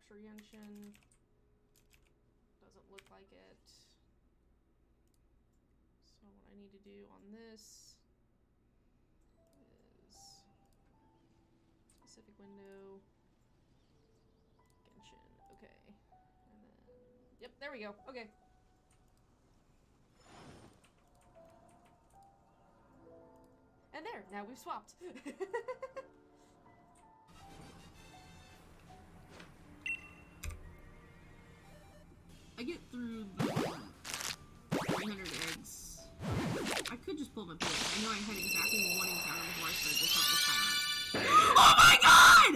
capture Genshin. Doesn't look like it. So what I need to do on this is specific window, Genshin, okay. And then, yep, there we go, okay. And there, now we've swapped. I get through the 300 eggs. I could just pull my pulse. I know I had exactly one encounter before I started this timer. Oh my god!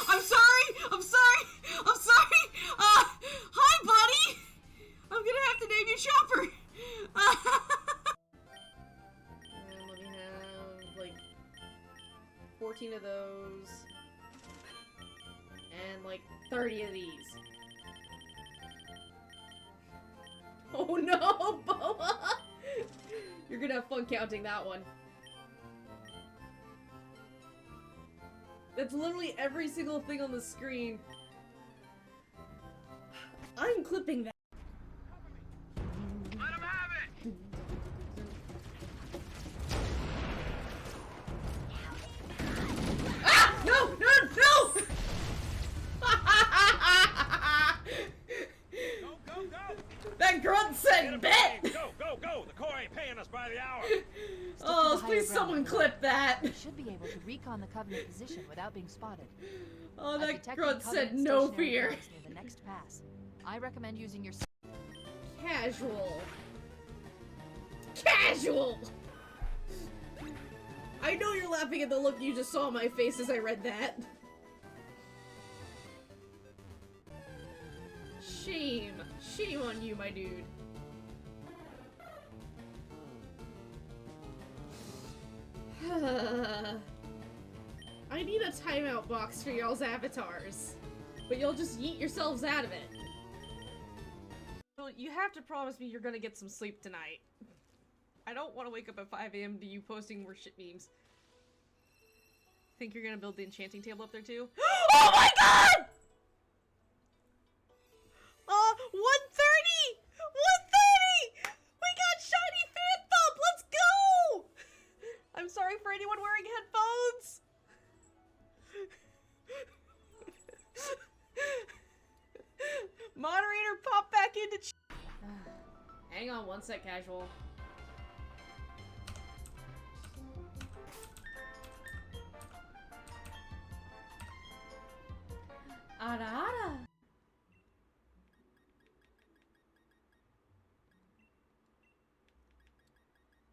I'm sorry! I'm sorry! I'm sorry! Hi buddy! I'm gonna have to name you Chopper! And let me have, like, 14 of those. And, like, 30 of these. Oh no, Boa! You're gonna have fun counting that one. That's literally every single thing on the screen. I'm clipping that. Let him have it! Ah! No! No! No! Go, go, go! That grunt said bet! Go, go, go! The Corps ain't paying us by the hour! Oh, please someone clip that! You should be able to recon the Covenant position without being spotted. Oh, I've that detected grunt said Covenant no stationary fear. guards near the next pass. I recommend using your Casual. Casual! I know you're laughing at the look you just saw on my face as I read that. Shame. Shame on you, my dude. I need a timeout box for y'all's avatars. But you'll just yeet yourselves out of it. You have to promise me you're gonna get some sleep tonight. I don't want to wake up at 5 AM to you posting more shit memes. Think you're gonna build the enchanting table up there too? Oh my god! 130! 130! We got shiny fan thump! Let's go! I'm sorry for anyone wearing headphones! Moderator, pop back into hang on one sec, casual. Ara ara.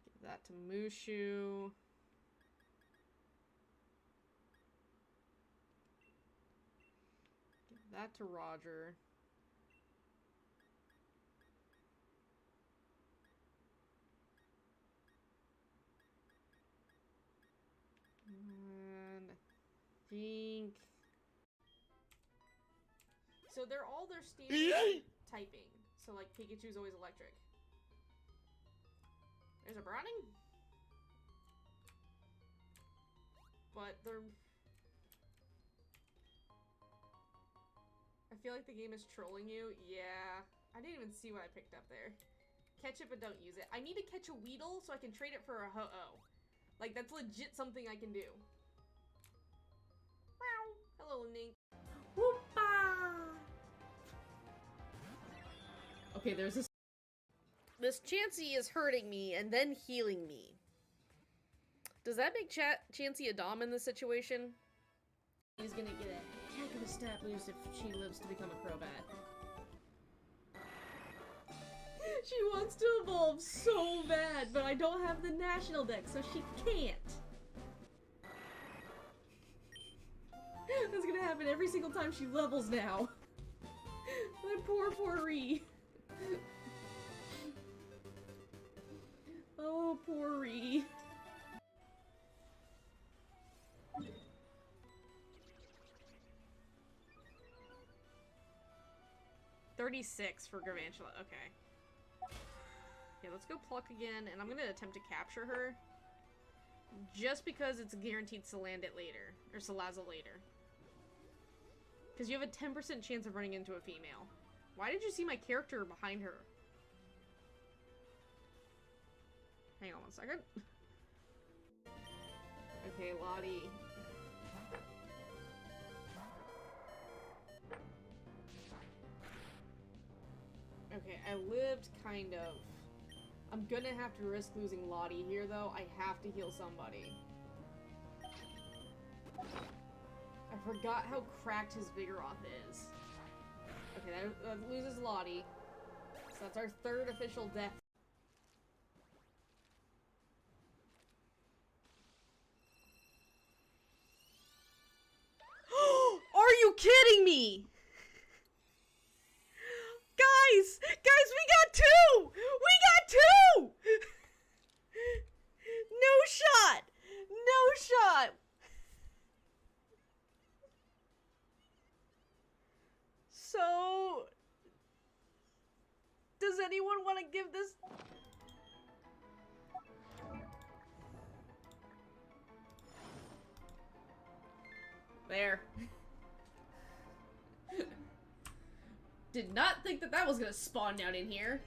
Give that to Mushu. Give that to Roger. And I think... So they're all their standard typing. So like Pikachu's always electric. There's a Browning? But they're... I feel like the game is trolling you. Yeah. I didn't even see what I picked up there. Catch it but don't use it. I need to catch a Weedle so I can trade it for a Ho-Oh. Like, that's legit something I can do. Meow. Hello, Nink. Whoopa! Okay, there's this... This Chansey is hurting me and then healing me. Does that make Chansey a dom in this situation? He's gonna get a heck of a stat boost if she lives to become a Crobat. She wants to evolve so bad, but I don't have the national deck, so she can't. That's gonna happen every single time she levels now. My poor Ree. Oh, poor Ree. $36 for Garvantula. Okay. Okay, let's go pluck again, and I'm gonna attempt to capture her. Just because it's guaranteed to land it later. Or Salazzle later. Because you have a 10% chance of running into a female. Why did you see my character behind her? Hang on one second. Okay, Lottie. Okay, I lived, kind of. I'm gonna have to risk losing Lottie here, though. I have to heal somebody. I forgot how cracked his Vigoroth is. Okay, that loses Lottie. So that's our third official death. Are you kidding me? Guys! Guys, we got two! We got two! No shot! No shot! So... Does anyone want to give this... There. Did not think that that was gonna spawn down in here.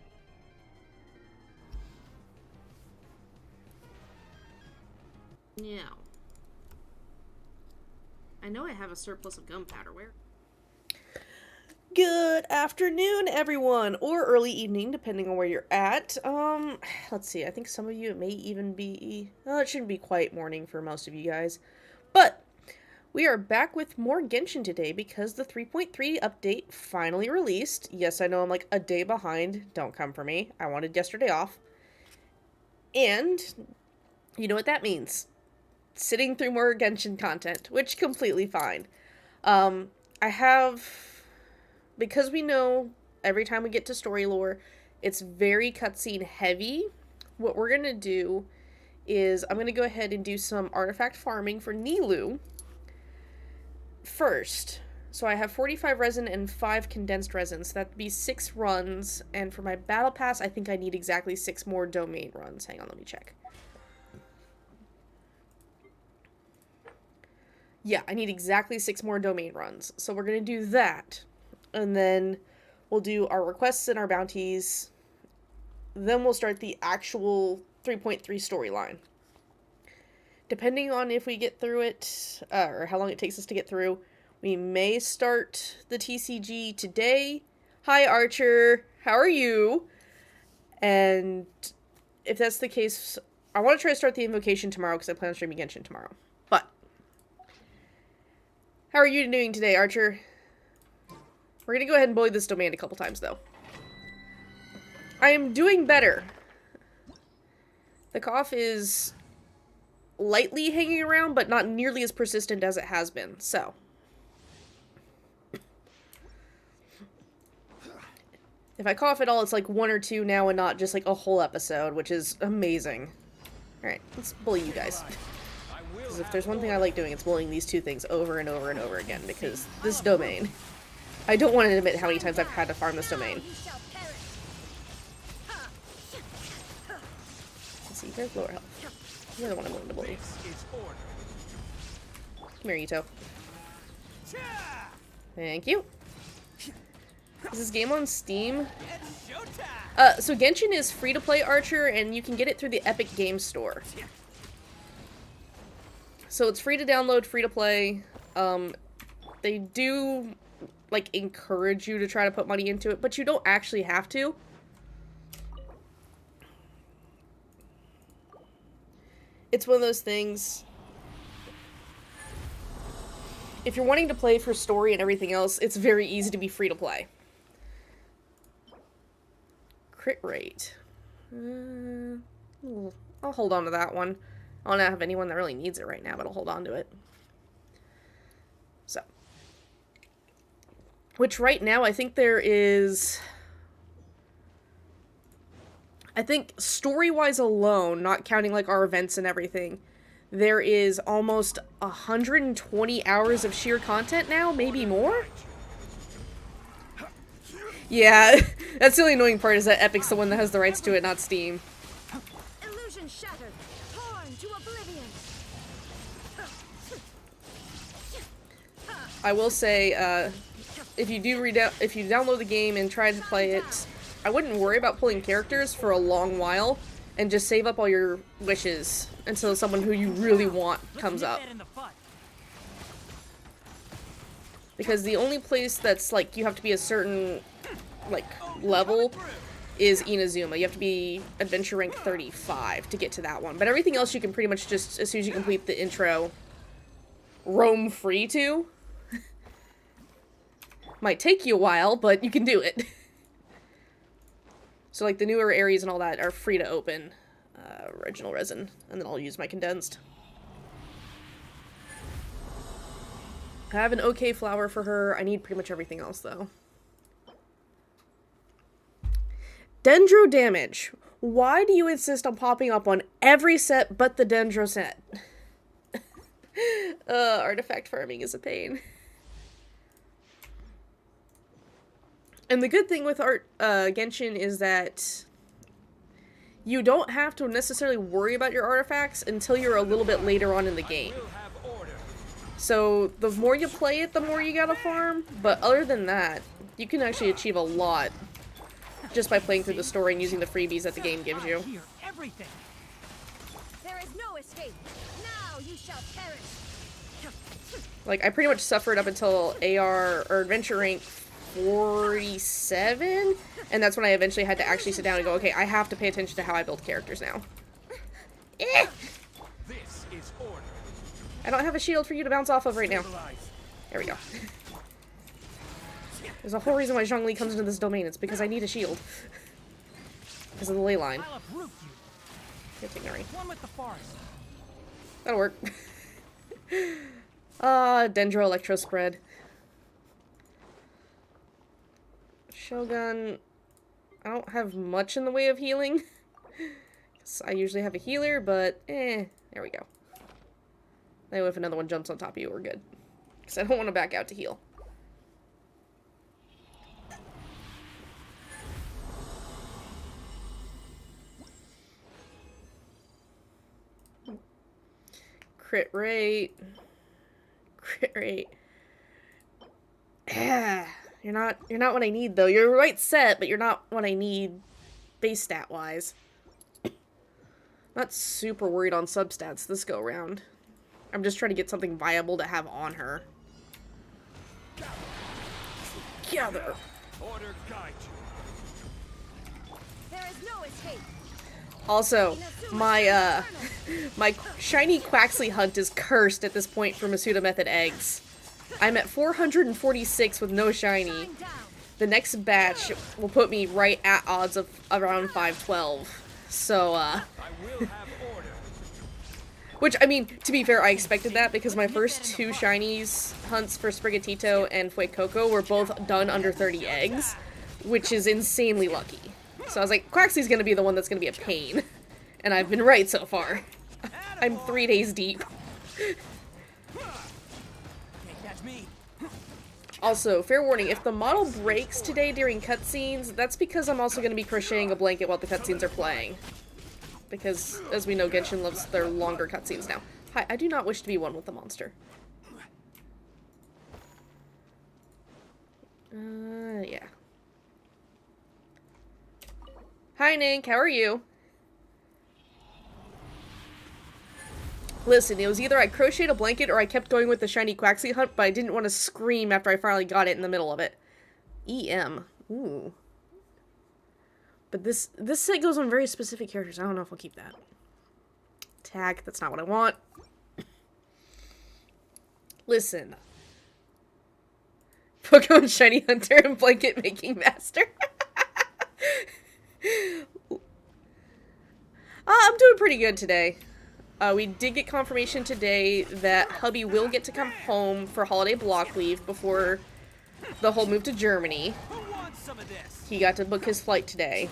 Now. I know I have a surplus of gunpowder. Where? Good afternoon, everyone, or early evening, depending on where you're at. Let's see, I think some of you, it may even be, it shouldn't be quite morning for most of you guys, but we are back with more Genshin today because the 3.3 update finally released. Yes, I know I'm like a day behind, don't come for me, I wanted yesterday off, and you know what that means, sitting through more Genshin content, which completely fine. I have... Because we know every time we get to story lore, it's very cutscene heavy, what we're going to do is I'm going to go ahead and do some artifact farming for Nilou first. So I have 45 resin and 5 condensed resin, so that'd be 6 runs, and for my battle pass, I think I need exactly 6 more domain runs. Hang on, let me check. Yeah, I need exactly 6 more domain runs, so we're going to do that. And then we'll do our requests and our bounties. Then we'll start the actual 3.3 storyline. Depending on if we get through it, or how long it takes us to get through, we may start the TCG today. Hi, Archer. How are you? And if that's the case, I want to try to start the invocation tomorrow because I plan on streaming Genshin tomorrow. But how are you doing today, Archer? We're gonna go ahead and bully this domain a couple times, though. I am doing better. The cough is lightly hanging around, but not nearly as persistent as it has been, so. If I cough at all, it's like 1 or 2 now and not just like a whole episode, which is amazing. Alright, let's bully you guys. Because if there's one thing I like doing, it's bullying these 2 things over and over and over again, because this domain... I don't want to admit how many times I've had to farm this domain. Let's see, there's lower health. You're the one I'm willing to bully. Come here, Yuto. Thank you. Is this game on Steam? So Genshin is free-to-play, Archer, and you can get it through the Epic Games Store. So it's free to download, free to play. They do... like, encourage you to try to put money into it, but you don't actually have to. It's one of those things, if you're wanting to play for story and everything else, it's very easy to be free to play. Crit rate. I'll hold on to that one. I don't have anyone that really needs it right now, but I'll hold on to it. So. Which right now, I think there is... I think story-wise alone, not counting like our events and everything, there is almost 120 hours of sheer content now, maybe more? Yeah, that's the only annoying part, is that Epic's the one that has the rights to it, not Steam. Illusion shattered, torn to oblivion. I will say, if you download the game and try to play it, I wouldn't worry about pulling characters for a long while, and just save up all your wishes until someone who you really want comes up. Because the only place that's, like, you have to be a certain, like, level is Inazuma. You have to be adventure rank 35 to get to that one. But everything else you can pretty much just, as soon as you complete the intro, roam free to. Might take you a while, but you can do it. So, like, the newer areas and all that are free to open. Original resin. And then I'll use my condensed. I have an okay flower for her. I need pretty much everything else, though. Dendro damage. Why do you insist on popping up on every set but the Dendro set? Artifact farming is a pain. And the good thing with Genshin is that you don't have to necessarily worry about your artifacts until you're a little bit later on in the game. So, the more you play it, the more you gotta farm, but other than that, you can actually achieve a lot just by playing through the story and using the freebies that the game gives you. There is no escape. Now you shall perish. Like, I pretty much suffered up until AR, or Adventure Rank 47, and that's when I eventually had to actually sit down and go, okay, I have to pay attention to how I build characters now. Eh! This is order. I don't have a shield for you to bounce off of right now. There we go. There's a whole reason why Zhongli comes into this domain. It's because I need a shield. Because of the ley line. It's ignoring. That'll work. Dendro Electro Spread. Shogun. I don't have much in the way of healing. I usually have a healer, but there we go. That way if another one jumps on top of you, we're good. Because I don't want to back out to heal. Crit rate. Crit rate. You're not what I need though. You're right set, but you're not what I need base stat wise. Not super worried on substats this go round. I'm just trying to get something viable to have on her. Gather. Order guide you. There is no escape. Also, my my shiny Quaxley hunt is cursed at this point for Masuda Method eggs. I'm at 446 with no shiny. The next batch will put me right at odds of around 512. So, I will have order. which, I mean, to be fair, I expected that because my first two shinies hunts for Sprigatito and Fuecoco were both done under 30 eggs, which is insanely lucky. So I was like, Quaxley's gonna be the one that's gonna be a pain. And I've been right so far. I'm 3 days deep. Also, fair warning, if the model breaks today during cutscenes, that's because I'm also going to be crocheting a blanket while the cutscenes are playing. Because, as we know, Genshin loves their longer cutscenes now. Hi, I do not wish to be one with the monster. Yeah. Hi, Nink, how are you? Listen, it was either I crocheted a blanket or I kept going with the shiny Quaxley hunt, but I didn't want to scream after I finally got it in the middle of it. EM. Ooh. But this set goes on very specific characters. I don't know if I'll keep that. Tag, that's not what I want. Listen. Pokemon Shiny Hunter and Blanket Making Master. I'm doing pretty good today. We did get confirmation today that hubby will get to come home for holiday block leave before the whole move to Germany. He got to book his flight today.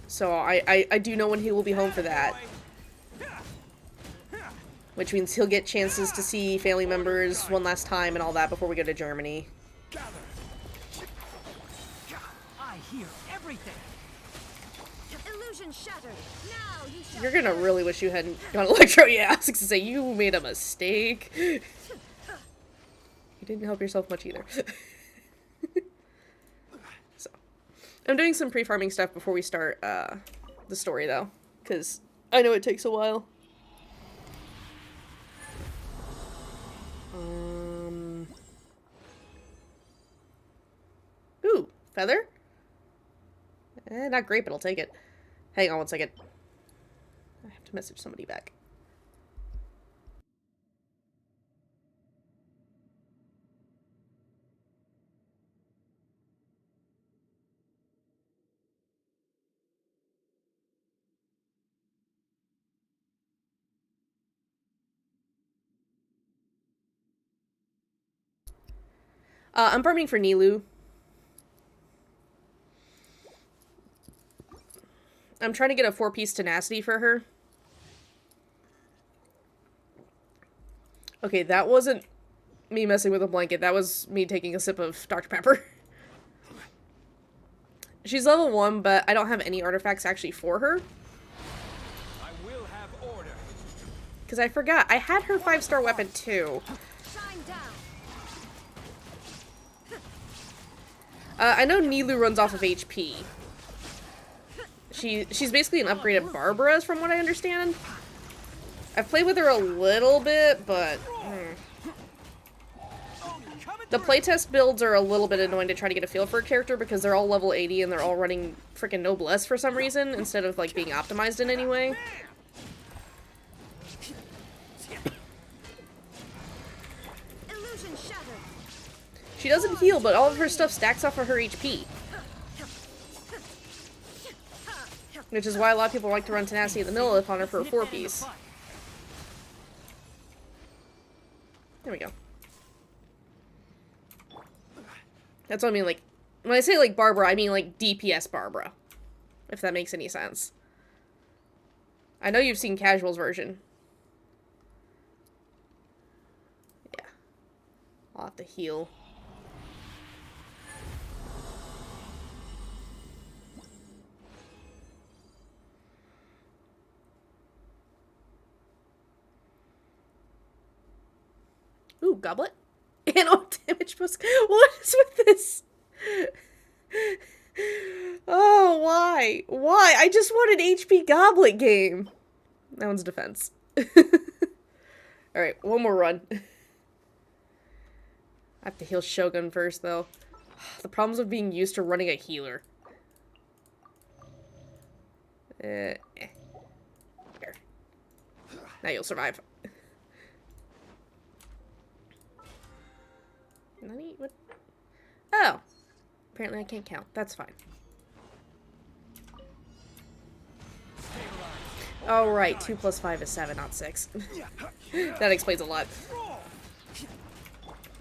So I do know when he will be home for that. Which means he'll get chances to see family members one last time and all that before we go to Germany. I hear everything. Illusion shattered. Now you shall You're gonna really wish you hadn't gone Electro. Yeah, I was gonna say, you made a mistake. You didn't help yourself much either. So, I'm doing some pre-farming stuff before we start the story, though, because I know it takes a while. Ooh, feather? Not great, but I'll take it. Hang on one second. I have to message somebody back. I'm farming for Nilou. I'm trying to get a 4-piece tenacity for her. Okay, that wasn't me messing with a blanket. That was me taking a sip of Dr. Pepper. She's level 1, but I don't have any artifacts actually for her. I will have order. Because I forgot. I had her 5-star weapon too. Shine down. I know Nilou runs off of HP. She's basically an upgraded Barbara, from what I understand. I've played with her a little bit, but... The playtest builds are a little bit annoying to try to get a feel for a character because they're all level 80 and they're all running freaking Noblesse for some reason, instead of, like, being optimized in any way. Illusion shattered. She doesn't heal, but all of her stuff stacks off of her HP. Which is why a lot of people like to run Tenacity in the middle upon her for a 4-piece. There we go. That's what I mean, like, when I say, like, Barbara, I mean, like, DPS Barbara. If that makes any sense. I know you've seen Casual's version. Yeah. I'll have to heal. Ooh, goblet? Anno damage plus. What is with this? Oh, why? Why? I just want an HP goblet game. That one's defense. Alright, one more run. I have to heal Shogun first, though. The problems of being used to running a healer. Here. Now you'll survive. What? Oh. Apparently I can't count. That's fine. Oh, right. 2 plus 5 is 7, not 6. That explains a lot.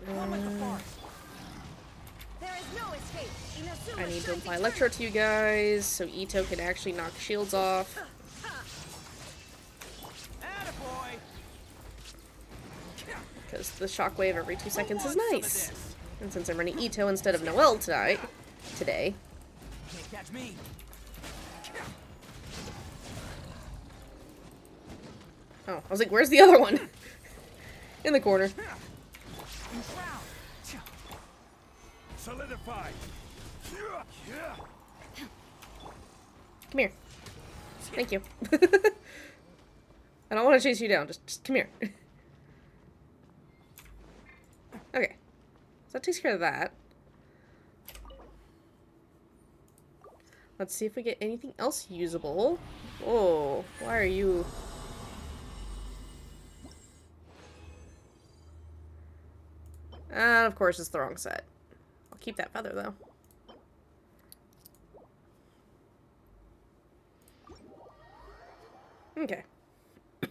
There is no escape. Inazuma I need to shines apply eternal. Electro to you guys, so Ito can actually knock shields off. Attaboy! Because the shockwave every 2 seconds is nice. And since I'm running Ito instead of Noelle today, Can't catch me. oh, I was like, where's the other one? In the corner. Solidify. Come here. Thank you. I don't want to chase you down. Just come here. Okay. So that takes care of that. Let's see if we get anything else usable. Oh, why are you... of course it's the wrong set. I'll keep that feather, though. Okay. I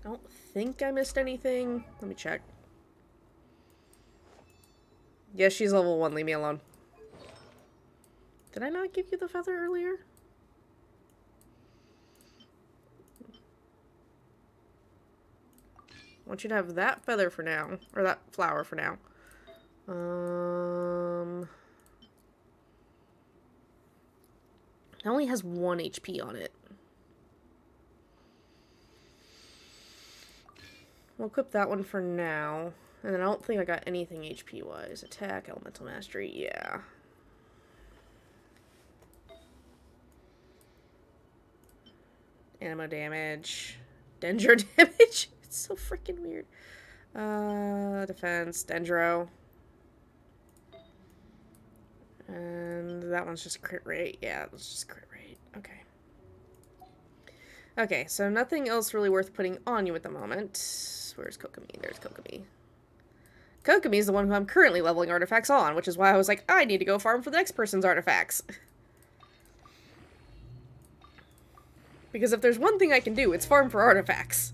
don't think I missed anything. Let me check. Yes, she's level 1. Leave me alone. Did I not give you the feather earlier? I want you to have that feather for now. Or that flower for now. It only has 1 HP on it. we'll equip that one for now. And then I don't think I got anything HP-wise. Attack, Elemental Mastery, yeah. Ammo damage. Dendro damage. It's so freaking weird. Defense, Dendro. And that one's just crit rate. Yeah, that's just crit rate. Okay. Okay, so nothing else really worth putting on you at the moment. Where's Kokomi? There's Kokomi. Kokomi is the one who I'm currently leveling artifacts on, which is why I was like, I need to go farm for the next person's artifacts. Because if there's one thing I can do, it's farm for artifacts.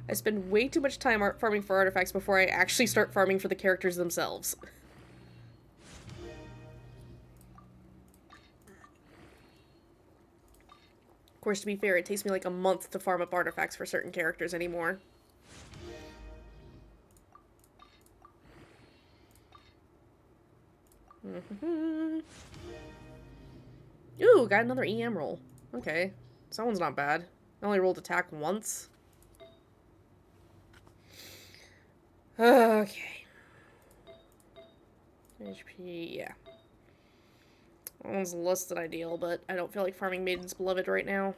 I spend way too much time farming for artifacts before I actually start farming for the characters themselves. Of course, to be fair, it takes me like a month to farm up artifacts for certain characters anymore. Ooh, got another EM roll. Okay. Someone's not bad. I only rolled attack once. Okay. HP, yeah. That one's less than ideal, but I don't feel like farming Maiden's Beloved right now.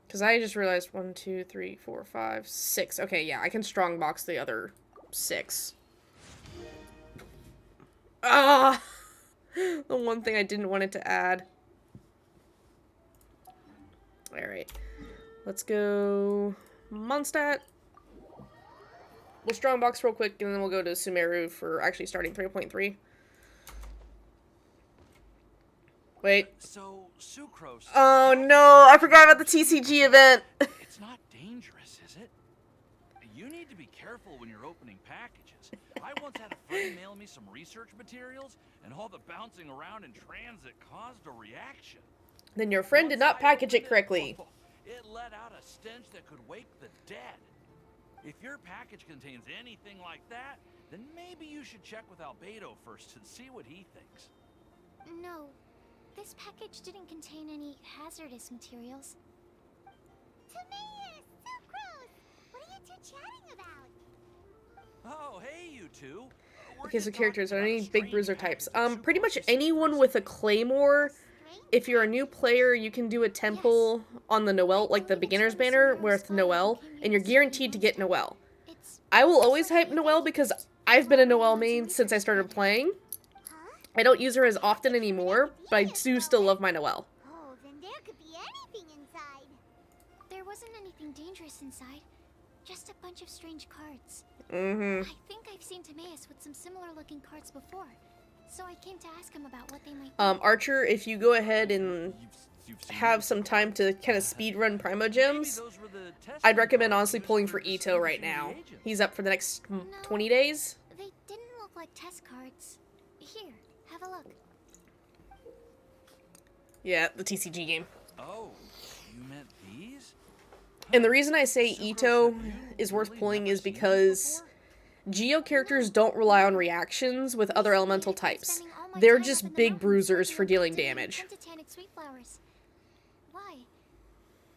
Because I just realized 1, 2, 3, 4, 5, 6. Okay, yeah, I can strongbox the other 6. Ah! The one thing I didn't want it to add. Alright. Let's go Mondstadt. We'll strongbox real quick, and then we'll go to Sumeru for actually starting 3.3. Wait. So, Sucrose. Oh no, I forgot about the TCG event. It's not dangerous, is it? You need to be careful when you're opening packages. I once had a friend mail me some research materials, and all the bouncing around in transit caused a reaction. Then your friend did not package it correctly. It let out a stench that could wake the dead. If your package contains anything like that, then maybe you should check with Albedo first and see what he thinks. No, this package didn't contain any hazardous materials. Timaeus! Sucrose! What are you two chatting about? Oh, hey, you two. We're Okay, so just characters, are talking any about big strange bruiser habits types? that Pretty much Sucrose is anyone with a claymore. If you're a new player, you can do a temple on the Noelle, like the beginner's banner with Noelle, and you're guaranteed to get Noelle. I will always hype Noelle because I've been a Noelle main since I started playing. I don't use her as often anymore, but I do still love my Noelle. Oh, then there could be anything inside. There wasn't anything dangerous inside, just a bunch of strange cards. Mm-hmm. I think I've seen Timaeus with some similar looking cards before, so I came to ask him about what they might be. Archer, if you go ahead and You've seen have it? some time to kind of speedrun Primo Gems, Maybe those were the test I'd recommend cards honestly used pulling for distinguishing Ito right the now. agents. He's up for the next No. 20 days. They didn't look like test cards. Here, have a look. Yeah, the TCG game. Oh, you meant these? And the reason I say Sucrose, Ito have you is worth really pulling never is seen these because before? Geo characters don't rely on reactions with other elemental I've been types. spending all my They're time up just in the big mountains bruisers working for on dealing cultivating damage. pentatonic sweet flowers. Why?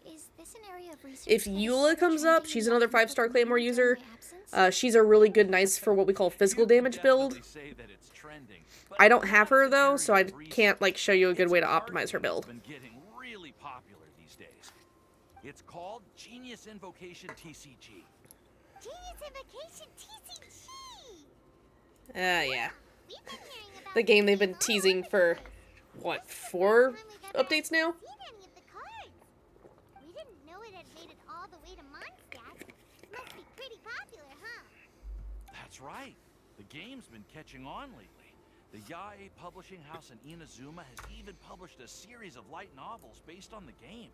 Is this an area of research If that is Eula sort of comes up, trending she's in another Melbourne 5-star with Claymore during user. my absence? She's a really good nice for what we call physical You could damage build. definitely say that it's trending, but I don't have her it's an though, so I area of can't like show you a good It's way to card optimize her game build. that's been getting really popular these days. It's called Genius Invocation TCG. Genius Invocation TCG! Yeah. We've been hearing about The game they've this been all teasing over for, the place. what, This is the 4 first time we've ever updates now? seen any of the cards. We didn't know it had made it all the way to Mondstadt. Must be pretty popular, huh? That's right. The game's been catching on lately. The Yae publishing house in Inazuma has even published a series of light novels based on the game.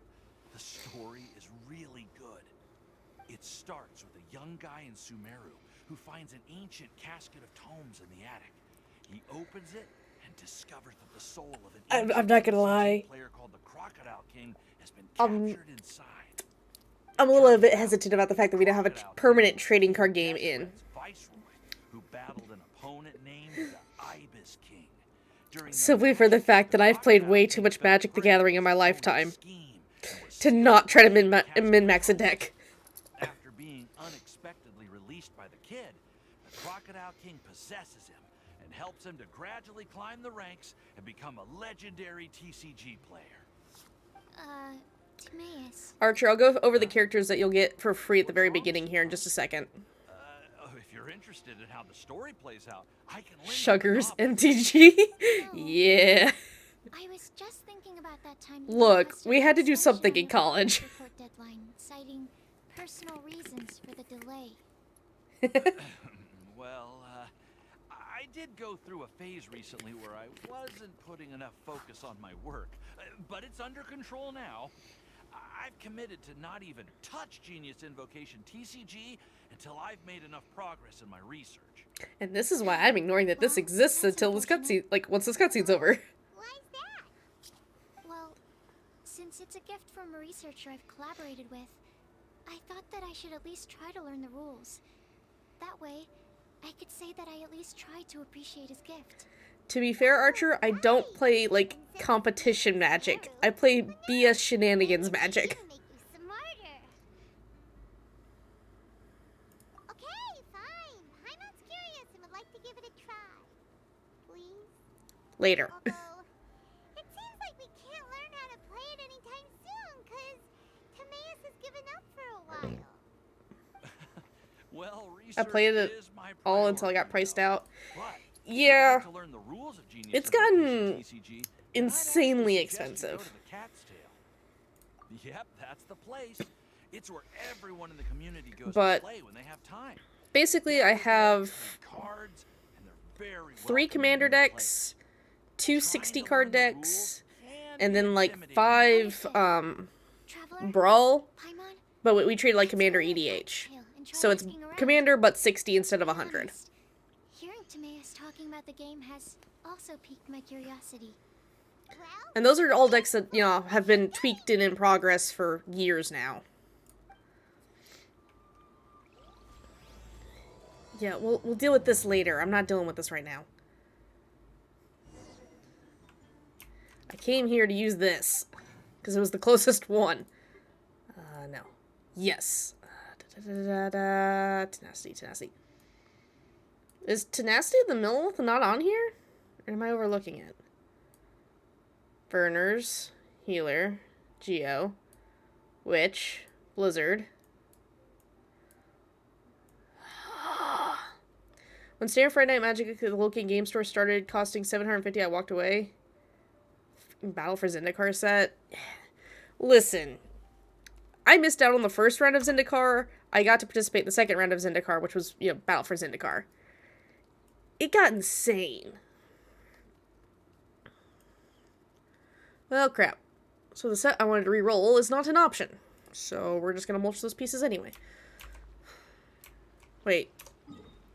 The story is really good. It starts with a young guy in Sumeru who finds an ancient casket of tomes in the attic. He opens it and discovers that the soul of an I'm not gonna lie. player called the Crocodile King has been Um, captured inside. I'm a little bit hesitant about the fact that we don't have a permanent trading card game in. Viceroy, who battled an opponent named the Ibis King. during the Simply for the match, fact that I've played way Crocodile too King much felt Magic the Brave Gathering in my sold his lifetime scheme and was to not try to still the cat's min-max a deck. After being unexpectedly released by the kid, the Crocodile King possesses him and helps him to gradually climb the ranks and become a legendary TCG player. Timaeus. Archer, I'll go over the characters that you'll get for free at the very beginning here in just a second. If you're interested in how the story plays out, I can link Sugars to the novel. MTG? Yeah. I was just thinking about that time. Look, we had to do something in college. Report deadline, citing personal reasons for the delay. Well, I did go through a phase recently where I wasn't putting enough focus on my work, but it's under control now. I've committed to not even touch Genius Invocation TCG until I've made enough progress in my research. And this is why I'm ignoring that this exists until this cutscene, like, once this cutscene's over. Why's that? Well, since it's a gift from a researcher I've collaborated with, I thought that I should at least try to learn the rules. That way, I could say that I at least tried to appreciate his gift. To be fair, Archer, I don't play, like, competition Magic. I play BS shenanigans Magic. Make you smarter. Okay, fine. Paimon's curious and would like to give it a try. Please? Later. Although, it seems like we can't learn how to play it anytime soon, because Timaeus has given up for a while. Well, I played it is my all until I got priority, priced though. out. But if you'd Yeah. like to learn the rules of Genius It's Invocation gotten TCG, then I'd insanely actually suggest you go expensive. to the Cat's Tail. Yep, that's the place. It's where everyone in the community goes But- to play when they have time. Basically, I have Cards, and they're very 3 welcoming commander new players. decks, 2 Trying to 60-card learn the decks, rules can and be then like intimidating. 5 Traveler, Brawl, Paimon, but we treat it like let's Commander go to the EDH. Tail and try So it's asking around. Commander but 60 instead of To be 100. honest, hearing Timaeus talking about the game has also piqued my curiosity. Well, And those are all decks that, you know, have been tweaked and in progress for years now. Yeah, we'll deal with this later. I'm not dealing with this right now. I came here to use this because it was the closest one. No. Yes. Tenacity. Is Tenacity the Millith not on here? Or am I overlooking it? Burners, Healer, Geo, Witch, Blizzard. When Standard Friday Night Magic at the local game store started costing $750, I walked away. Battle for Zendikar set. Listen, I missed out on the first round of Zendikar. I got to participate in the second round of Zendikar, which was, you know, Battle for Zendikar. It got insane. Well, crap. So the set I wanted to re-roll is not an option. So we're just gonna mulch those pieces anyway. Wait.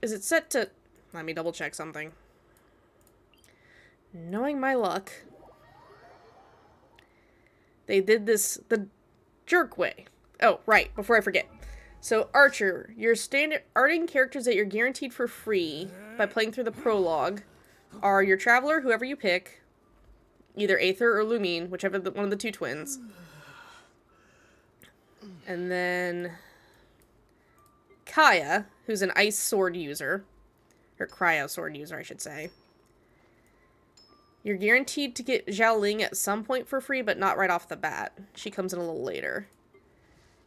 Is it set to... Let me double check something. Knowing my luck, they did this the jerk way. Oh, right, before I forget. So, Archer, your starting characters that you're guaranteed for free by playing through the prologue are your Traveler, whoever you pick, either Aether or Lumine, whichever one of the two twins. And then Kaya, who's an ice sword user. Or cryo sword user, I should say. You're guaranteed to get Zhao Ling at some point for free, but not right off the bat. She comes in a little later.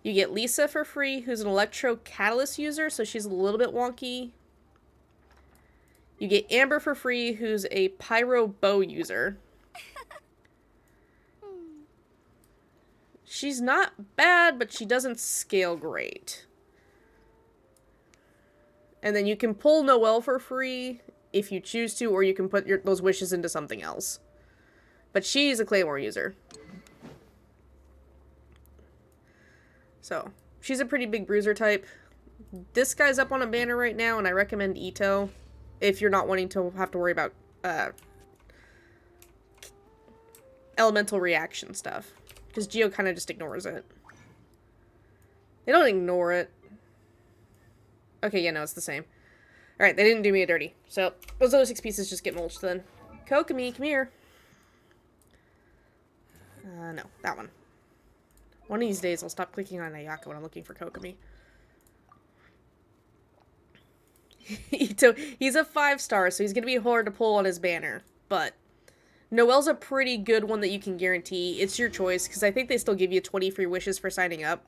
You get Lisa for free, who's an Electro Catalyst user, so she's a little bit wonky. You get Amber for free, who's a Pyro Bow user. She's not bad, but she doesn't scale great. And then you can pull Noelle for free if you choose to, or you can put those wishes into something else. But she's a Claymore user. So, she's a pretty big bruiser type. This guy's up on a banner right now, and I recommend Ito if you're not wanting to have to worry about elemental reaction stuff. Because Geo kind of just ignores it. They don't ignore it. Okay, yeah, no, it's the same. Alright, they didn't do me a dirty. So, those other 6 pieces just get mulched then. Kokomi, come here. No, that one. One of these days, I'll stop clicking on Ayaka when I'm looking for Kokomi. Ito, he's a 5-star, so he's gonna be hard to pull on his banner. But Noelle's a pretty good one that you can guarantee. It's your choice, because I think they still give you 20 free wishes for signing up.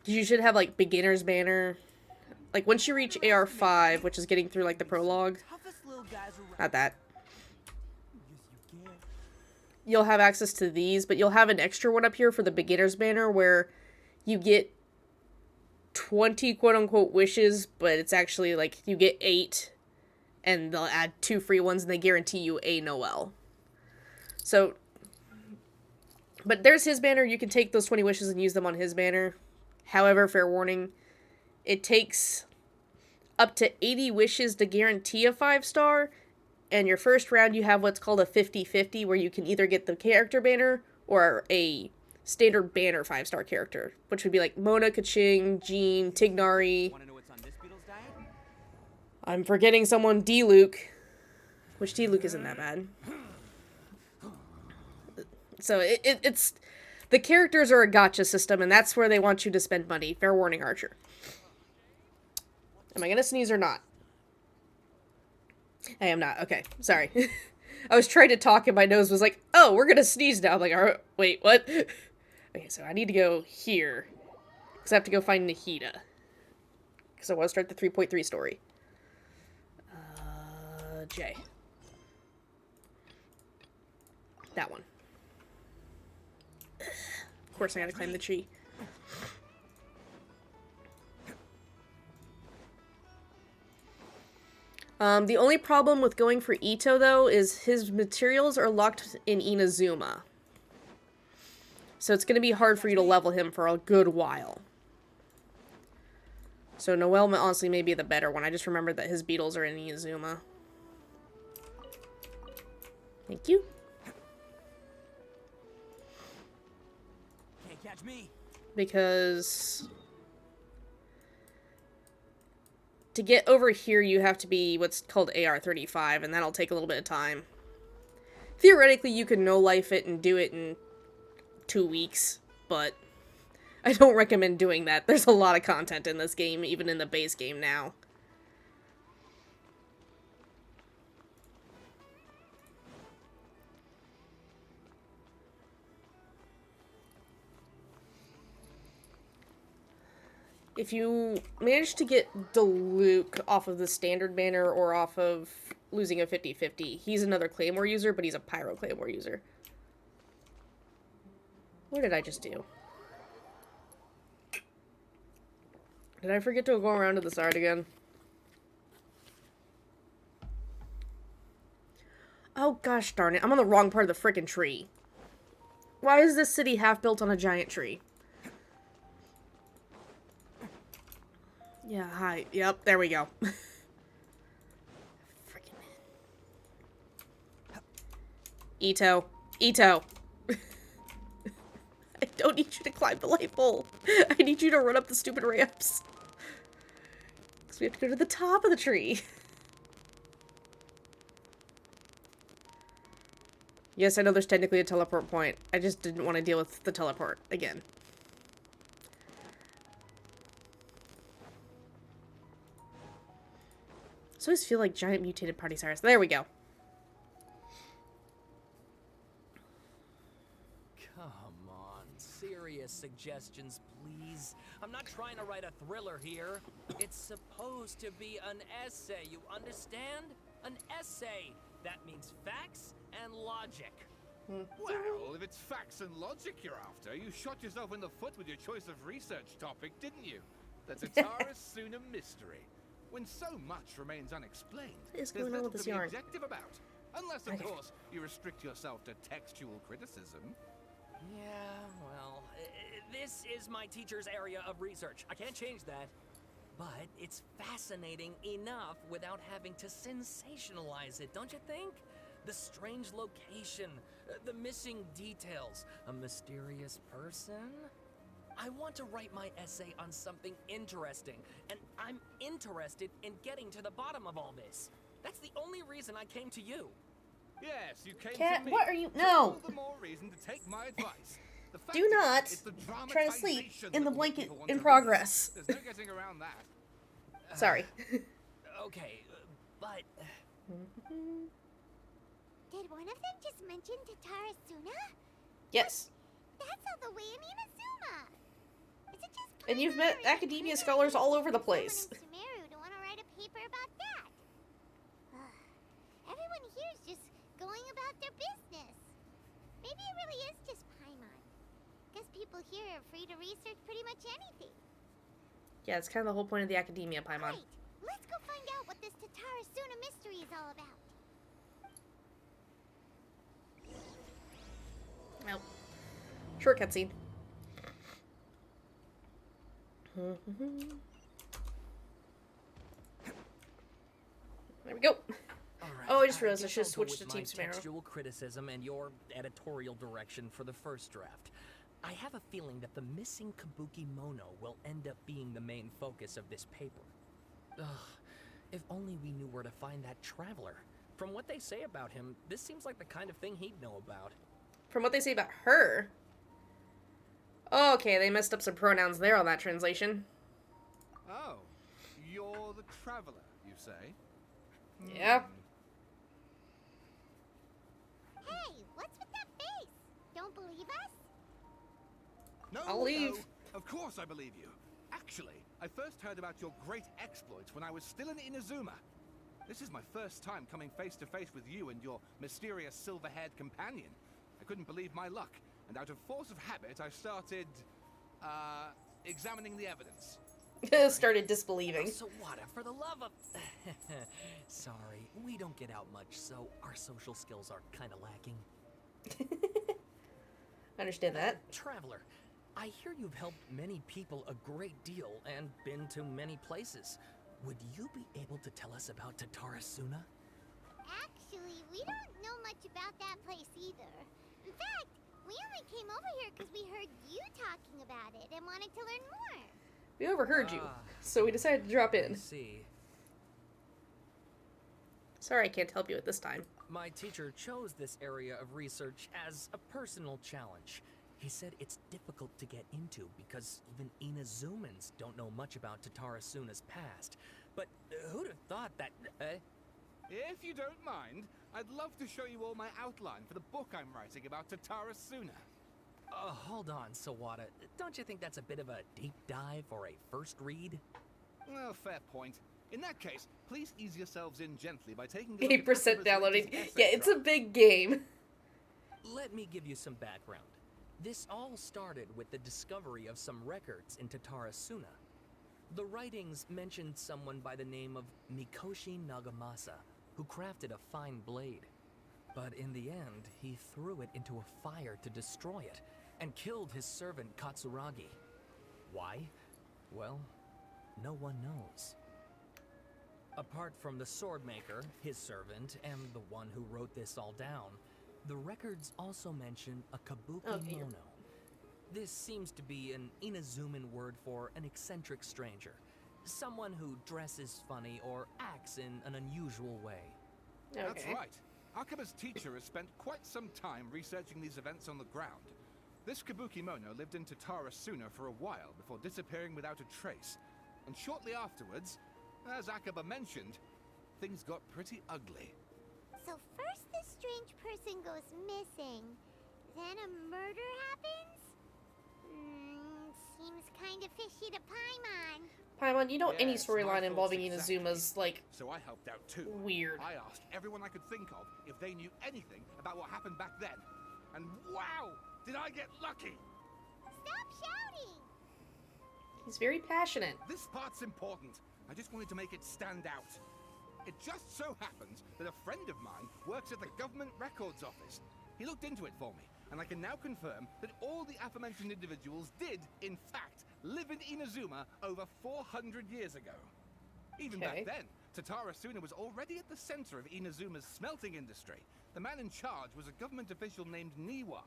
You should have, like, beginner's banner. Like, once you reach AR5, which is getting through, like, the prologue. Not that. You'll have access to these, but you'll have an extra one up here for the beginner's banner where you get 20 quote-unquote wishes, but it's actually, like, you get 8, and they'll add 2 free ones, and they guarantee you a Noelle. So, but there's his banner. You can take those 20 wishes and use them on his banner. However, fair warning, it takes up to 80 wishes to guarantee a 5-star, and your first round you have what's called a 50-50, where you can either get the character banner or a standard banner 5-star character, which would be like Mona, Kaching, Jean, Tignari. I'm forgetting someone, D-Luke, which D-Luke isn't that bad. So it's... The characters are a gacha system, and that's where they want you to spend money. Fair warning, Archer. Am I gonna sneeze or not? I am not. Okay, sorry. I was trying to talk and my nose was like, oh, we're gonna sneeze now. I'm like, alright, wait, what? Okay, so I need to go here. Because I have to go find Nahida. Because I want to start the 3.3 story. J. That one. Of course I gotta climb the tree. The only problem with going for Ito, though, is his materials are locked in Inazuma. So it's going to be hard for you to level him for a good while. So Noelle, honestly, may be the better one. I just remembered that his beetles are in Inazuma. Thank you. Can't catch me. Because to get over here, you have to be what's called AR35, and that'll take a little bit of time. Theoretically, you could no-life it and do it in 2 weeks, but I don't recommend doing that. There's a lot of content in this game, even in the base game now. If you manage to get Diluc off of the standard banner or off of losing a 50-50, he's another Claymore user, but he's a Pyro Claymore user. What did I just do? Did I forget to go around to the side again? Oh gosh darn it, I'm on the wrong part of the frickin' tree. Why is this city half built on a giant tree? Yeah, hi. Yep, there we go. Freaking Ito. Ito. I don't need you to climb the light pole. I need you to run up the stupid ramps. Because we have to go to the top of the tree. Yes, I know there's technically a teleport point. I just didn't want to deal with the teleport again. So I always feel like giant mutated party Cyrus. There we go. Come on, serious suggestions, please. I'm not trying to write a thriller here. It's supposed to be an essay, you understand? An essay. That means facts and logic. Well, if it's facts and logic you're after, you shot yourself in the foot with your choice of research topic, didn't you? The Tatara Suna mystery. When so much remains unexplained, What is there's going on little with this to be yarn? objective about. Unless, of course, you restrict yourself to textual criticism. Yeah, well, this is my teacher's area of research. I can't change that. But it's fascinating enough without having to sensationalize it, don't you think? The strange location, the missing details, a mysterious person. I want to write my essay on something interesting, and I'm interested in getting to the bottom of all this. That's the only reason I came to you. Yes, you came Cat, to me. what are you? So No. all the more reason to take my advice. The fact Do is, not it's the try to sleep dramatization in the that blanket people want in to progress. read. There's no getting around that. Sorry. Okay, but Did one of them just mention Tatarasuna? Yes. That's all the way in Inazuma. Is it just And you've Paimon, met or is it academia Kuno, scholars or all is over the someone in place. Sumeru to want to write a paper about that? Everyone here is just going about their business. Maybe it really is just Paimon. Guess people here are free to research pretty much anything. Yeah, it's kind of the whole point of the academia, Paimon. Great. Let's go find out what this Tatarasuna mystery is all about. Nope. Short cutscene. There we go. all right. Oh, I just realized I guess should I'll go switch to with Team my Sumeru. textual criticism and your editorial direction for the first draft. I have a feeling that the missing Kabuki Mono will end up being the main focus of this paper. Ugh, if only we knew where to find that traveler. From what they say about him, this seems like the kind of thing he'd know about. From what they say about her. Okay, they messed up some pronouns there on that translation. Oh, you're the traveler, you say? Yeah. Hey, what's with that face? Don't believe us? No, I'll leave. no, of course I believe you. Actually, I first heard about your great exploits when I was still in Inazuma. This is my first time coming face to face with you and your mysterious silver-haired companion. I couldn't believe my luck, and out of force of habit, I started, examining the evidence. Started disbelieving. So what? For the love of... Sorry, we don't get out much, so our social skills are kind of lacking. I understand that. Traveler, I hear you've helped many people a great deal and been to many places. Would you be able to tell us about Tatarasuna? Actually, we don't know much about that place either. In fact, we only came over here because we heard you talking about it and wanted to learn more. We overheard you, Ah. so we decided to drop I in. see. Sorry I can't help you at this time. My teacher chose this area of research as a personal challenge. He said it's difficult to get into because even Inazumans don't know much about Tatarasuna's past. But who'd have thought that... If you don't mind, I'd love to show you all my outline for the book I'm writing about Tatarasuna. Hold on, Sawada. Don't you think that's a bit of a deep dive or a first read? Well, fair point. In that case, please ease yourselves in gently by taking a look at 8% Akiba's downloading. latest Yeah, essay it's a drop. big game. Let me give you some background. This all started with the discovery of some records in Tatarasuna. The writings mentioned someone by the name of Mikoshi Nagamasa, who crafted a fine blade. But in the end, he threw it into a fire to destroy it, and killed his servant Katsuragi. Why? Well, no one knows. Apart from the sword maker, his servant, and the one who wrote this all down, the records also mention a Kabuki Okay. Mono. This seems to be an Inazuman word for an eccentric stranger. Someone who dresses funny or acts in an unusual way. That's Okay. right. Akiba's teacher has spent quite some time researching these events on the ground. This Kabuki Mono lived in Tatarasuna for a while before disappearing without a trace. And shortly afterwards, as Akiba mentioned, things got pretty ugly. So first this strange person goes missing, then a murder happens? Seems kind of fishy to Paimon. Paimon, you know any Yes, my storyline thoughts involving exactly. Inazuma's, like, So I helped out too. weird. I asked everyone I could think of if they knew anything about what happened back then. And wow, did I get lucky! Stop shouting! He's very passionate. This part's important. I just wanted to make it stand out. It just so happens that a friend of mine works at the Government Records Office. He looked into it for me, and I can now confirm that all the aforementioned individuals did, in fact, live in Inazuma over 400 years ago. Even Okay. back then, Tatarasuna was already at the center of Inazuma's smelting industry. The man in charge was a government official named Niwa.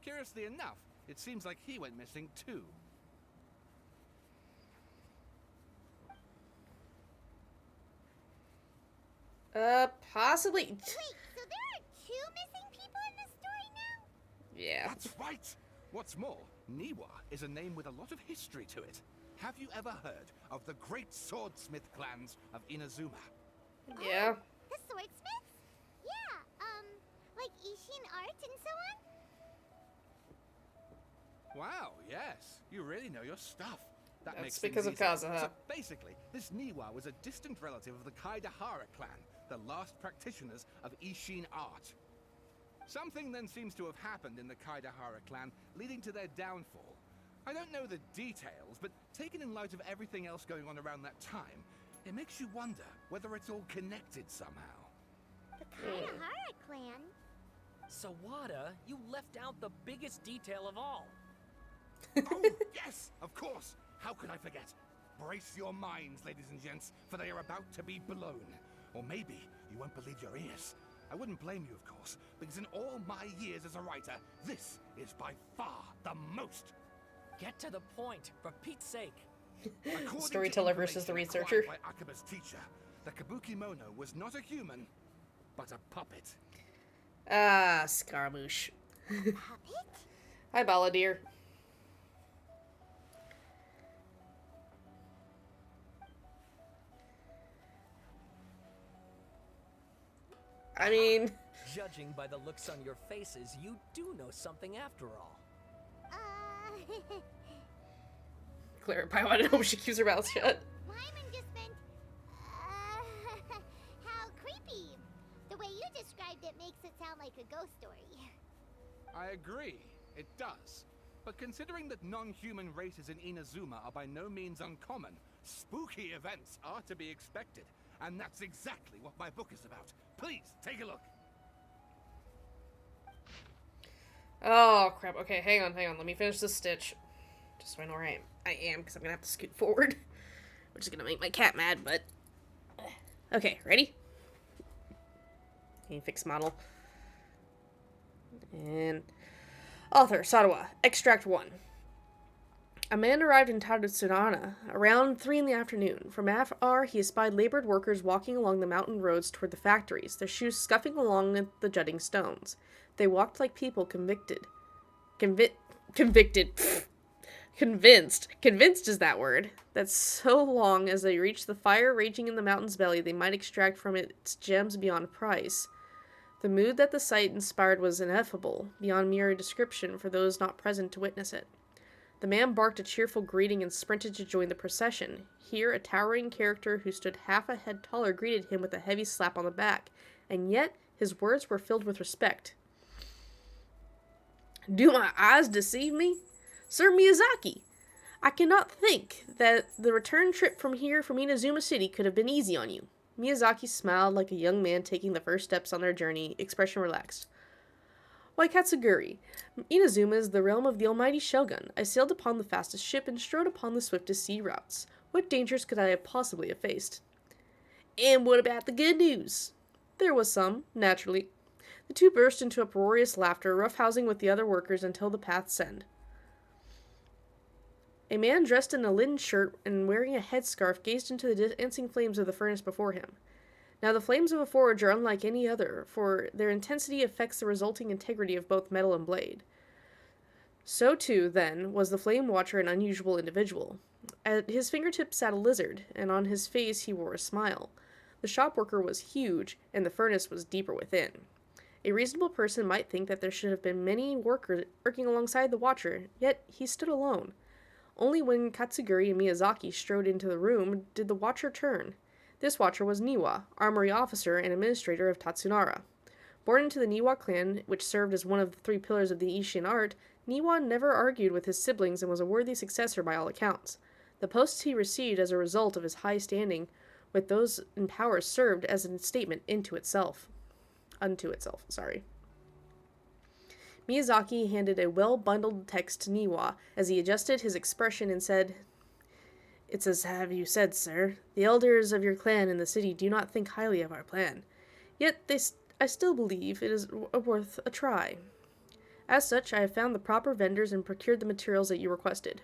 Curiously enough, it seems like he went missing too. Possibly. Wait, so there are 2 missing people in this story now? Yeah. That's right. What's more, Niwa is a name with a lot of history to it. Have you ever heard of the great swordsmith clans of Inazuma? Yeah. The swordsmiths? Yeah, like Ishin art and so on? Wow, yes. You really know your stuff. That That's makes because things of easier. Kazuha. So basically, this Niwa was a distant relative of the Kaidahara clan, the last practitioners of Ishin art. Something then seems to have happened in the Kaidahara clan, leading to their downfall. I don't know the details, but taken in light of everything else going on around that time, it makes you wonder whether it's all connected somehow. The Kaidahara clan? Sawada, you left out the biggest detail of all. Oh, yes, of course. How could I forget? Brace your minds, ladies and gents, for they are about to be blown. Or maybe you won't believe your ears. I wouldn't blame you, of course, because in all my years as a writer, this is by far the most. Get to the point, for Pete's sake. According to Storyteller versus the information researcher. acquired by Akaba's teacher, the Kabuki Mono was not a human, but a puppet. Ah, Scaramouche. Puppet? Hi, Balladeer. I mean, Judging by the looks on your faces, you do know something after all. Clarify, I hope she keeps her mouth shut. Wyman just meant, how creepy. The way you described it makes it sound like a ghost story. I agree, it does. But considering that non-human races in Inazuma are by no means uncommon, spooky events are to be expected. And that's exactly what my book is about. Please, take a look. Oh, crap. Okay, hang on. Let me finish this stitch. Just so I know where I am, because I'm going to have to scoot forward. Which is going to make my cat mad, but... Okay, ready? Can you fix model? And... Author, Sadawa. Extract 1. A man arrived in Tatsunara around 3 in the afternoon. From afar, he espied labored workers walking along the mountain roads toward the factories, their shoes scuffing along the jutting stones. They walked like people convinced. Convinced is that word. That so long as they reached the fire raging in the mountain's belly, they might extract from it its gems beyond price. The mood that the sight inspired was ineffable, beyond mere description for those not present to witness it. The man barked a cheerful greeting and sprinted to join the procession. Here, a towering character who stood half a head taller greeted him with a heavy slap on the back, and yet his words were filled with respect. Do my eyes deceive me? Sir Miyazaki, I cannot think that the return trip from here from Inazuma City could have been easy on you. Miyazaki smiled like a young man taking the first steps on their journey, expression relaxed. Why, Katsuguri, Inazuma is the realm of the almighty Shogun. I sailed upon the fastest ship and strode upon the swiftest sea routes. What dangers could I have possibly have faced? And what about the good news? There was some, naturally. The two burst into uproarious laughter, roughhousing with the other workers until the path's end. A man dressed in a linen shirt and wearing a headscarf gazed into the dancing flames of the furnace before him. Now the flames of a forge are unlike any other, for their intensity affects the resulting integrity of both metal and blade. So too, then, was the flame watcher an unusual individual. At his fingertips sat a lizard, and on his face he wore a smile. The shop worker was huge, and the furnace was deeper within. A reasonable person might think that there should have been many workers working alongside the watcher, yet he stood alone. Only when Katsuguri and Miyazaki strode into the room did the watcher turn. This watcher was Niwa, armory officer and administrator of Tatsunara. Born into the Niwa clan, which served as one of the 3 pillars of the Ishin art, Niwa never argued with his siblings and was a worthy successor by all accounts. The posts he received as a result of his high standing with those in power served as a statement unto itself. Miyazaki handed a well-bundled text to Niwa as he adjusted his expression and said, "It's as have you said, sir. The elders of your clan in the city do not think highly of our plan. Yet I still believe it is worth a try. As such, I have found the proper vendors and procured the materials that you requested."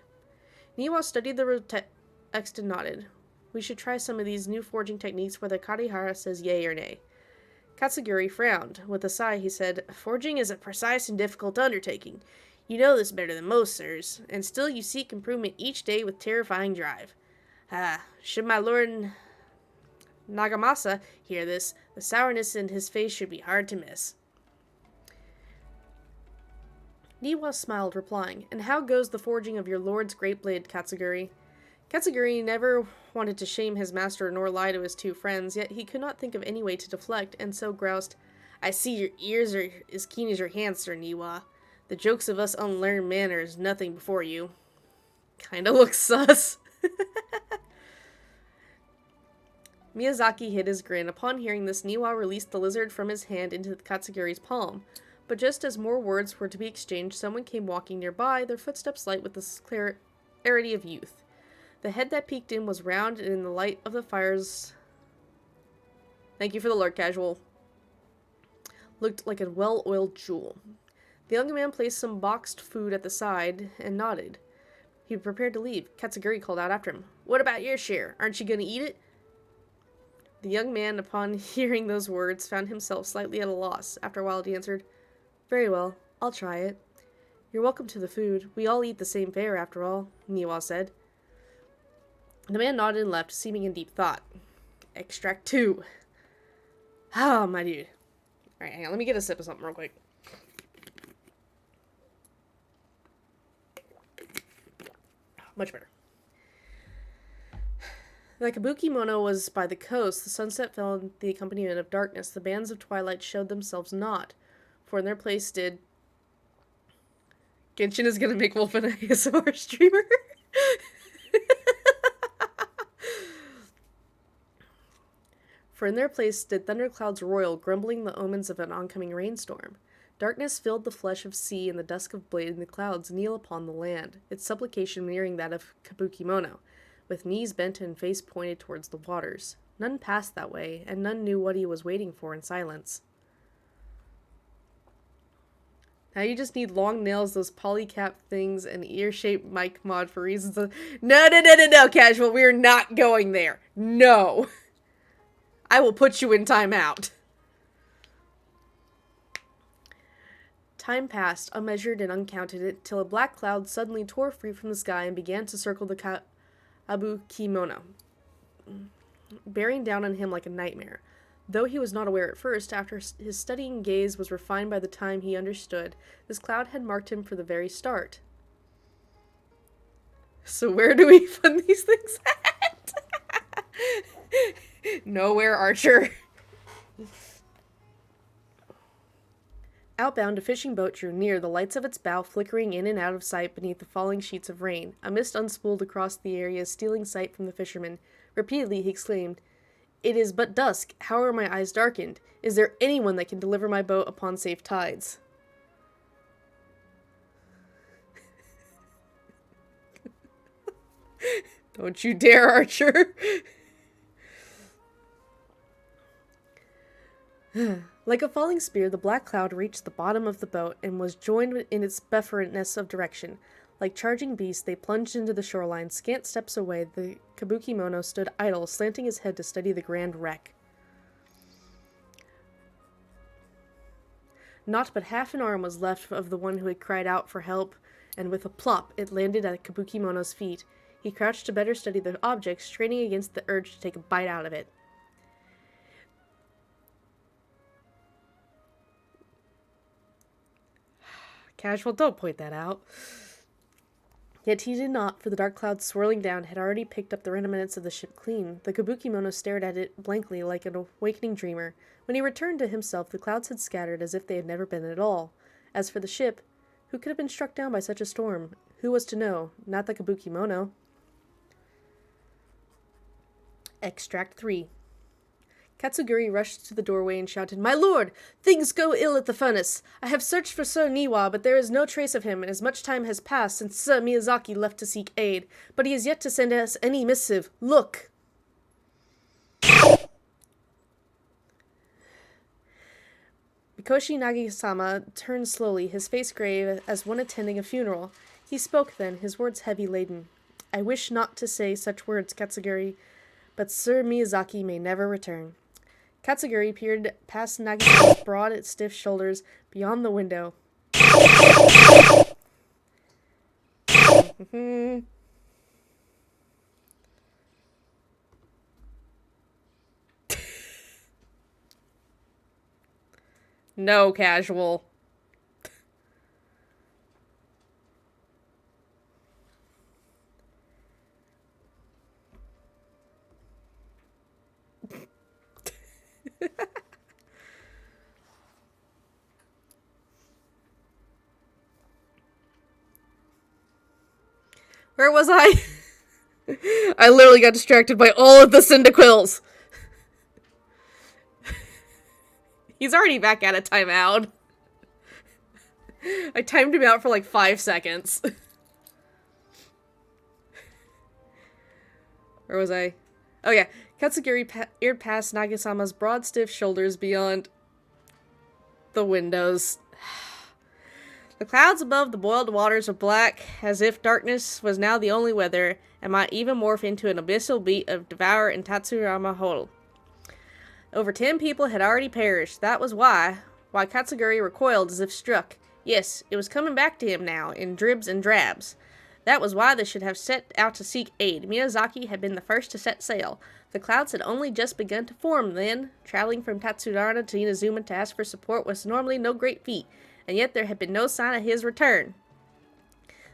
Niwa studied the text and nodded. We should try some of these new forging techniques whether Karihara says yay or nay. Katsuguri frowned. With a sigh, he said, Forging is a precise and difficult undertaking. You know this better than most, sirs, and still you seek improvement each day with terrifying drive. Should my lord Nagamasa hear this, the sourness in his face should be hard to miss. Niwa smiled, replying, And how goes the forging of your lord's great blade, Katsuguri? Katsuguri never wanted to shame his master nor lie to his two friends, yet he could not think of any way to deflect, and so groused, I see your ears are as keen as your hands, Sir Niwa. The jokes of us unlearned men are as nothing before you. Kinda looks sus. Miyazaki hid his grin. Upon hearing this, Niwa released the lizard from his hand into Katsuguri's palm. But just as more words were to be exchanged, someone came walking nearby, their footsteps light with the clarity of youth. The head that peeked in was round, and in the light of the fires... Thank you for the alert, casual. Looked like a well-oiled jewel. The young man placed some boxed food at the side and nodded. He prepared to leave. Katsuguri called out after him. What about your share? Aren't you going to eat it? The young man, upon hearing those words, found himself slightly at a loss. After a while, he answered, Very well, I'll try it. You're welcome to the food. We all eat the same fare, after all, Niwa said. The man nodded and left, seeming in deep thought. Extract 2. Ah, my dude. Alright, hang on, let me get a sip of something real quick. Much better. The Kabuki Mono was by the coast. The sunset fell in the accompaniment of darkness. The bands of twilight showed themselves not, for in their place stood... Genshin is gonna make Wolf an ASMR streamer. For in their place stood thunderclouds royal, grumbling the omens of an oncoming rainstorm. Darkness filled the flesh of sea, and the dusk of blade, and the clouds kneel upon the land, its supplication mirroring that of Kabuki Mono, with knees bent and face pointed towards the waters. None passed that way, and none knew what he was waiting for in silence. Now you just need long nails, those polycap things, and ear-shaped mic mod for reasons of... No, casual, we're not going there. No. I will put you in timeout. Time passed, unmeasured and uncounted, till a black cloud suddenly tore free from the sky and began to circle the Kabuki Mono, bearing down on him like a nightmare. Though he was not aware at first, after his studying gaze was refined by the time he understood, this cloud had marked him for the very start. So where do we fund these things at? Nowhere, Archer. Outbound, a fishing boat drew near, the lights of its bow flickering in and out of sight beneath the falling sheets of rain. A mist unspooled across the area, stealing sight from the fisherman. Repeatedly he exclaimed, It is but dusk. How are my eyes darkened? Is there anyone that can deliver my boat upon safe tides? Don't you dare, Archer! Like a falling spear, the black cloud reached the bottom of the boat and was joined in its bufferedness of direction. Like charging beasts, they plunged into the shoreline. Scant steps away, the Kabuki Mono stood idle, slanting his head to study the grand wreck. Not but half an arm was left of the one who had cried out for help, and with a plop, it landed at Kabuki Mono's feet. He crouched to better study the object, straining against the urge to take a bite out of it. Casual, don't point that out. Yet he did not, for the dark clouds swirling down had already picked up the remnants of the ship clean. The Kabuki Mono stared at it blankly like an awakening dreamer. When he returned to himself, the clouds had scattered as if they had never been at all. As for the ship, who could have been struck down by such a storm? Who was to know? Not the Kabuki Mono. Extract 3. Katsuguri rushed to the doorway and shouted, My lord! Things go ill at the furnace. I have searched for Sir Niwa, but there is no trace of him, and as much time has passed since Sir Miyazaki left to seek aid. But he has yet to send us any missive. Look! Mikoshi Nagisama turned slowly, his face grave as one attending a funeral. He spoke then, his words heavy laden. I wish not to say such words, Katsuguri, But Sir Miyazaki may never return. Katsuguri peered past Nagisama's broad, stiff shoulders beyond the window. No, casual. Where was I? I literally got distracted by all of the Cyndaquils. He's already back at a timeout. I timed him out for like 5 seconds. Where was I? Oh yeah. Katsuguri eared past Nagisama's broad, stiff shoulders beyond the windows. The clouds above the boiled waters were black, as if darkness was now the only weather, and might even morph into an abyssal beat of Devour and Tatsurama Hole. Over 10 people had already perished. That was why Katsuguri recoiled as if struck. Yes, it was coming back to him now, in dribs and drabs. That was why they should have set out to seek aid. Miyazaki had been the first to set sail. The clouds had only just begun to form then. Traveling from Tatsunara to Inazuma to ask for support was normally no great feat, and yet there had been no sign of his return.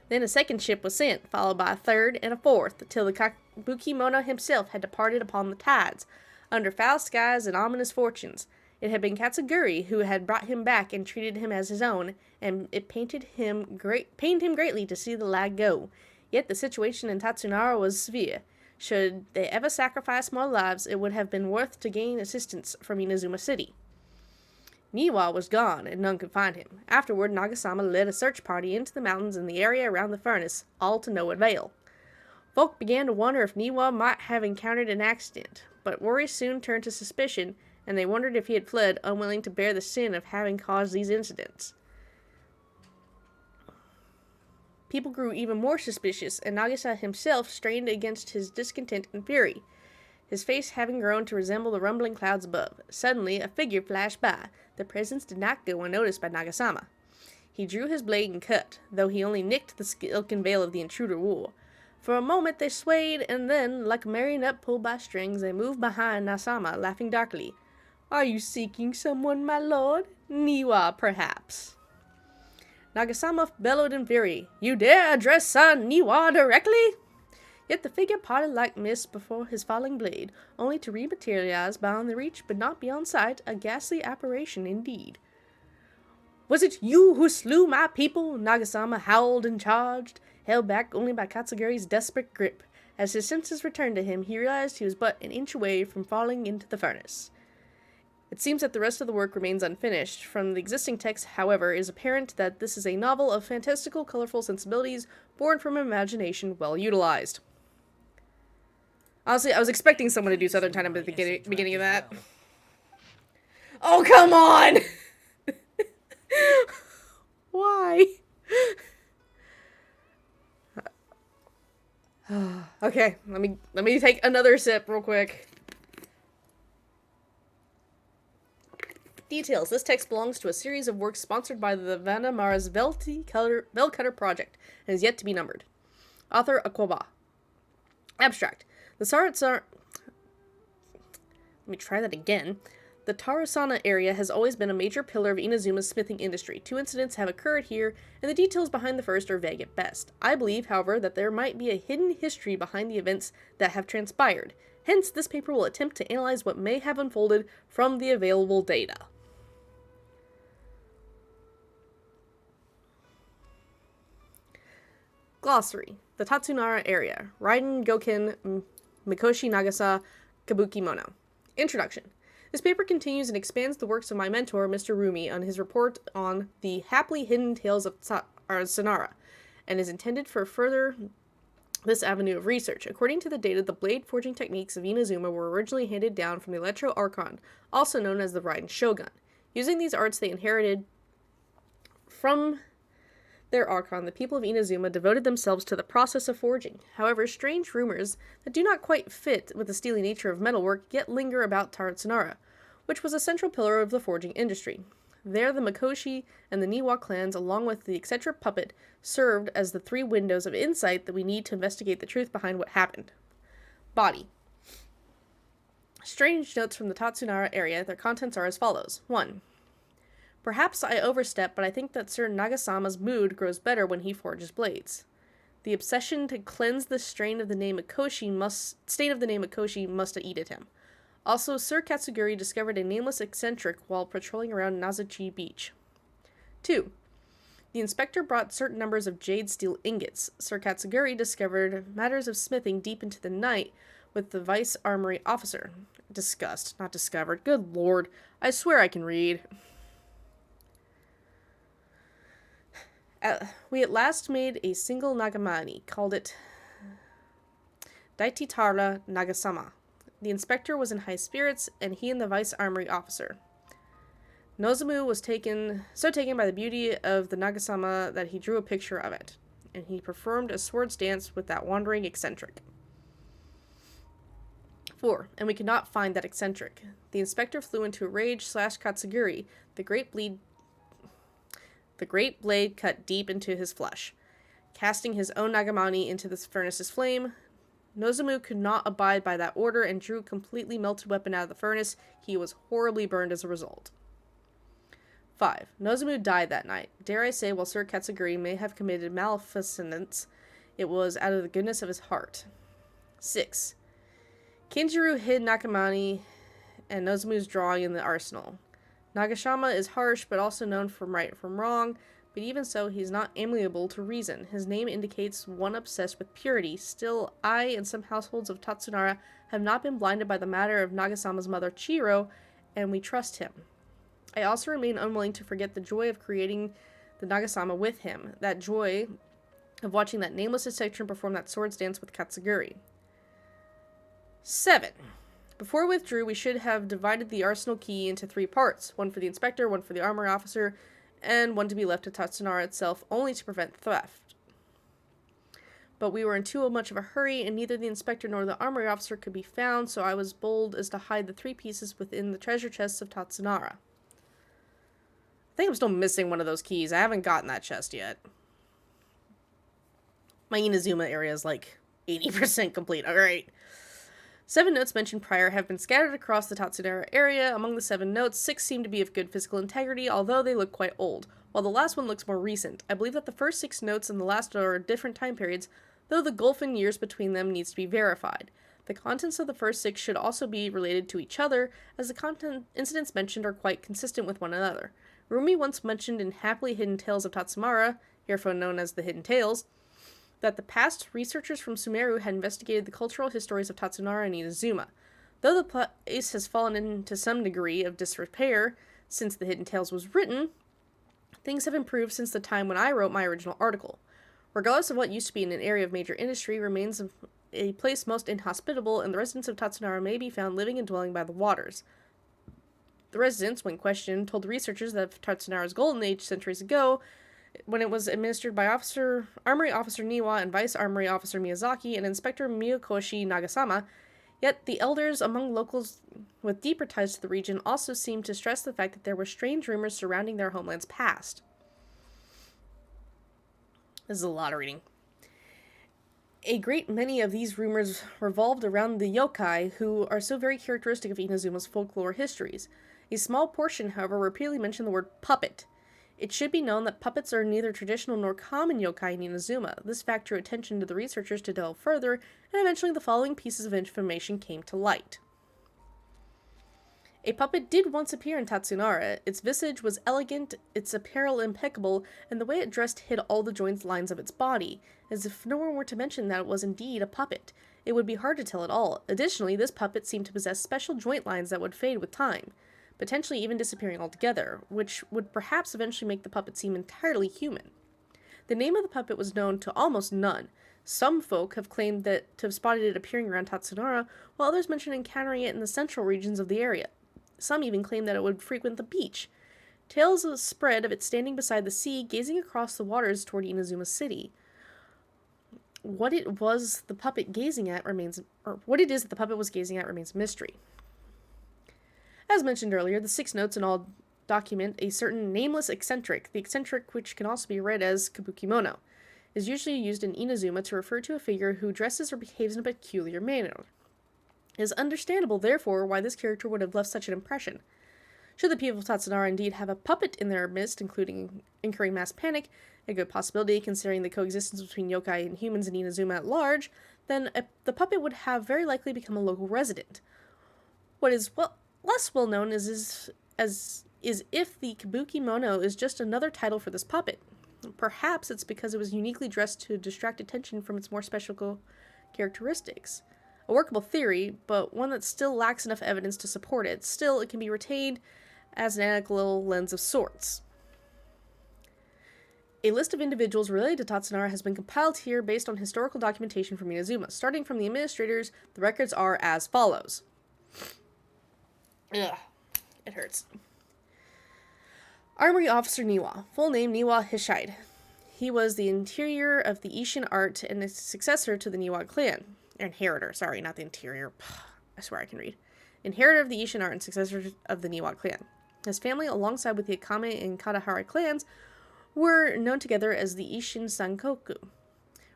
Then a second ship was sent, followed by a third and a fourth, till the Kabuki-mono himself had departed upon the tides, under foul skies and ominous fortunes. It had been Katsuguri who had brought him back and treated him as his own, and it pained him greatly to see the lad go. Yet the situation in Tatsunara was severe. Should they ever sacrifice more lives, it would have been worth to gain assistance from Inazuma City. Niwa was gone, and none could find him. Afterward, Nagasama led a search party into the mountains in the area around the furnace, all to no avail. Folk began to wonder if Niwa might have encountered an accident, but worry soon turned to suspicion, and they wondered if he had fled, unwilling to bear the sin of having caused these incidents. People grew even more suspicious, and Nagisa himself strained against his discontent and fury, his face having grown to resemble the rumbling clouds above. Suddenly, a figure flashed by. The presence did not go unnoticed by Nagasama. He drew his blade and cut, though he only nicked the silken veil of the intruder wore. For a moment they swayed, and then, like a marionette pulled by strings, they moved behind Nagasama, laughing darkly. "Are you seeking someone, my lord? Niwa, perhaps?" Nagasama bellowed in fury. "You dare address son Niwa directly?" Yet the figure parted like mist before his falling blade, only to rematerialize beyond the reach but not beyond sight, a ghastly apparition indeed. "Was it you who slew my people?" Nagasama howled and charged, held back only by Katsuguri's desperate grip. As his senses returned to him, he realized he was but an inch away from falling into the furnace. It seems that the rest of the work remains unfinished. From the existing text, however, it is apparent that this is a novel of fantastical, colorful sensibilities, born from imagination well utilized. Honestly, I was expecting someone to do Southern Time at the beginning of that. Oh, come on! Why? Okay, let me take another sip real quick. Details. This text belongs to a series of works sponsored by the Vanamara's Bellcutter Project and is yet to be numbered. Author Akwaba. Abstract. The Tarasana area has always been a major pillar of Inazuma's smithing industry. 2 incidents have occurred here, and the details behind the first are vague at best. I believe, however, that there might be a hidden history behind the events that have transpired. Hence, this paper will attempt to analyze what may have unfolded from the available data. Glossary. The Tatsunara area. Raiden Goken Mikoshi Nagasa Kabuki-mono. Introduction. This paper continues and expands the works of my mentor, Mr. Rumi, on his report on the happily hidden tales of Sonara, and is intended for further this avenue of research. According to the data, the blade forging techniques of Inazuma were originally handed down from the Electro Archon, also known as the Raiden Shogun. Using these arts they inherited from their Archon, the people of Inazuma devoted themselves to the process of forging. However, strange rumors that do not quite fit with the steely nature of metalwork yet linger about Tartsunara, which was a central pillar of the forging industry. There, the Mikoshi and the Niwa clans, along with the eccentric puppet, served as the three windows of insight that we need to investigate the truth behind what happened. Body. Strange notes from the Tatsunara area. Their contents are as follows. 1. Perhaps I overstep, but I think that Sir Nagasama's mood grows better when he forges blades. The obsession to cleanse the stain of the name Mikoshi must have eaten him. Also, Sir Katsuguri discovered a nameless eccentric while patrolling around Nazuchi Beach. 2. The inspector brought certain numbers of jade steel ingots. Sir Katsuguri discovered matters of smithing deep into the night with the vice armory officer. Discussed, not discovered. Good lord. I swear I can read. We at last made a single Nagamani, called it Daititara Nagasama. The inspector was in high spirits, and he and the vice armory officer. Nozomu was so taken by the beauty of the Nagasama that he drew a picture of it, and he performed a swords dance with that wandering eccentric. 4. And we could not find that eccentric. The inspector flew into a rage / Katsuguri. The great blade cut deep into his flesh, casting his own Nagamani into the furnace's flame. Nozomu could not abide by that order and drew a completely melted weapon out of the furnace. He was horribly burned as a result. 5. Nozomu died that night. Dare I say, while Sir Katsuguri may have committed maleficence, it was out of the goodness of his heart. 6. Kinjiro hid Nagamani and Nozumu's drawing in the arsenal. Nagashima is harsh, but also known from right from wrong, but even so, he's not amiable to reason. His name indicates one obsessed with purity. Still, I and some households of Tatsunara have not been blinded by the matter of Nagasama's mother Chiro, and we trust him. I also remain unwilling to forget the joy of creating the Nagasama with him, that joy of watching that nameless eccentric perform that swords dance with Katsuguri. 7. Before we withdrew, we should have divided the arsenal key into 3 parts, one for the inspector, one for the armory officer, and one to be left to Tatsunara itself, only to prevent theft. But we were in too much of a hurry, and neither the inspector nor the armory officer could be found, so I was bold as to hide the 3 pieces within the treasure chests of Tatsunara. I think I'm still missing one of those keys. I haven't gotten that chest yet. My Inazuma area is like 80% complete. Alright. 7 notes mentioned prior have been scattered across the Tatsunara area. Among the 7 notes, 6 seem to be of good physical integrity, although they look quite old, while the last one looks more recent. I believe that the first 6 notes and the last are different time periods, though the gulf in years between them needs to be verified. The contents of the first 6 should also be related to each other, as the incidents mentioned are quite consistent with one another. Rumi once mentioned in Happily Hidden Tales of Tatsumara, herefore known as the Hidden Tales, that the past researchers from Sumeru had investigated the cultural histories of Tatsunara and Inazuma. Though the place has fallen into some degree of disrepair since the Hidden Tales was written, things have improved since the time when I wrote my original article. Regardless of what used to be an area of major industry, remains a place most inhospitable, and the residents of Tatsunara may be found living and dwelling by the waters. The residents, when questioned, told the researchers that Tatsunara's golden age centuries ago, when it was administered by Armory Officer Niwa and Vice Armory Officer Miyazaki and Inspector Miyokoshi Nagasama, yet the elders among locals with deeper ties to the region also seemed to stress the fact that there were strange rumors surrounding their homeland's past. This is a lot of reading. A great many of these rumors revolved around the yokai, who are so very characteristic of Inazuma's folklore histories. A small portion, however, repeatedly mentioned the word puppet. It should be known that puppets are neither traditional nor common yokai in Inazuma. This fact drew attention to the researchers to delve further, and eventually the following pieces of information came to light. A puppet did once appear in Tatsunara. Its visage was elegant, its apparel impeccable, and the way it dressed hid all the joint lines of its body. As if no one were to mention that it was indeed a puppet, it would be hard to tell at all. Additionally, this puppet seemed to possess special joint lines that would fade with time, potentially even disappearing altogether, which would perhaps eventually make the puppet seem entirely human. The name of the puppet was known to almost none. Some folk have claimed to have spotted it appearing around Tatsunara, while others mention encountering it in the central regions of the area. Some even claim that it would frequent the beach. Tales spread of it standing beside the sea, gazing across the waters toward Inazuma City. What it was the puppet gazing at remains, or what it is that the puppet was gazing at remains a mystery. As mentioned earlier, the 6 notes in all document a certain nameless eccentric. The eccentric, which can also be read as Kabukimono, is usually used in Inazuma to refer to a figure who dresses or behaves in a peculiar manner. It is understandable, therefore, why this character would have left such an impression. Should the people of Tatsunara indeed have a puppet in their midst, incurring mass panic, a good possibility considering the coexistence between yokai and humans in Inazuma at large, then the puppet would have very likely become a local resident. What is less well known is if the Kabukimono is just another title for this puppet. Perhaps it's because it was uniquely dressed to distract attention from its more special characteristics. A workable theory, but one that still lacks enough evidence to support it. Still, it can be retained as an analytical lens of sorts. A list of individuals related to Tatsunara has been compiled here based on historical documentation from Inazuma. Starting from the administrators, the records are as follows. Ugh, it hurts. Armory Officer Niwa, full name Niwa Hishide. He was the interior of the Ishin art and a successor to the Niwa clan. Inheritor, sorry, not the interior. I swear I can read. Inheritor of the Ishin art and successor of the Niwa clan. His family, alongside with the Akame and Kadahara clans, were known together as the Ishin Sankoku.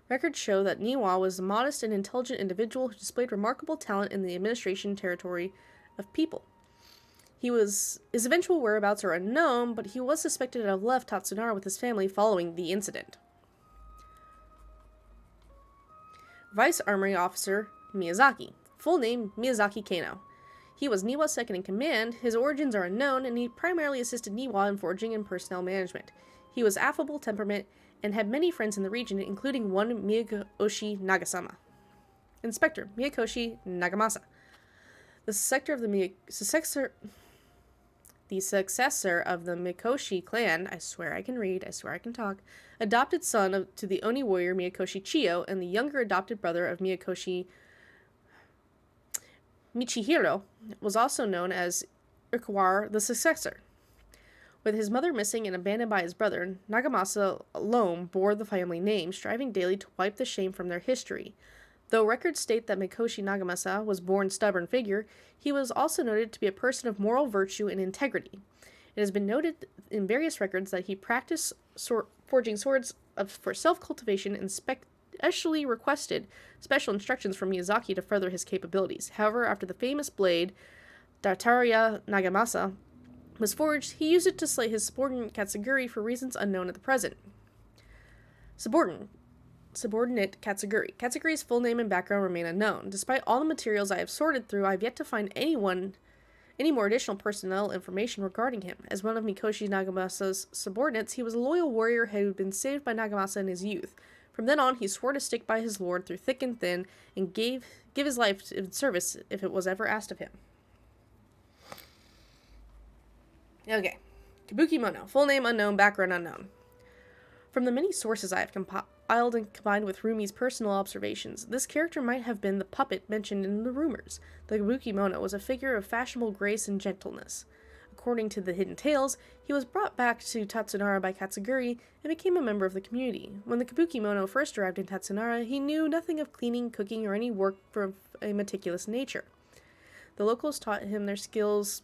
Records show that Niwa was a modest and intelligent individual who displayed remarkable talent in the administration territory of people. His eventual whereabouts are unknown, but he was suspected to have left Tatsunara with his family following the incident. Vice Armory Officer Miyazaki, full name Miyazaki Kano. He was Niwa's second in command. His origins are unknown, and he primarily assisted Niwa in foraging and personnel management. He was affable temperament and had many friends in the region, including one Miyakoshi Nagasama. Inspector Miyakoshi Nagamasa. The successor of the Mikoshi clan, I swear I can read, I swear I can talk, adopted son to the Oni warrior Miyakoshi Chiyo, and the younger adopted brother of Miyakoshi Michihiro, was also known as Ikuwara the successor. With his mother missing and abandoned by his brother, Nagamasa alone bore the family name, striving daily to wipe the shame from their history. Though records state that Mikoshi Nagamasa was a born stubborn figure, he was also noted to be a person of moral virtue and integrity. It has been noted in various records that he practiced forging swords for self-cultivation and specially requested special instructions from Miyazaki to further his capabilities. However, after the famous blade, Datarya Nagamasa, was forged, he used it to slay his subordinate Katsuguri for reasons unknown at the present. Subordinate Katsuguri. Katsuguri's full name and background remain unknown. Despite all the materials I have sorted through, I have yet to find any more additional personnel information regarding him. As one of Mikoshi Nagamasa's subordinates, he was a loyal warrior who had been saved by Nagamasa in his youth. From then on, he swore to stick by his lord through thick and thin, and give his life in service if it was ever asked of him. Okay. Kabukimono. Full name unknown, background unknown. From the many sources I have compiled and combined with Rumi's personal observations, this character might have been the puppet mentioned in the rumors. The Kabukimono was a figure of fashionable grace and gentleness. According to the hidden tales, he was brought back to Tatsunara by Katsuguri and became a member of the community. When the Kabukimono first arrived in Tatsunara, he knew nothing of cleaning, cooking, or any work of a meticulous nature. The locals taught him their skills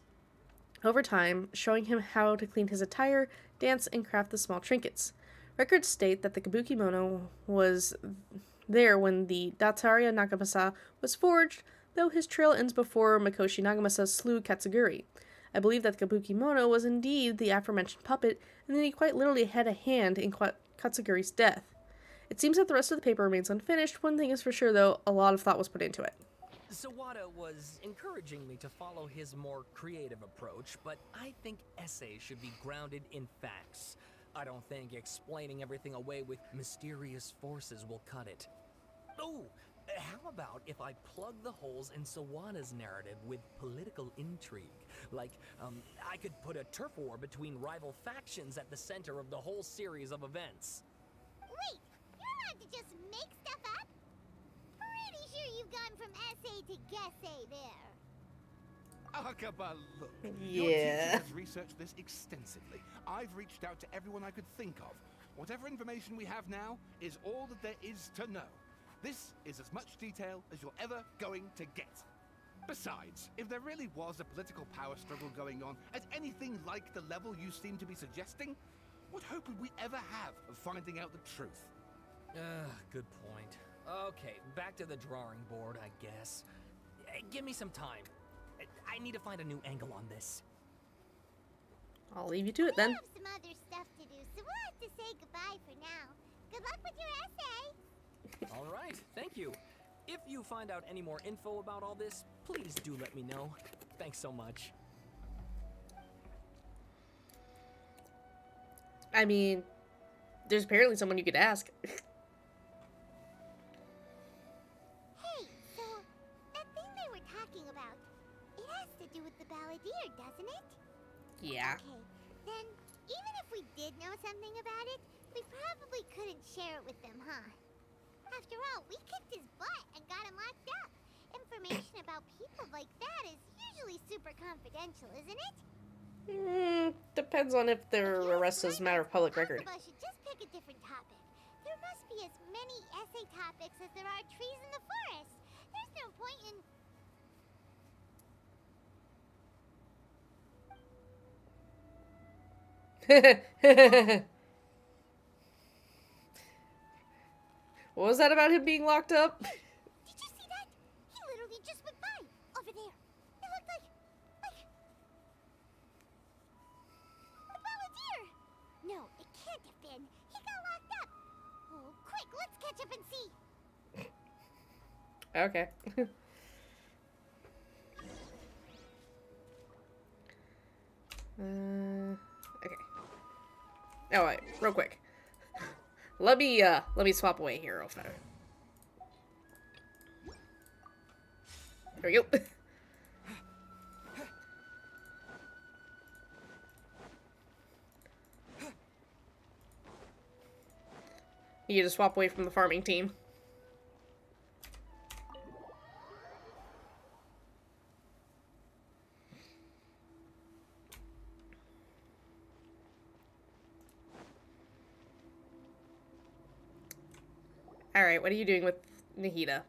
over time, showing him how to clean his attire, dance, and craft the small trinkets. Records state that the Kabukimono was there when the Datarya Nagamasa was forged, though his trail ends before Mikoshi Nagamasa slew Katsuguri. I believe that the Kabukimono was indeed the aforementioned puppet, and that he quite literally had a hand in Katsuguri's death. It seems that the rest of the paper remains unfinished. One thing is for sure, though, a lot of thought was put into it. Sawada was encouraging me to follow his more creative approach, but I think essays should be grounded in facts. I don't think explaining everything away with mysterious forces will cut it. Oh, how about if I plug the holes in Sawada's narrative with political intrigue? Like, I could put a turf war between rival factions at the center of the whole series of events. Wait, you're allowed to just make stuff up? Pretty sure you've gone from essay to guessay there. Akaba, look. Yeah. Your teacher has researched this extensively. I've reached out to everyone I could think of. Whatever information we have now is all that there is to know. This is as much detail as you're ever going to get. Besides, if there really was a political power struggle going on at anything like the level you seem to be suggesting, what hope would we ever have of finding out the truth? Good point. Okay, back to the drawing board, I guess. Give me some time. I need to find a new angle on this. I'll leave you to it then. We have some other stuff to do, so we'll have to say goodbye for now. Good luck with your essay. All right, thank you. If you find out any more info about all this, please do let me know. Thanks so much. I mean, there's apparently someone you could ask. Hey, so that thing they were talking about, it has to do with the balladeer, doesn't it? Yeah. Okay, then even if we did know something about it, we probably couldn't share it with them, huh? After all, we kicked his butt and got him locked up. Information about people like that is usually super confidential, isn't it? Depends on if their arrest is a matter of public record. Both of us should just pick a different topic. There must be as many essay topics as there are trees in the forest. There's no point in... What was that about him being locked up? Did you see that? He literally just went by. Over there. It looked like... the balladeer. No, it can't have been. He got locked up. Oh, quick, let's catch up and see. Okay. Okay. Oh wait, real quick. Let me swap away here real fast. There we go. You get to swap away from the farming team. Alright, what are you doing with Nahida?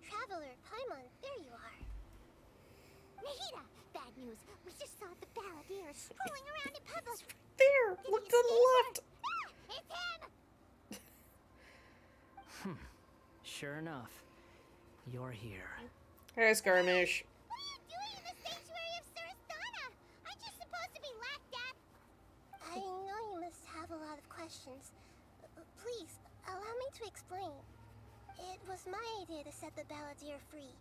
Traveler, Paimon, there you are. Nahida, bad news. We just saw the balladeer strolling around in Pueblo. There! Did Look you to see the her? left! Ah, it's him! Sure enough, you're here. Hey, Skirmish. What are you doing in the sanctuary of Surasthana? Aren't you supposed to be locked up? I know you must have a lot of questions. Please, allow me to explain. It was my idea to set the balladeer free.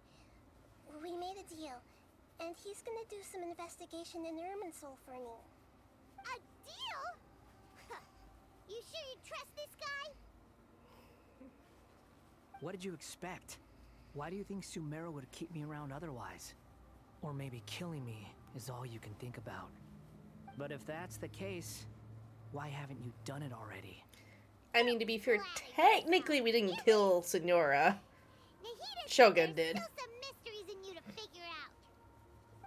We made a deal, and he's gonna do some investigation in Irminsul for me. A deal? Huh. You sure you trust this guy? What did you expect? Why do you think Sumeru would keep me around otherwise? Or maybe killing me is all you can think about. But if that's the case, why haven't you done it already? I mean, to be fair, technically we didn't kill Senora. Nahida Shogun said did. there's still some mysteries in you to figure out.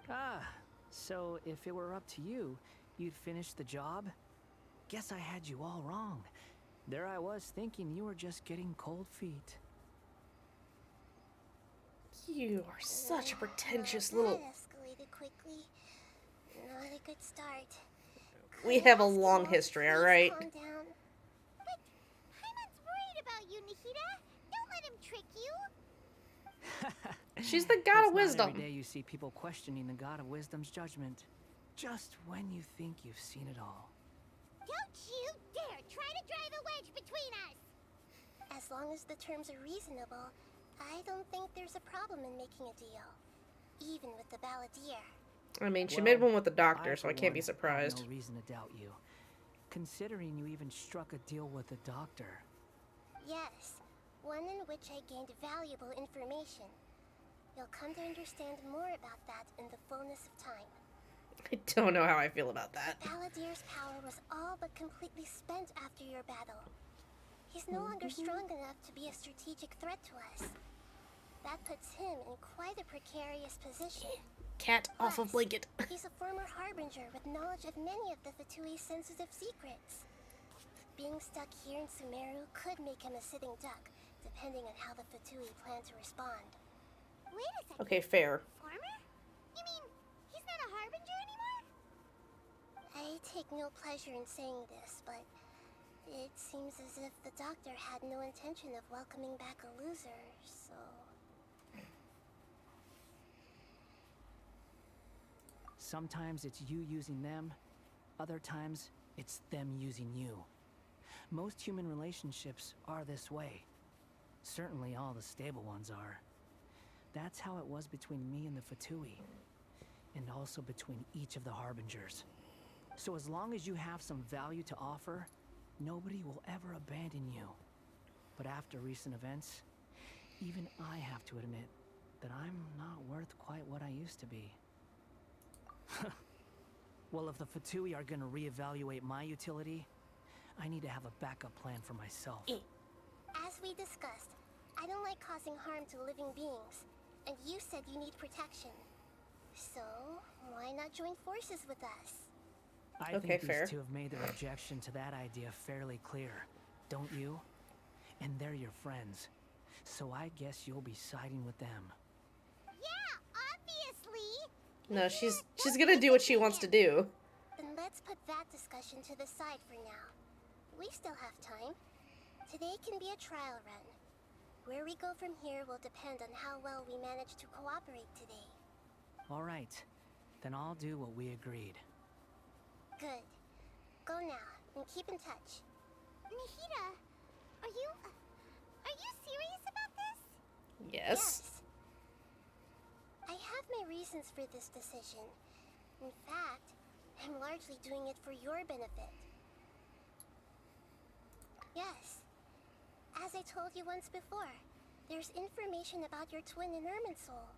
Ah, so if it were up to you, you'd finish the job? Guess I had you all wrong. There I was thinking you were just getting cold feet. You are such a pretentious Well, little... that escalated quickly. Not a good start. We have a long history, alright? Calm down. But Paimon's worried about you, Nahida. Don't let him trick you. She's the god of It's not wisdom. every day you see people questioning the god of wisdom's judgment. Just when you think you've seen it all. Don't you dare try to drive a wedge between us. As long as the terms are reasonable, I don't think there's a problem in making a deal. Even with the balladeer. I mean, she Well, made one with the doctor, so for I can't be one, have surprised. No reason to doubt you, considering you even struck a deal with the doctor. Yes, one in which I gained valuable information. You'll come to understand more about that in the fullness of time. I don't know how I feel about that. Balladeer's power was all but completely spent after your battle. He's no longer strong enough to be a strategic threat to us. That puts him in quite a precarious position. Cat off of blanket. He's a former harbinger with knowledge of many of the Fatui's sensitive secrets. Being stuck here in Sumeru could make him a sitting duck, depending on how the Fatui plan to respond. Wait a second. Okay, fair. Former? You mean he's not a harbinger anymore? I take no pleasure in saying this, but it seems as if the doctor had no intention of welcoming back a loser, so... Sometimes it's you using them, other times it's them using you. Most human relationships are this way. Certainly all the stable ones are. That's how it was between me and the Fatui, and also between each of the Harbingers. So as long as you have some value to offer, nobody will ever abandon you. But after recent events, even I have to admit that I'm not worth quite what I used to be. Well, if the Fatui are gonna reevaluate my utility, I need to have a backup plan for myself. As we discussed, I don't like causing harm to living beings, and you said you need protection. So, why not join forces with us? I Okay, think fair. these two have made their objection to that idea fairly clear, don't you? And they're your friends, so I guess you'll be siding with them. Yeah, obviously! No, she's gonna do what she wants to do. Then let's put that discussion to the side for now. We still have time. Today can be a trial run. Where we go from here will depend on how well we manage to cooperate today. All right, then I'll do what we agreed. Good. Go now, and keep in touch. Nahida, are you serious about this? Yes. I have my reasons for this decision. In fact, I'm largely doing it for your benefit. Yes. As I told you once before, there's information about your twin in Irminsul.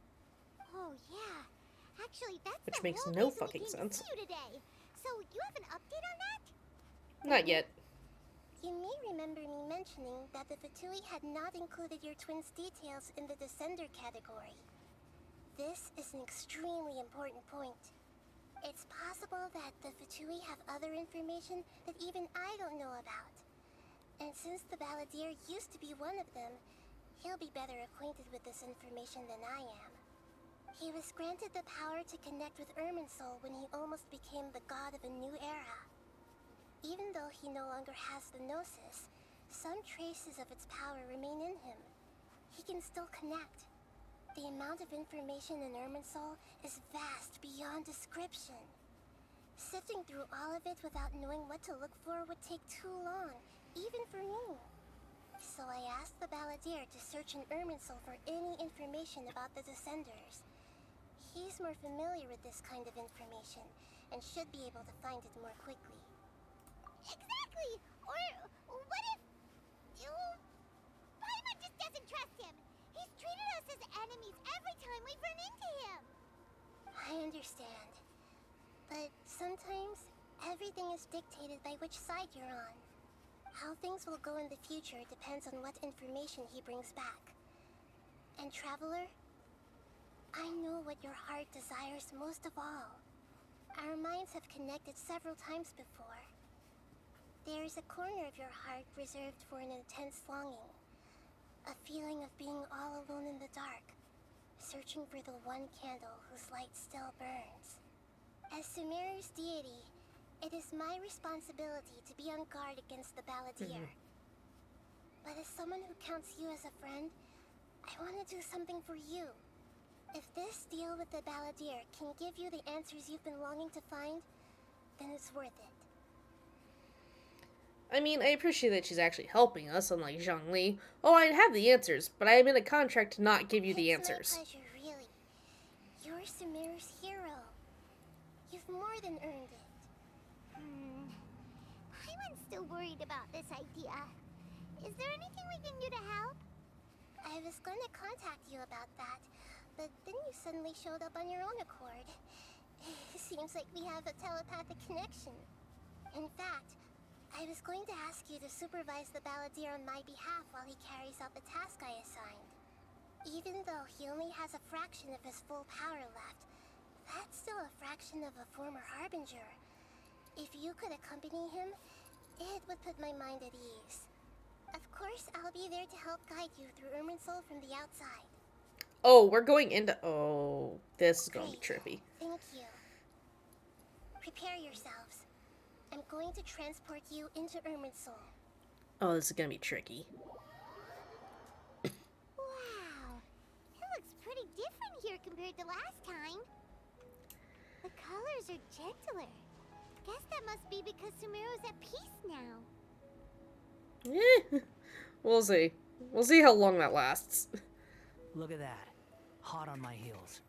Oh yeah. Actually, that's Which the makes whole no reason we fucking came sense. to see you today. So you have an update on that? Not yet. You may remember me mentioning that the Fatui had not included your twin's details in the Descender category. This is an extremely important point. It's possible that the Fatui have other information that even I don't know about. And since the Balladeer used to be one of them, he'll be better acquainted with this information than I am. He was granted the power to connect with Irminsul when he almost became the god of a new era. Even though he no longer has the Gnosis, some traces of its power remain in him. He can still connect. The amount of information in Irminsul is vast beyond description. Sifting through all of it without knowing what to look for would take too long, even for me. So I asked the Balladeer to search in Irminsul for any information about the Descenders. He's more familiar with this kind of information, and should be able to find it more quickly. Exactly! Or what if... Paimon just doesn't trust him! He's treated us as enemies every time we've run into him! I understand. But sometimes, everything is dictated by which side you're on. How things will go in the future depends on what information he brings back. And Traveler, I know what your heart desires most of all. Our minds have connected several times before. There is a corner of your heart reserved for an intense longing. A feeling of being all alone in the dark, searching for the one candle whose light still burns. As Sumeru's deity, it is my responsibility to be on guard against the Balladeer. But as someone who counts you as a friend, I want to do something for you. If this deal with the Balladeer can give you the answers you've been longing to find, then it's worth it. I mean, I appreciate that she's actually helping us, unlike Zhongli. Oh, I have the answers, but I am in a contract to not give you the answers. It's my pleasure, really. You're Sumeru's hero. You've more than earned it. Paimon's still worried about this idea. Is there anything we can do to help? I was going to contact you about that, but then you suddenly showed up on your own accord. Seems like we have a telepathic connection. In fact, I was going to ask you to supervise the Balladeer on my behalf while he carries out the task I assigned. Even though he only has a fraction of his full power left, that's still a fraction of a former Harbinger. If you could accompany him, it would put my mind at ease. Of course, I'll be there to help guide you through Irminsul from the outside. Oh, we're going into... Oh, this is gonna be trippy. Thank you. Prepare yourselves. I'm going to transport you into Irminsul. Oh, this is gonna be tricky. Wow, it looks pretty different here compared to last time. The colors are gentler. Guess that must be because Sumeru's at peace now. We'll see. We'll see how long that lasts. Look at that. Hot on my heels.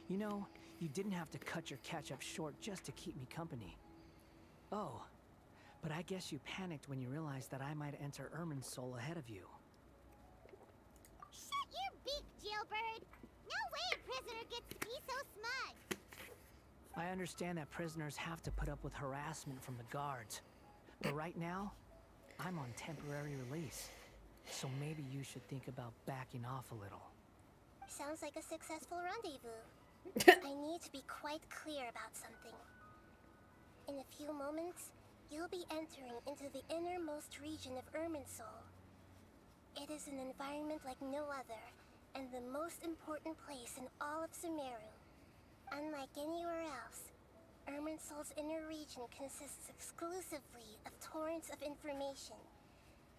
You know, you didn't have to cut your catch-up short just to keep me company. Oh, but I guess you panicked when you realized that I might enter Irminsul ahead of you. Shut your beak, jailbird! No way a prisoner gets to be so smug! I understand that prisoners have to put up with harassment from the guards. But right now, I'm on temporary release. So maybe you should think about backing off a little. Sounds like a successful rendezvous. I need to be quite clear about something. In a few moments, you'll be entering into the innermost region of Irminsul. It is an environment like no other, and the most important place in all of Sumeru. Unlike anywhere else, Irminsul's inner region consists exclusively of torrents of information.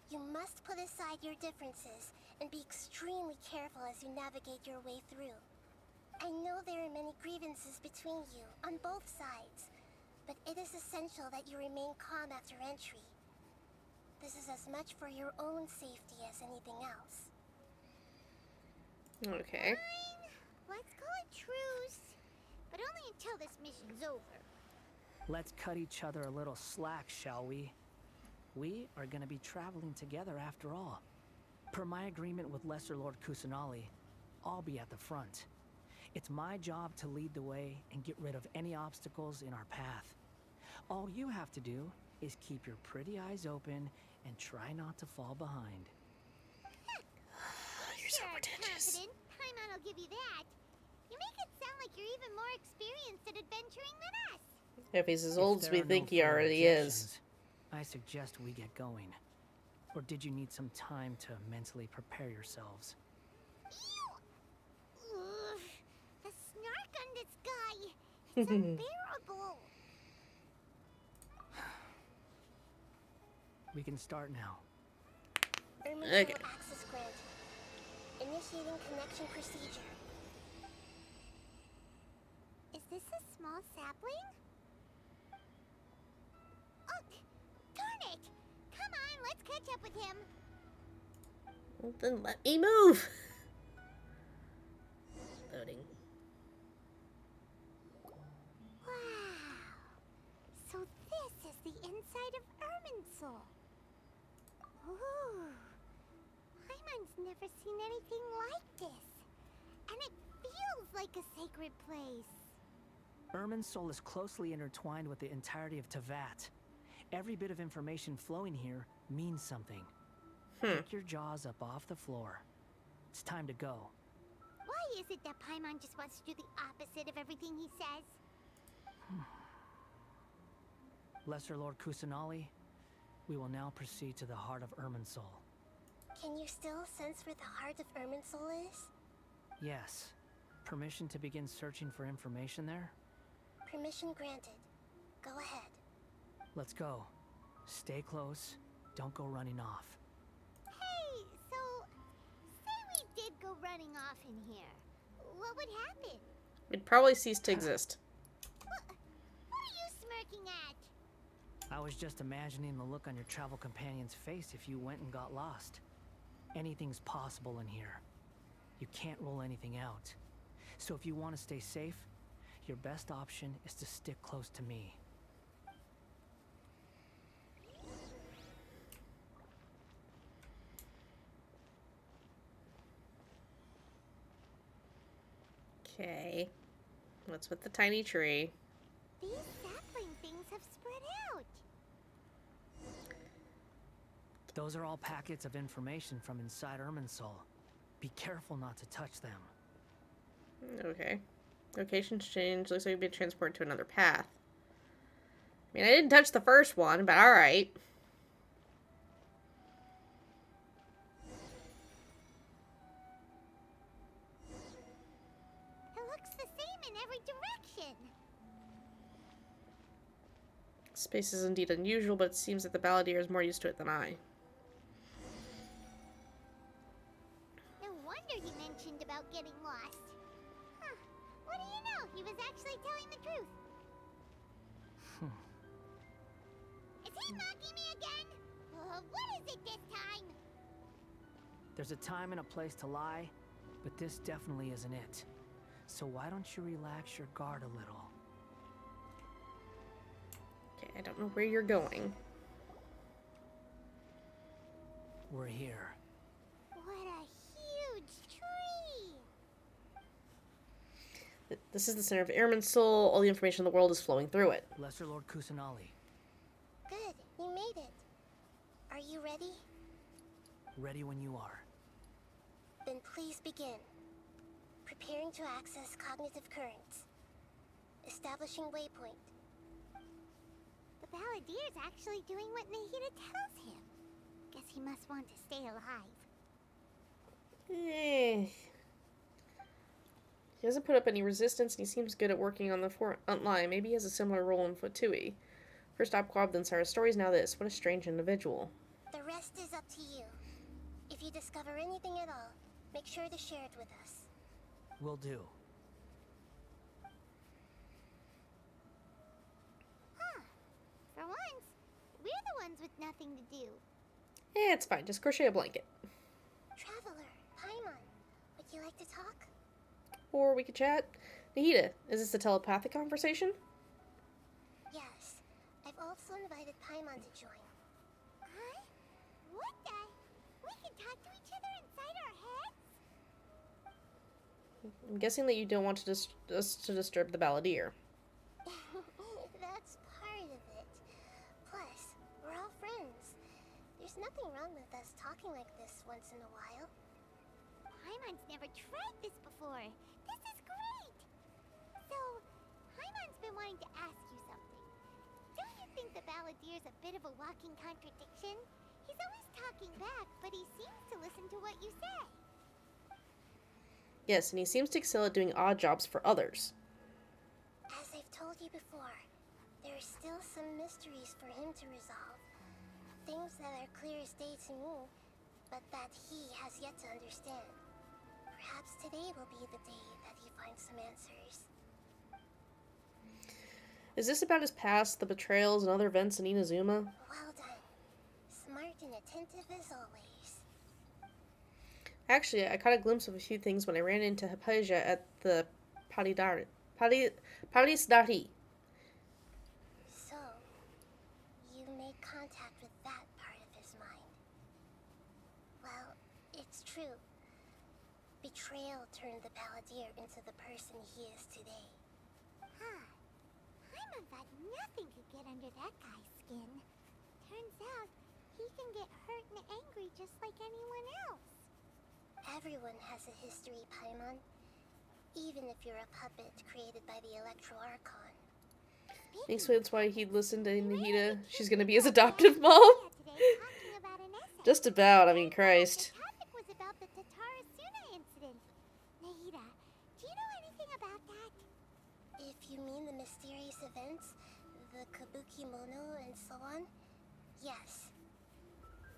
You must put aside your differences and be extremely careful as you navigate your way through. I know there are many grievances between you on both sides, but it is essential that you remain calm after entry. This is as much for your own safety as anything else. Okay. Fine. Let's call it truce, but only until this mission's over. Let's cut each other a little slack, shall we? We are going to be traveling together after all. Per my agreement with Lesser Lord Kusanali, I'll be at the front. It's my job to lead the way and get rid of any obstacles in our path. All you have to do is keep your pretty eyes open and try not to fall behind. You're so pretentious. Confident. Paimon will give you that. You make it sound like you're even more experienced at adventuring than us. If he's as If old as we there are think no he further already is. objections, I suggest we get going. Or did you need some time to mentally prepare yourselves? Ew! Ugh, the snark on this guy. It's unbearable. We can start now. Irminsul Okay. access granted. Initiating connection procedure. Is this a small sapling? Oh, darn it! Come on, let's catch up with him. Well, then let me move. Loading. Wow. So this is the inside of Irminsul. Ooh. Paimon's never seen anything like this. And it feels like a sacred place. Irminsul is closely intertwined with the entirety of Teyvat. Every bit of information flowing here means something. Pick your jaws up off the floor. It's time to go. Why is it that Paimon just wants to do the opposite of everything he says? Lesser Lord Kusanali, we will now proceed to the heart of Irminsul. Can you still sense where the heart of Irminsul is? Yes. Permission to begin searching for information there? Permission granted. Go ahead. Let's go. Stay close. Don't go running off. Hey, so... say we did go running off in here. What would happen? It'd probably cease to exist. What are you smirking at? I was just imagining the look on your travel companion's face if you went and got lost. Anything's possible in here. You can't rule anything out. So if you want to stay safe, your best option is to stick close to me. Okay. What's with the tiny tree? These sapling things have spread out. Those are all packets of information from inside Irminsul. Be careful not to touch them. Okay. Location's changed. Looks like we've been transported to another path. I mean, I didn't touch the first one, but alright. It looks the same in every direction. Space is indeed unusual, but it seems that the Balladeer is more used to it than I. No wonder he mentioned about getting lost. Huh. What do you know? He was actually telling the truth. Is he mocking me again? What is it this time? There's a time and a place to lie, but this definitely isn't it. So why don't you relax your guard a little? Okay, I don't know where you're going. We're here. What a huge tree! This is the center of Airman Soul. All the information in the world is flowing through it. Lesser Lord Kusanali. Good, you made it. Are you ready? Ready when you are. Then please begin. Preparing to access cognitive currents. Establishing waypoint. The Balladier's actually doing what Nahida tells him. Guess he must want to stay alive. He doesn't put up any resistance, and he seems good at working on the front line. Maybe he has a similar role in Fatui. First Abquab, then Sarah's stories, now this. What a strange individual. The rest is up to you. If you discover anything at all, make sure to share it with us. Will do. Huh. For once, we're the ones with nothing to do. Yeah, it's fine. Just crochet a blanket. Traveler, Paimon, would you like to talk? Or we could chat. Nahida, is this a telepathic conversation? Yes. I've also invited Paimon to join. Huh? What the? We can talk to each other inside our heads? I'm guessing that you don't want us to disturb the Balladeer. That's part of it. Plus, we're all friends. There's nothing wrong with us talking like this once in a while. Paimon's never tried this before. This is great! So, Paimon's been wanting to ask you something. Don't you think the Balladier's a bit of a walking contradiction? He's always talking back, but he seems to listen to what you say. Yes, and he seems to excel at doing odd jobs for others. As I've told you before, there are still some mysteries for him to resolve. Things that are clear as day to me, but that he has yet to understand. Perhaps today will be the day that he finds some answers. Is this about his past, the betrayals, and other events in Inazuma? Well done. Smart and attentive as always. Actually, I caught a glimpse of a few things when I ran into Hypatia at the Parisdari. So, you made contact with that part of his mind. Well, it's true. Betrayal turned the Balladeer into the person he is today. Huh. Paimon thought nothing could get under that guy's skin. Turns out, he can get hurt and angry just like anyone else. Everyone has a history, Paimon. Even if you're a puppet created by the Electro Archon. Makes sense why he'd listen to Nahida. She's gonna be his adoptive mom. Just about, I mean, Christ. The topic was about the Tatarasuna incident. Nahida, do you know anything about that? If you mean the mysterious events, the Kabuki Mono and so on, yes.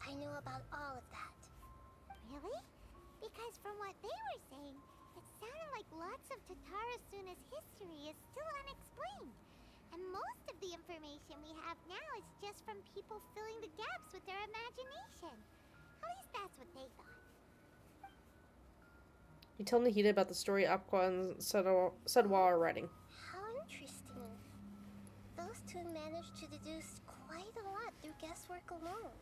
I know about all of that. Really? Because from what they were saying, it sounded like lots of Tatarasuna's history is still unexplained. And most of the information we have now is just from people filling the gaps with their imagination. At least that's what they thought. You tell Nahida about the story Aqua and Sedwa are writing. How interesting. Those two managed to deduce quite a lot through guesswork alone.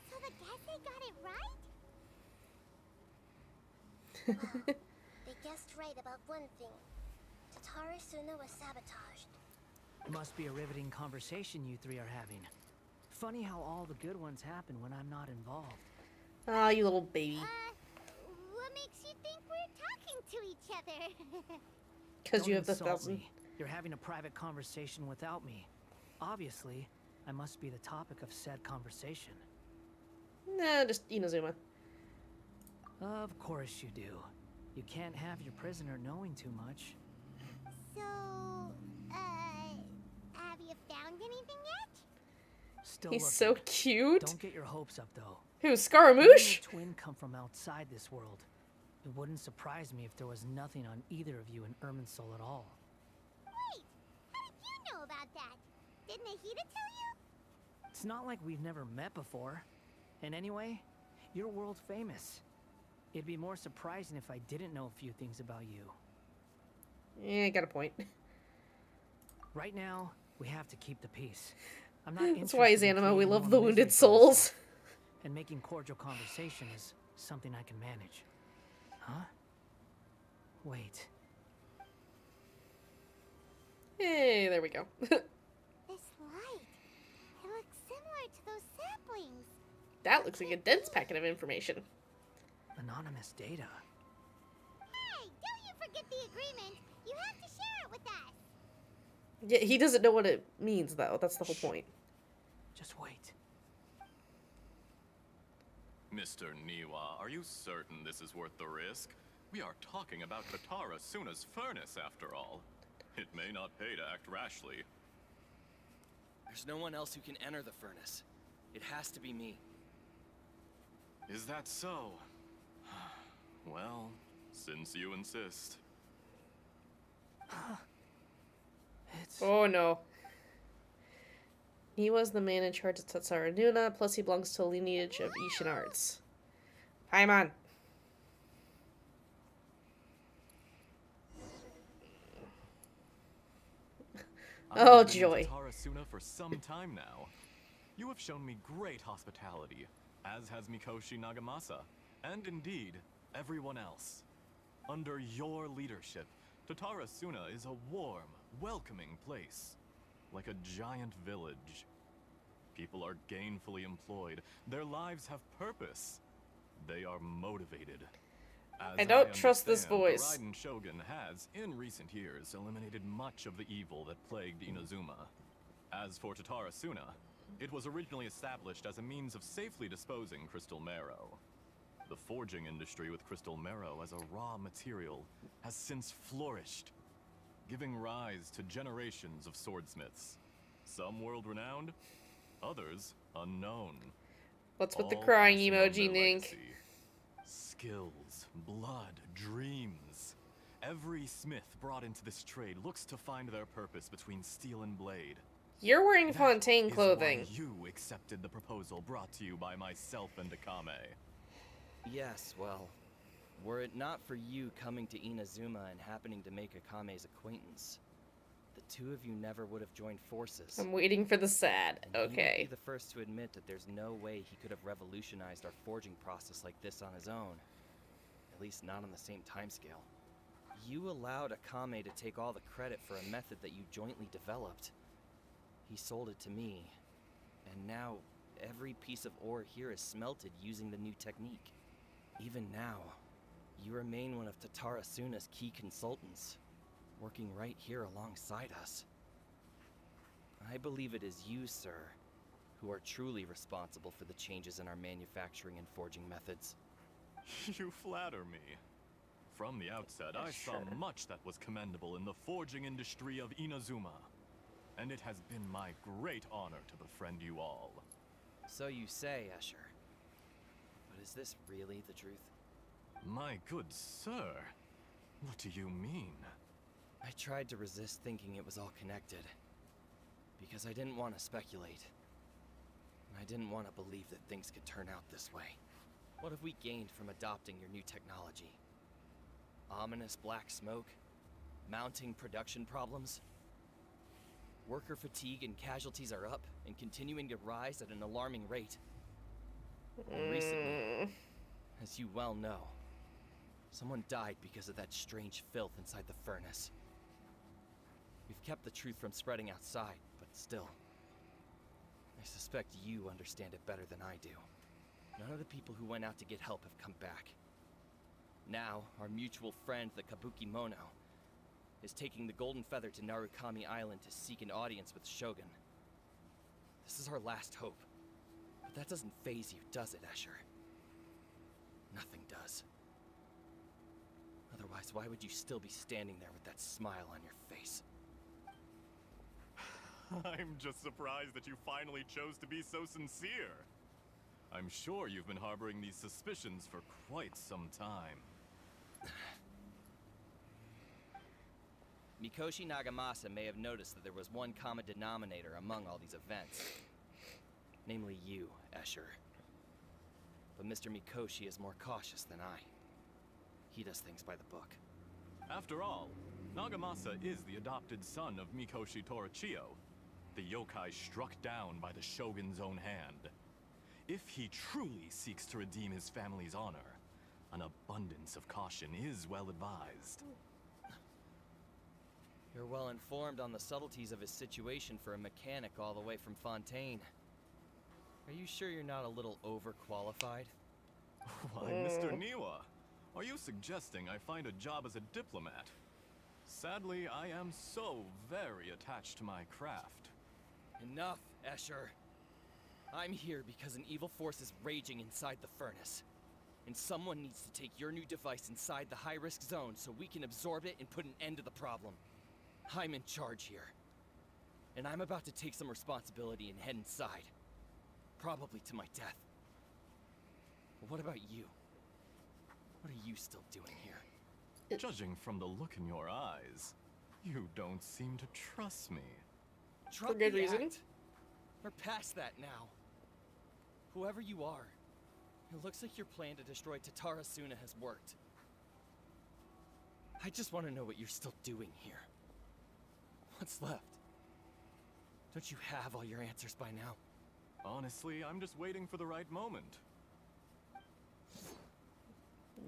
So the Gesse got it right? Well, they guessed right about one thing. Tatarasuna was sabotaged. Must be a riveting conversation you three are having. Funny how all the good ones happen when I'm not involved. Ah, you little baby. What to each other. Because you Don't have the insult 1,000. me. You're having a private conversation without me. Obviously, I must be the topic of said conversation. Nah, just Inazuma. Of course you do. You can't have your prisoner knowing too much. So, have you found anything yet? Still He's looking. so cute. Don't get your hopes up, though. Who, You and Scaramouche? your twin come from outside this world. It wouldn't surprise me if there was nothing on either of you in Irminsul at all. Wait, how did you know about that? Did Nahida tell you? It's not like we've never met before. And anyway, you're world famous. It'd be more surprising if I didn't know a few things about you. Yeah, got a point. Right now, we have to keep the peace. I'm not That's why he's interested in anima. We creating love more the misery wounded for souls. myself. And making cordial conversation is something I can manage. Huh? Wait. Hey, there we go. This light, it looks similar to those saplings. That looks like a dense packet of information. Anonymous data. Hey, don't you forget the agreement. You have to share it with us. Yeah, he doesn't know what it means, though. That's the whole point. Just wait. Mr. Niwa, are you certain this is worth the risk? We are talking about Tatara Suna's furnace, after all. It may not pay to act rashly. There's no one else who can enter the furnace. It has to be me. Is that so? Well, since you insist. It's... Oh, no. He was the man in charge of Tatsara Nuna, plus he belongs to a lineage of Ishin arts. Paimon. Oh, I've been joy. Tatara Suna for some time now. You have shown me great hospitality, as has Mikoshi Nagamasa, and indeed, everyone else. Under your leadership, Tatara Suna is a warm, welcoming place, like a giant village. People are gainfully employed. Their lives have purpose. They are motivated. As I don't trust this understand, voice. The Raiden Shogun has, in recent years, eliminated much of the evil that plagued Inazuma. As for Tatara Suna, it was originally established as a means of safely disposing crystal marrow. The forging industry with crystal marrow as a raw material has since flourished, giving rise to generations of swordsmiths. Some world-renowned, others unknown. What's with the All crying passing on emoji, their Nink? legacy. Skills, blood, dreams. Every smith brought into this trade looks to find their purpose between steel and blade. You're wearing That Fontaine is clothing. why you accepted the proposal brought to you by myself and Akame. Yes, well, were it not for you coming to Inazuma and happening to make Akame's acquaintance, the two of you never would have joined forces. I'm waiting for the sad. And he would Okay. be the first to admit that there's no way he could have revolutionized our forging process like this on his own. At least not on the same timescale. You allowed Akame to take all the credit for a method that you jointly developed. He sold it to me, and now every piece of ore here is smelted using the new technique. Even now, you remain one of Tatara Suna's key consultants, working right here alongside us. I believe it is you, sir, who are truly responsible for the changes in our manufacturing and forging methods. You flatter me. From the outset, I saw Sure. much that was commendable in the forging industry of Inazuma. And it has been my great honor to befriend you all. So you say, Escher. But is this really the truth? My good sir, what do you mean? I tried to resist thinking it was all connected. Because I didn't want to speculate. And I didn't want to believe that things could turn out this way. What have we gained from adopting your new technology? Ominous black smoke? Mounting production problems? Worker fatigue and casualties are up and continuing to rise at an alarming rate. And recently, as you well know, someone died because of that strange filth inside the furnace. We've kept the truth from spreading outside, but still, I suspect you understand it better than I do. None of the people who went out to get help have come back. Now, our mutual friend, the Kabuki Mono, is taking the Golden Feather to Narukami Island to seek an audience with Shogun. This is our last hope. But that doesn't faze you, does it, Escher? Nothing does. Otherwise, why would you still be standing there with that smile on your face? I'm just surprised that you finally chose to be so sincere. I'm sure you've been harboring these suspicions for quite some time. Mikoshi Nagamasa may have noticed that there was one common denominator among all these events. Namely you, Escher. But Mr. Mikoshi is more cautious than I. He does things by the book. After all, Nagamasa is the adopted son of Mikoshi Torichio, the yokai struck down by the Shogun's own hand. If he truly seeks to redeem his family's honor, an abundance of caution is well advised. You're well informed on the subtleties of his situation for a mechanic all the way from Fontaine. Are you sure you're not a little overqualified? Why, Mr. Niwa, are you suggesting I find a job as a diplomat? Sadly, I am so very attached to my craft. Enough, Escher. I'm here because an evil force is raging inside the furnace. And someone needs to take your new device inside the high-risk zone so we can absorb it and put an end to the problem. I'm in charge here. And I'm about to take some responsibility and head inside. Probably to my death. But what about you? What are you still doing here? Judging from the look in your eyes, you don't seem to trust me. Drop For good the reason. act. We're past that now. Whoever you are, it looks like your plan to destroy Tatara Suna has worked. I just want to know what you're still doing here. What's left? Don't you have all your answers by now? Honestly, I'm just waiting for the right moment.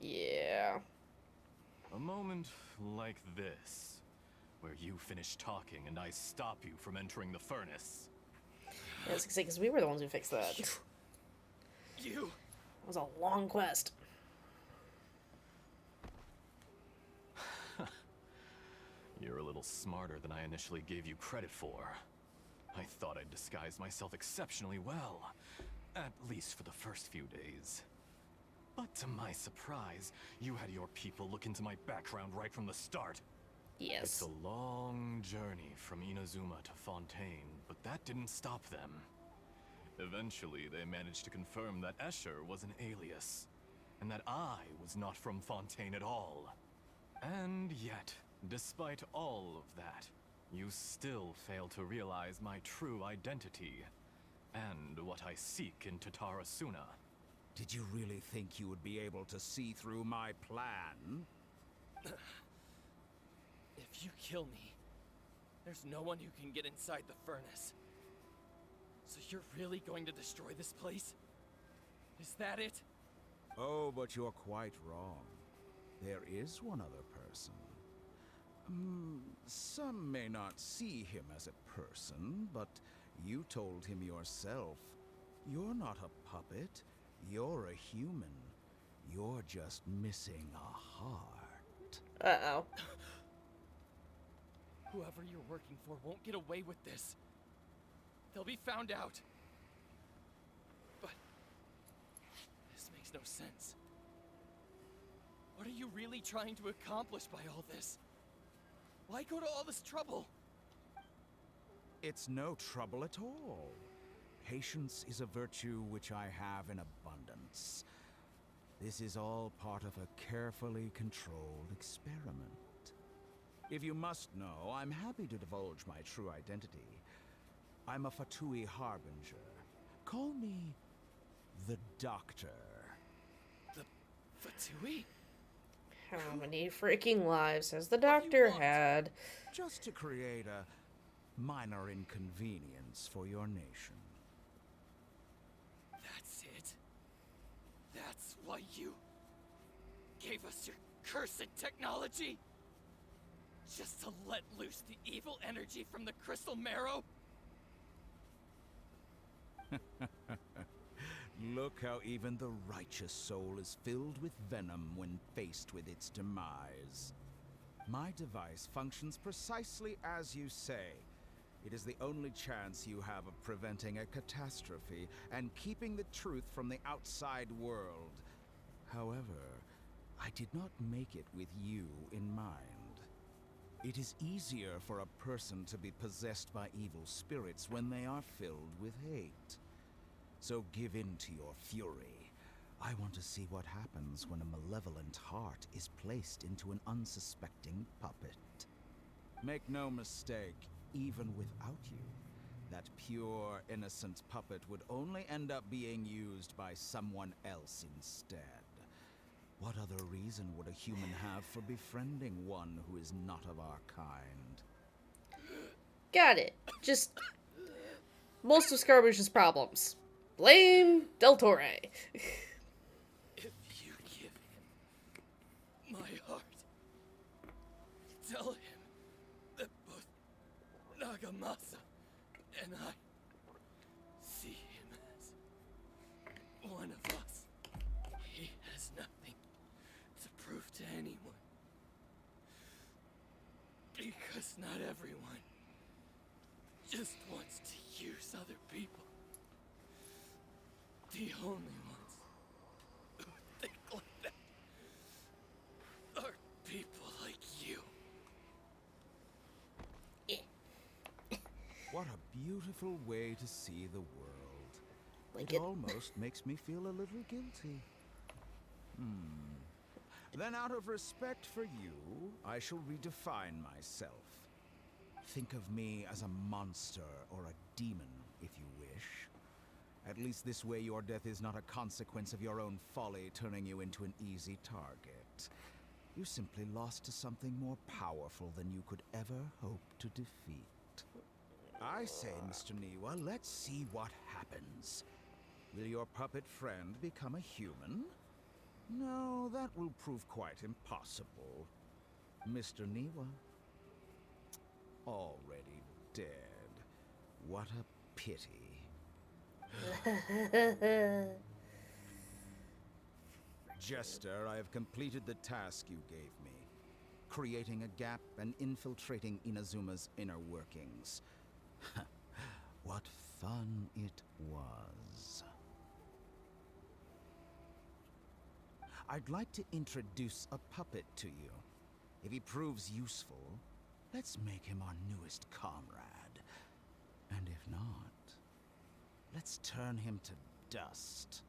Yeah. A moment like this, where you finish talking and I stop you from entering the furnace. Yeah, I was gonna say, because we were the ones who fixed that. You! It was a long quest. You're a little smarter than I initially gave you credit for. I thought I'd disguised myself exceptionally well, at least for the first few days. But to my surprise, you had your people look into my background right from the start. Yes. It's a long journey from Inazuma to Fontaine, but that didn't stop them. Eventually, they managed to confirm that Escher was an alias, and that I was not from Fontaine at all. And yet, despite all of that, you still fail to realize my true identity, and what I seek in Tatara Suna. Did you really think you would be able to see through my plan? If you kill me, there's no one who can get inside the furnace. So you're really going to destroy this place? Is that it? Oh, but you're quite wrong. There is one other person. Some may not see him as a person, but you told him yourself. You're not a puppet. You're a human. You're just missing a heart. Uh-oh. Whoever you're working for won't get away with this. They'll be found out. But this makes no sense. What are you really trying to accomplish by all this? Why go to all this trouble? It's no trouble at all. Patience is a virtue which I have in abundance. This is all part of a carefully controlled experiment. If you must know, I'm happy to divulge my true identity. I'm a Fatui Harbinger. Call me the Doctor. The Fatui? How many freaking lives has the doctor had? Just to create a minor inconvenience for your nation. That's it? That's why you gave us your cursed technology? Just to let loose the evil energy from the crystal marrow? Look how even the righteous soul is filled with venom when faced with its demise. My device functions precisely as you say. It is the only chance you have of preventing a catastrophe and keeping the truth from the outside world. However, I did not make it with you in mind. It is easier for a person to be possessed by evil spirits when they are filled with hate. So give in to your fury. I want to see what happens when a malevolent heart is placed into an unsuspecting puppet. Make no mistake, even without you, that pure, innocent puppet would only end up being used by someone else instead. What other reason would a human have for befriending one who is not of our kind? Got it. Just most of Scarabouche's problems. Blame Del Torre. If you give him my heart, tell him that both Nagamasa and I see him as one of us. He has nothing to prove to anyone. Because not everyone just wants to use other people. The only ones who think like that are people like you. What a beautiful way to see the world. Like it almost makes me feel a little guilty. Then out of respect for you, I shall redefine myself. Think of me as a monster or a demon, if you wish. At least this way your death is not a consequence of your own folly turning you into an easy target. You simply lost to something more powerful than you could ever hope to defeat. I say, Mr. Niwa, let's see what happens. Will your puppet friend become a human? No, that will prove quite impossible. Mr. Niwa, already dead. What a pity. Jester, I have completed the task you gave me. Creating a gap and infiltrating Inazuma's inner workings. What fun it was. I'd like to introduce a puppet to you. If he proves useful, let's make him our newest comrade. And if not, let's turn him to dust.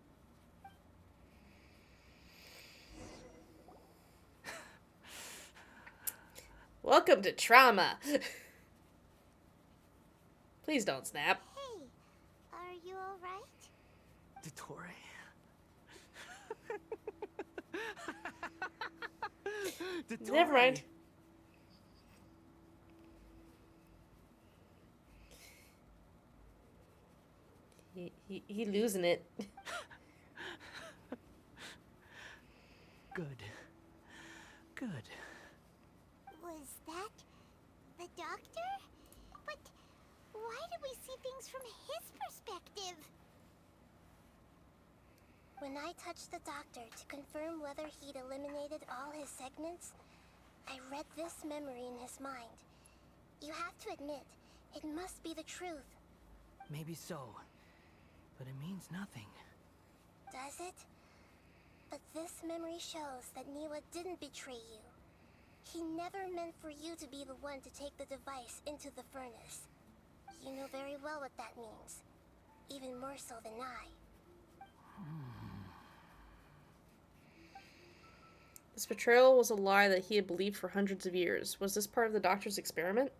Welcome to trauma. Please don't snap. Hey, are you alright? Dottore? Never mind. He losing it. Good. Good. Was that the doctor? But why do we see things from his perspective? When I touched the doctor to confirm whether he'd eliminated all his segments, I read this memory in his mind. You have to admit, it must be the truth. Maybe so. But it means nothing. Does it? But this memory shows that Niwa didn't betray you. He never meant for you to be the one to take the device into the furnace. You know very well what that means. Even more so than I. This betrayal was a lie that he had believed for hundreds of years. Was this part of the doctor's experiment?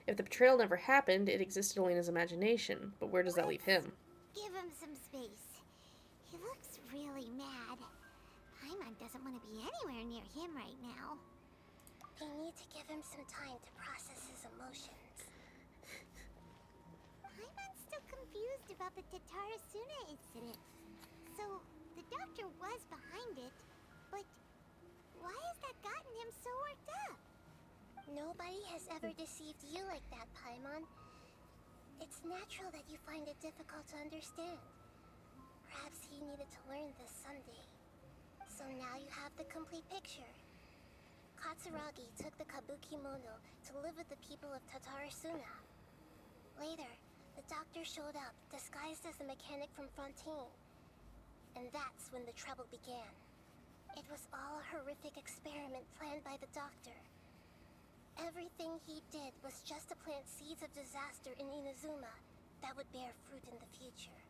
If the betrayal never happened, it existed only in his imagination. But where does that leave him? Give him some space. He looks really mad. Paimon doesn't want to be anywhere near him right now. We need to give him some time to process his emotions. Paimon's still confused about the Tatarasuna incident. So, the doctor was behind it, but why has that gotten him so worked up? Nobody has ever deceived you like that, Paimon. It's natural that you find it difficult to understand. Perhaps he needed to learn this someday. So now you have the complete picture. Katsuragi took the Kabuki Mono to live with the people of Tatarasuna. Later, the doctor showed up, disguised as a mechanic from Fontaine. And that's when the trouble began. It was all a horrific experiment planned by the doctor. Everything he did was just to plant seeds of disaster in Inazuma that would bear fruit in the future.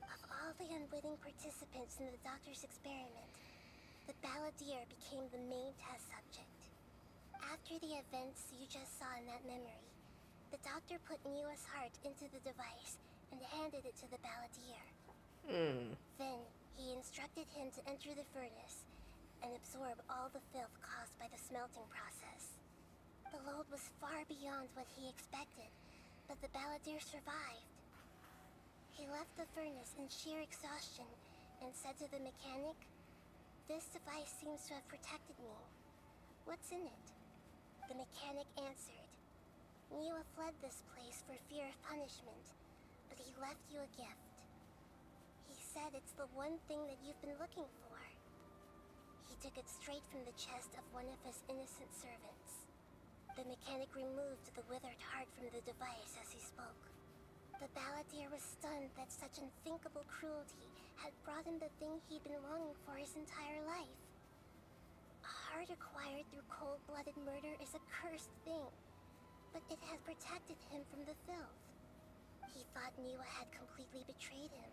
Of all the unwitting participants in the doctor's experiment, the balladeer became the main test subject. After the events you just saw in that memory, the doctor put Niwa's heart into the device and handed it to the balladeer. Then, he instructed him to enter the furnace and absorb all the filth caused by the smelting process. The load was far beyond what he expected, but the balladeer survived. He left the furnace in sheer exhaustion and said to the mechanic, "This device seems to have protected me. What's in it?" The mechanic answered, "Niwa fled this place for fear of punishment, but he left you a gift. He said it's the one thing that you've been looking for." He took it straight from the chest of one of his innocent servants. The mechanic removed the withered heart from the device as he spoke. The balladeer was stunned that such unthinkable cruelty had brought him the thing he'd been longing for his entire life. A heart acquired through cold-blooded murder is a cursed thing, but it had protected him from the filth. He thought Niwa had completely betrayed him,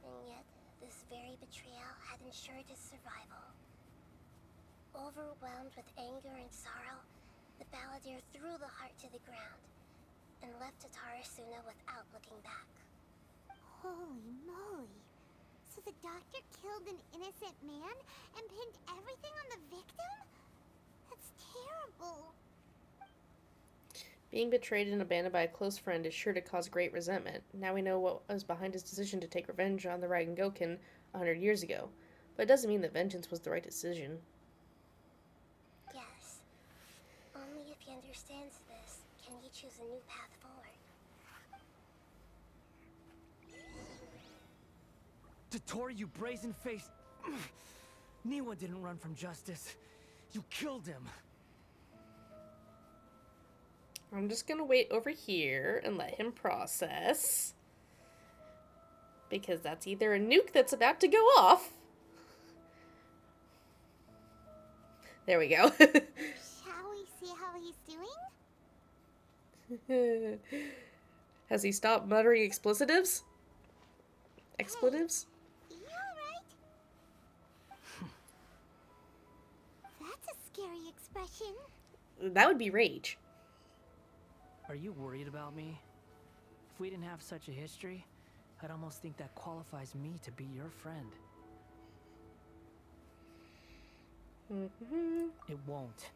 and yet this very betrayal had ensured his survival. Overwhelmed with anger and sorrow, the balladeer threw the heart to the ground and left Tatarasuna without looking back. Holy moly. So the doctor killed an innocent man and pinned everything on the victim? That's terrible. Being betrayed and abandoned by a close friend is sure to cause great resentment. Now we know what was behind his decision to take revenge on the Raigan Goken 100 years ago. But it doesn't mean that vengeance was the right decision. Yes. Only if he understands this can he choose a new path forward. Dottore, you brazen-faced... Niwa didn't run from justice. You killed him. I'm just gonna wait over here and let him process. Because that's either a nuke that's about to go off. There we go. Shall we see how he's doing? Has he stopped muttering expletives? Expletives? You alright? That's a scary expression. That would be rage. Are you worried about me? If we didn't have such a history, I'd almost think that qualifies me to be your friend. It won't.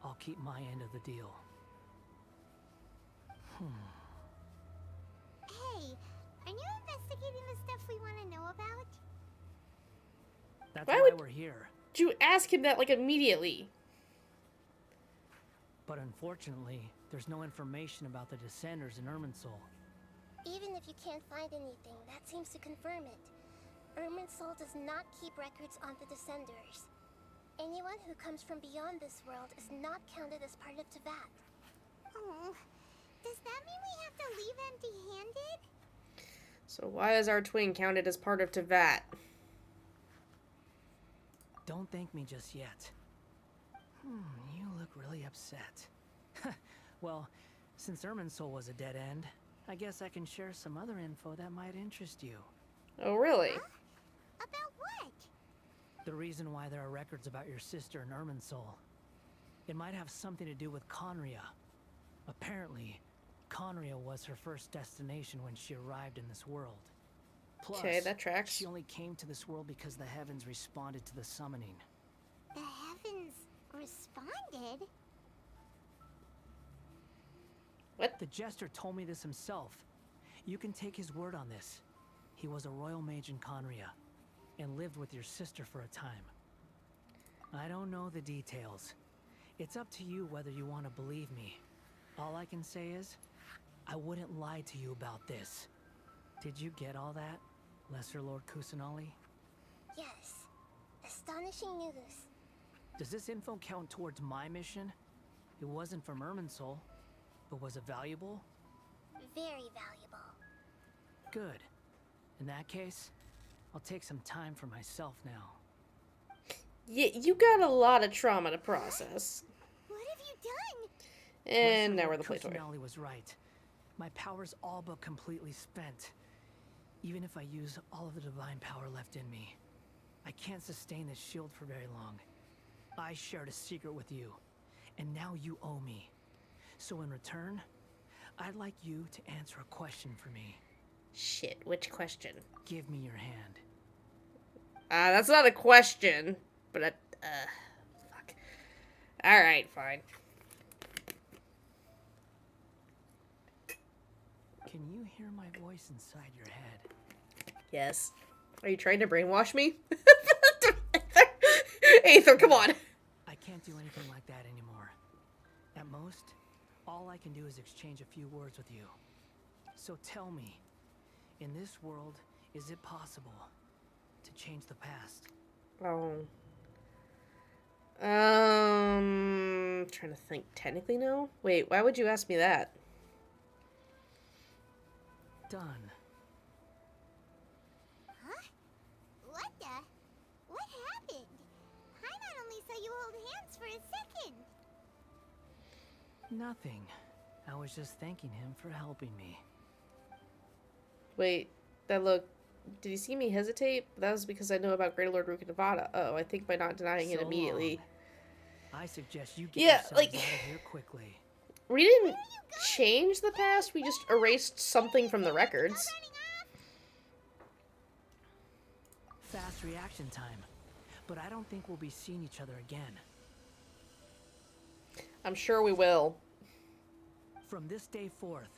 I'll keep my end of the deal. Hey, are you investigating the stuff we want to know about? That's Why why would we're here. you ask him that, like, immediately? But unfortunately, there's no information about the Descenders in Irminsul. Even if you can't find anything, that seems to confirm it. Irminsul does not keep records on the Descenders. Anyone who comes from beyond this world is not counted as part of Teyvat. Oh, does that mean we have to leave empty-handed? So why is our twin counted as part of Teyvat? Don't thank me just yet. You look really upset. Well, since Irminsul was a dead end, I guess I can share some other info that might interest you. Oh, really? Huh? About what? The reason why there are records about your sister in Irminsul. It might have something to do with Conria. Apparently, Conria was her first destination when she arrived in this world. Plus, Okay, that tracks. she only came to this world because the heavens responded to the summoning. The heavens responded? What? The Jester told me this himself. You can take his word on this. He was a royal mage in Conria, and lived with your sister for a time. I don't know the details. It's up to you whether you want to believe me. All I can say is, I wouldn't lie to you about this. Did you get all that? Lesser Lord Kusanali? Yes. Astonishing news. Does this info count towards my mission? It wasn't from Irminsul, but was it valuable? Very valuable. Good. In that case, I'll take some time for myself now. Yeah, you got a lot of trauma to process. What have you done? And now we're the play toy. Kusanali was right. My power's all but completely spent. Even if I use all of the divine power left in me, I can't sustain this shield for very long. I shared a secret with you, and now you owe me. So in return, I'd like you to answer a question for me. Shit, which question? Give me your hand. That's not a question, but fuck. Alright, fine. Can you hear my voice inside your head? Yes. Are you trying to brainwash me? Aether, come on. I can't do anything like that anymore. At most, all I can do is exchange a few words with you. So tell me, in this world, is it possible to change the past? Oh. Trying to think. Technically, no? Wait, why would you ask me that? Done. Huh? What the? What happened? Paimon only saw you hold hands for a second. Nothing. I was just thanking him for helping me. Wait, that look. Did you see me hesitate? That was because I know about Greater Lord Ruka Nevada. Oh, I think by not denying it immediately. Long. I suggest you get yourselves like, out of here quickly. We didn't change the past, we just erased something from the records. Fast reaction time. But I don't think we'll be seeing each other again. I'm sure we will. From this day forth,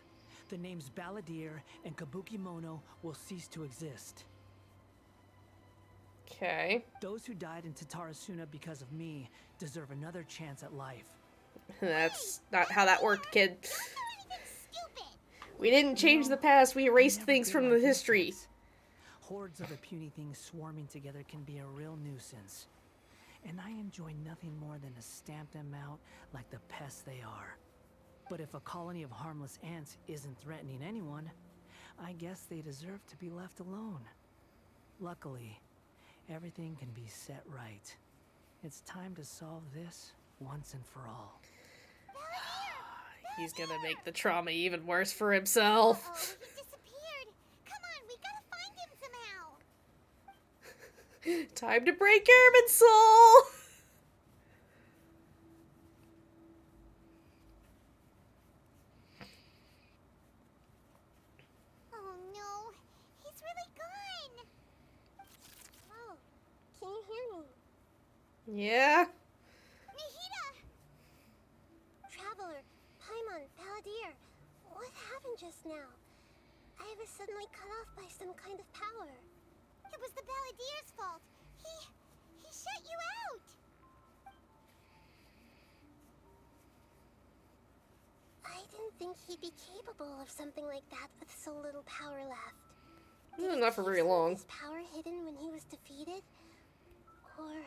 the names Balladeer and Kabukimono will cease to exist. Okay. Those who died in Tatarasuna because of me deserve another chance at life. That's not how that worked, kid. We didn't change the past, we erased things from the history. Hordes of the puny things swarming together can be a real nuisance. And I enjoy nothing more than to stamp them out like the pests they are. But if a colony of harmless ants isn't threatening anyone, I guess they deserve to be left alone. Luckily, everything can be set right. It's time to solve this once and for all. He's gonna make the trauma even worse for himself. Oh, he disappeared. Come on, we gotta find him somehow. Time to break Irminsul! Oh no, he's really gone. Oh, can you hear me? Yeah? Nahida! Traveler, Paimon, Balladeer, what happened just now? I was suddenly cut off by some kind of power. It was the Balladeer's fault. He shut you out. I didn't think he'd be capable of something like that with so little power left. Not for very long. His power hidden when he was defeated? Or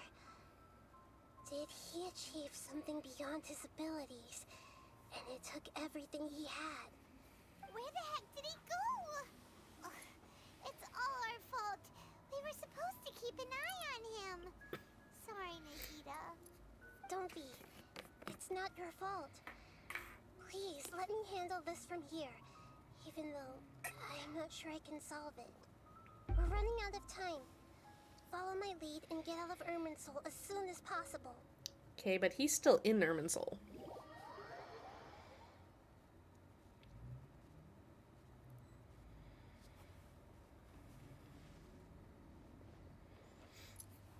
did he achieve something beyond his abilities, and it took everything he had? Where the heck did he go? Ugh, it's all our fault. We were supposed to keep an eye on him. Sorry, Nahida. Don't be. It's not your fault. Please, let me handle this from here, even though I'm not sure I can solve it. We're running out of time. Follow my lead and get out of Irminsul as soon as possible. Okay, but he's still in Irminsul.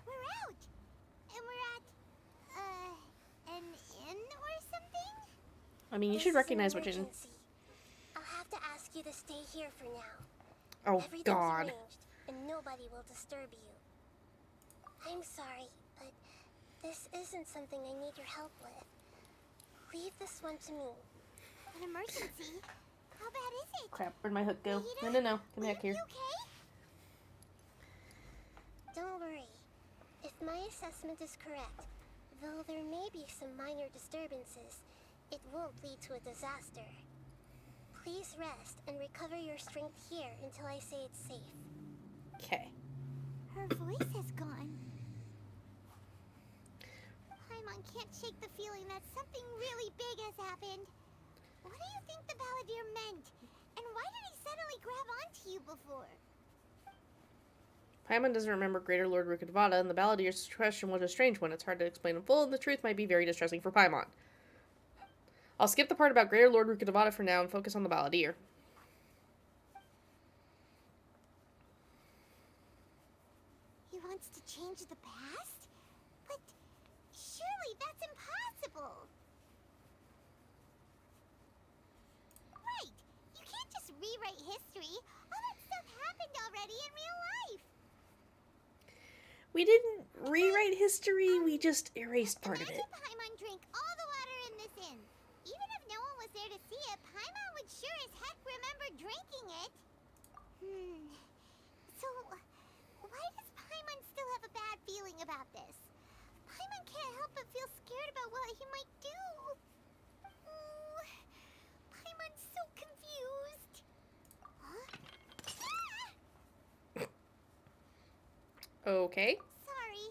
We're out! And we're at, an inn or something? I mean, you This should is an recognize which inn. emergency. I'll have to ask you to stay here for now. Oh, Everything's God. arranged, and nobody will disturb you. I'm sorry, but this isn't something I need your help with. Leave this one to me. An emergency? How bad is it? Crap, where'd my hook go? No, no, no. Come back here. You okay? assessment is correct. Though there may be some minor disturbances, it won't lead to a disaster. Please rest and recover your strength here until I say it's safe. Okay. Her voice is gone. Paimon can't shake the feeling that something really big has happened. What do you think the Balladeer meant? And why did he suddenly grab onto you before? Paimon doesn't remember Greater Lord Rukkhadevata, and the Balladeer's question was a strange one. It's hard to explain in full, and the truth might be very distressing for Paimon. I'll skip the part about Greater Lord Rukkhadevata for now and focus on the Balladeer. He wants to change the past? But surely that's impossible. Right! You can't just rewrite history. All that stuff happened already in real life. We didn't rewrite history, we just erased part of it. Imagine Paimon drank all the water in this inn. Even if no one was there to see it, Paimon would sure as heck remember drinking it. So, why does Paimon still have a bad feeling about this? Paimon can't help but feel scared about what he might do. Ooh, Paimon's so confused. Huh? Okay. Sorry.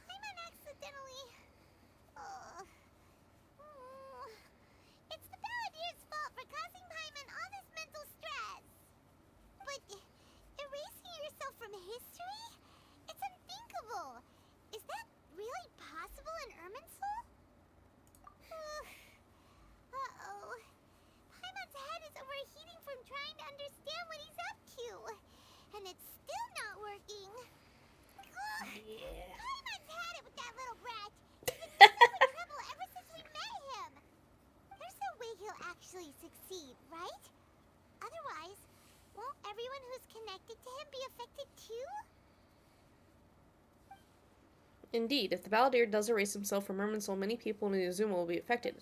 Paimon accidentally... It's the Balladeer's fault for causing Paimon all this mental stress. But erasing yourself from history? It's unthinkable. Is that really possible in Irminsul? Uh-oh. Paimon's head is overheating from trying to understand what he's up to. And it's still not working. Yeah. Paimon's had it with that little brat. He's been in trouble ever since we met him. There's no way he'll actually succeed, right? Otherwise, won't everyone who's connected to him be affected too? Indeed, if the Balladeer does erase himself from Irminsul, many people in Inazuma will be affected.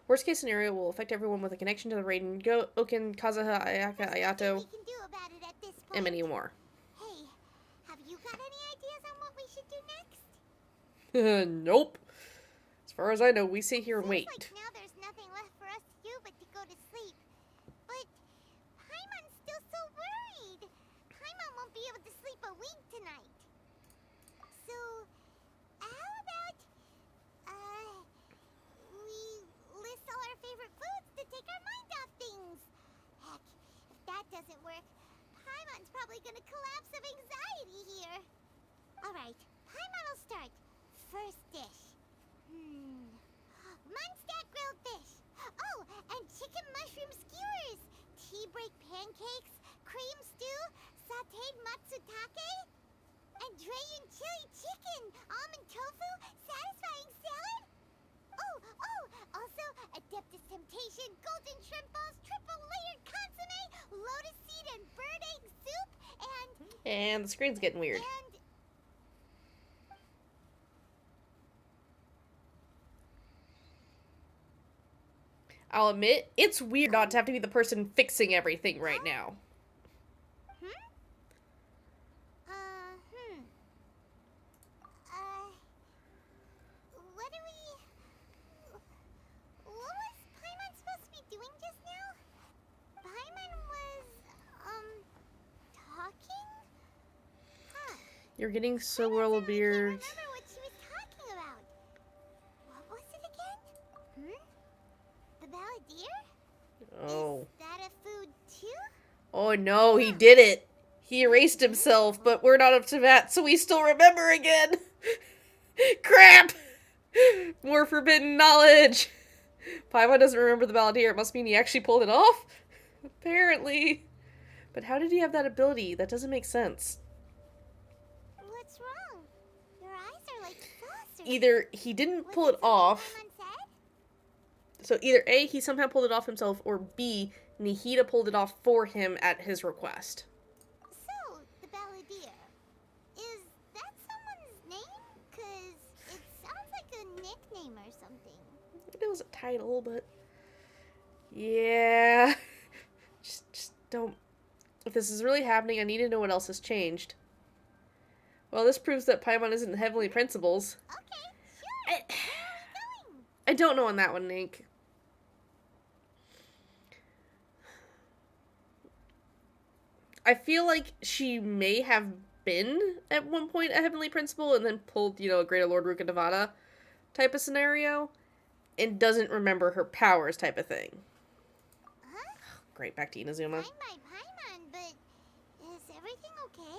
Worst case scenario will affect everyone with a connection to the Raiden, Okin, Kazuha, Ayaka, Ayato, We can do about it at this point. and many more. Hey, have you got any ideas on what we should do next? Nope. As far as I know, we sit here and wait. Seems like now there's nothing left for us to do but to go to sleep. But Paimon's still so worried. Paimon won't be able to sleep a wink tonight. So, how about we list all our favorite foods to take our mind off things? Heck, if that doesn't work, Paimon's probably gonna collapse of anxiety here. Alright, Paimon will start. First dish. Munstack grilled fish. Oh, and chicken mushroom skewers. Tea break pancakes. Cream stew. Sauteed matsutake. And Drayan chili chicken. Almond tofu. Satisfying salad. Oh, also Adeptus Temptation. Golden shrimp balls. Triple layered consomme. Lotus seed and bird egg soup. And the screen's getting weird. I'll admit, it's weird not to have to be the person fixing everything right now. What was Paimon supposed to be doing just now? Paimon was, talking? Huh. You're getting so well, Beard. Remember what she was talking about. What was it again? The Balladeer? Oh. Is that a food too? Oh no, he did it. He erased himself, but we're not up to that, so we still remember again. Crap! More forbidden knowledge. Paimon doesn't remember the Balladeer. It must mean he actually pulled it off? Apparently. But how did he have that ability? That doesn't make sense. What's wrong? Your eyes are like saucers. Either he didn't pull it off. So either A, he somehow pulled it off himself, or B, Nihida pulled it off for him at his request. So, the Balladeer. Is that someone's name? 'Cause it sounds like a nickname or something. It was a title, but... yeah... just don't... If this is really happening, I need to know what else has changed. Well, this proves that Paimon isn't Heavenly Principles. Okay, sure. Where are we going? I don't know on that one, Nink. I feel like she may have been at one point a Heavenly Principal and then pulled, you know, a Greater Lord Ruka Nevada type of scenario and doesn't remember her powers type of thing. Huh? Great, back to Inazuma. Paimon, but is everything okay?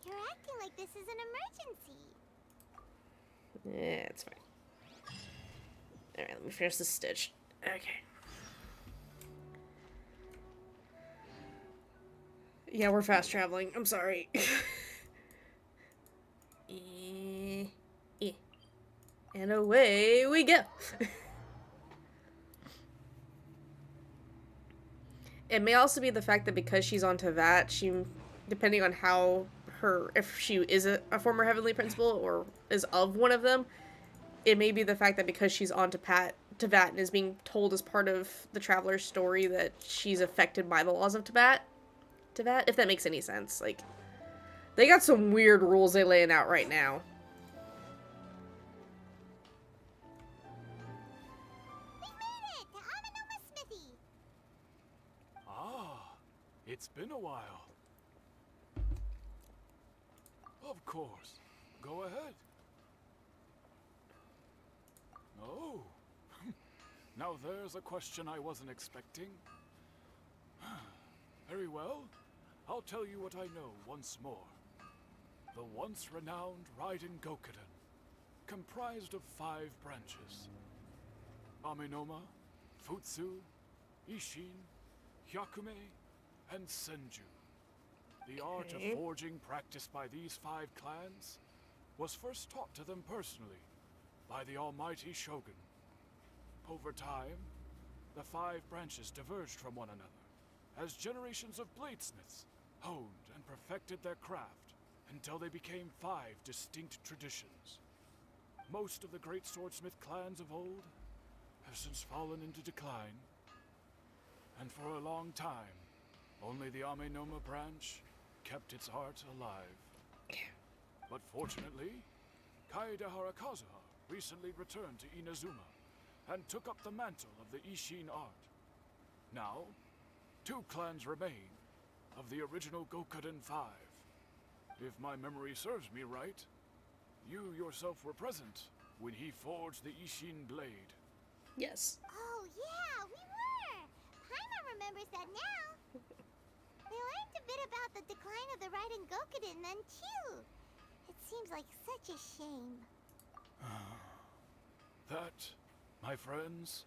You're acting like this is an emergency. Yeah, it's fine. Alright, let me finish this stitch. Okay. Yeah, we're fast traveling. I'm sorry. And away we go. It may also be the fact that because she's on Teyvat, she, depending on how her, if she is a former Heavenly Principal or is of one of them, it may be the fact that because she's on Teyvat and is being told as part of the Traveler's story that she's affected by the laws of Teyvat, if that makes any sense. Like, they got some weird rules they laying out right now. We made it to Amanoma Smithy. Ah, it's been a while. Of course. Go ahead. Oh. Now there's a question I wasn't expecting. Very well. I'll tell you what I know once more. The once renowned Raiden Gokuden, comprised of 5 branches. Amenoma, Futsu, Ishin, Hyakume, and Senju. The art of forging practiced by these 5 clans was first taught to them personally by the almighty Shogun. Over time, the 5 branches diverged from one another as generations of bladesmiths honed and perfected their craft until they became 5 distinct traditions. Most of the great swordsmith clans of old have since fallen into decline, and for a long time, only the Amenoma branch kept its art alive. But fortunately, Kaede Harakazuha recently returned to Inazuma and took up the mantle of the Ishin art. Now, 2 clans remain of the original Gokuden 5. If my memory serves me right, you yourself were present when he forged the Ishin blade. Yes. Oh, yeah, we were. Paimon remembers that now. We learned a bit about the decline of the Raiden Gokuden then, too. It seems like such a shame. That, my friends,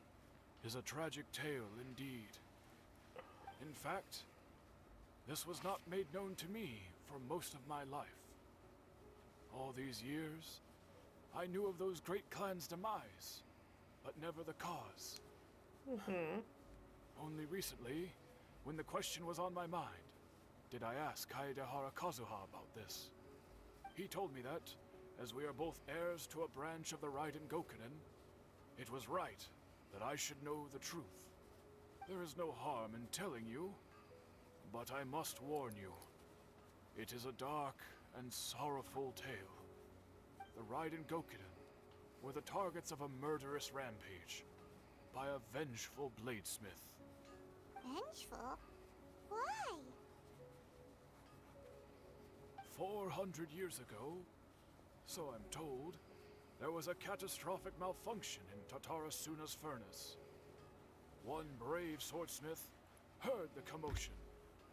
is a tragic tale indeed. In fact, this was not made known to me for most of my life. All these years, I knew of those great clans' demise, but never the cause. Only recently, when the question was on my mind, did I ask Kaede Harakazuha about this. He told me that, as we are both heirs to a branch of the Raiden Gokuden, it was right that I should know the truth. There is no harm in telling you, but I must warn you. It is a dark and sorrowful tale. The Raiden Gokuden were the targets of a murderous rampage by a vengeful bladesmith. Vengeful? Why? 400 years ago, so I'm told, there was a catastrophic malfunction in Tatara Suna's furnace. One brave swordsmith heard the commotion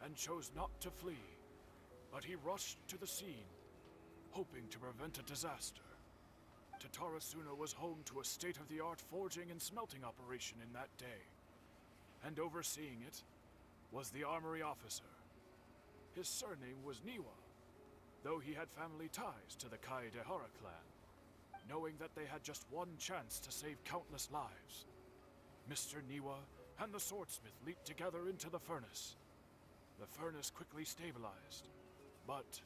and chose not to flee, but he rushed to the scene, hoping to prevent a disaster. Tatara Suna was home to a state-of-the-art forging and smelting operation in that day, and overseeing it was the armory officer. His surname was Niwa, though he had family ties to the Kaedehara clan. Knowing that they had just one chance to save countless lives, Mr. Niwa and the swordsmith leaped together into the furnace. The furnace quickly stabilized, but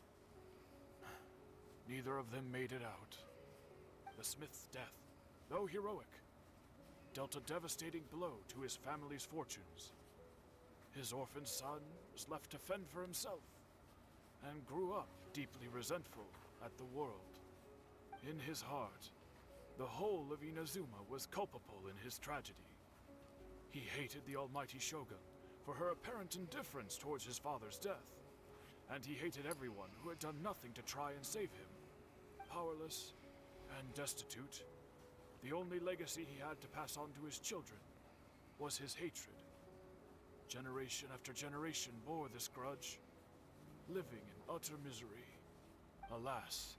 neither of them made it out. The smith's death, though heroic, dealt a devastating blow to his family's fortunes. His orphaned son was left to fend for himself, and grew up deeply resentful at the world. In his heart, the whole of Inazuma was culpable in his tragedy. He hated the almighty Shogun for her apparent indifference towards his father's death, and he hated everyone who had done nothing to try and save him. Powerless and destitute, the only legacy he had to pass on to his children was his hatred. Generation after generation bore this grudge, living in utter misery. Alas,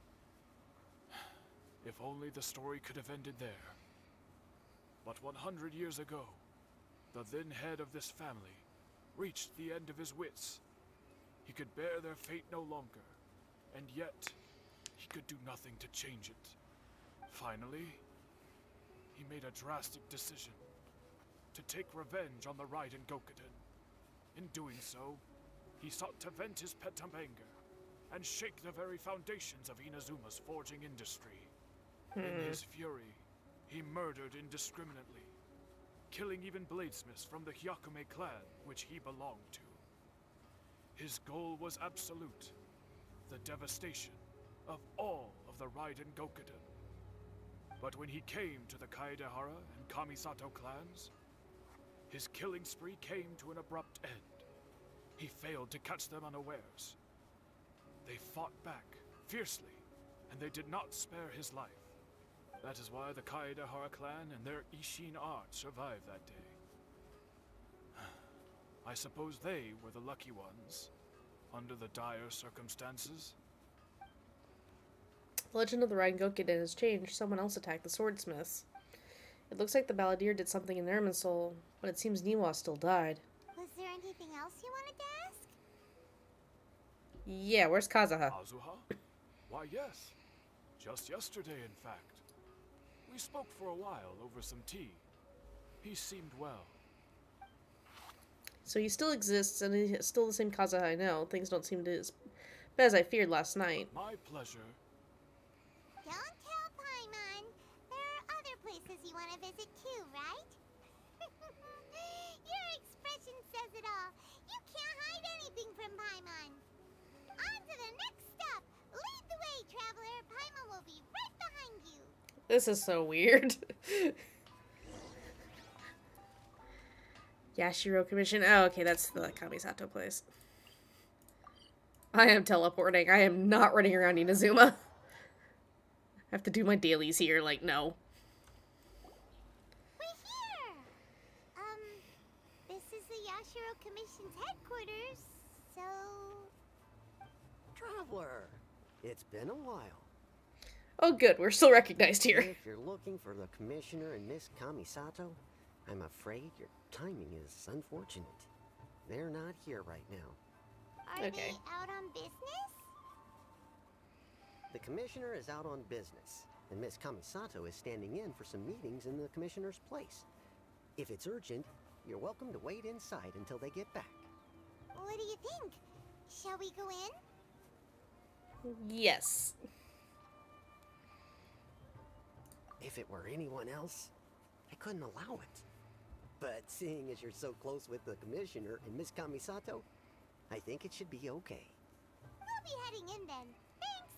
if only the story could have ended there. But 100 years ago, the then head of this family reached the end of his wits. He could bear their fate no longer, and yet he could do nothing to change it. Finally, he made a drastic decision to take revenge on the Raiden Gokuden. In doing so, he sought to vent his pent-up anger and shake the very foundations of Inazuma's forging industry. In his fury, he murdered indiscriminately, killing even bladesmiths from the Hyakume clan which he belonged to. His goal was absolute, the devastation of all of the Raiden Gokuden. But when he came to the Kaedehara and Kamisato clans, his killing spree came to an abrupt end. He failed to catch them unawares. They fought back fiercely, and they did not spare his life. That is why the Kaedehara clan and their Ishin art survived that day. I suppose they were the lucky ones, under the dire circumstances. The legend of the Raiden Gokuden has changed. Someone else attacked the swordsmiths. It looks like the Balladeer did something in Irminsul, but it seems Niwa still died. Was there anything else you wanted to ask? Yeah, where's Kazuha? Kazuha? Why, yes. Just yesterday, in fact. We spoke for a while over some tea. He seemed well. So he still exists, and he's still the same Kazuha I know. Things don't seem to as bad as I feared last night. My pleasure. Don't tell Paimon. There are other places you want to visit too, right? Your expression says it all. You can't hide anything from Paimon. On to the next stop. Lead the way, traveler. Paimon will be right behind you. This is so weird. Yashiro Commission. Oh, okay, that's the Kamisato place. I am teleporting. I am not running around Inazuma. I have to do my dailies here, like, no. We're here! This is the Yashiro Commission's headquarters, so... Traveler, it's been a while. Oh good, we're still recognized here. If you're looking for the Commissioner and Miss Kamisato, I'm afraid your timing is unfortunate. They're not here right now. Are they out on business? The Commissioner is out on business, and Miss Kamisato is standing in for some meetings in the Commissioner's place. If it's urgent, you're welcome to wait inside until they get back. What do you think? Shall we go in? Yes. If it were anyone else, I couldn't allow it. But seeing as you're so close with the Commissioner and Miss Kamisato, I think it should be okay. We'll be heading in then. Thanks!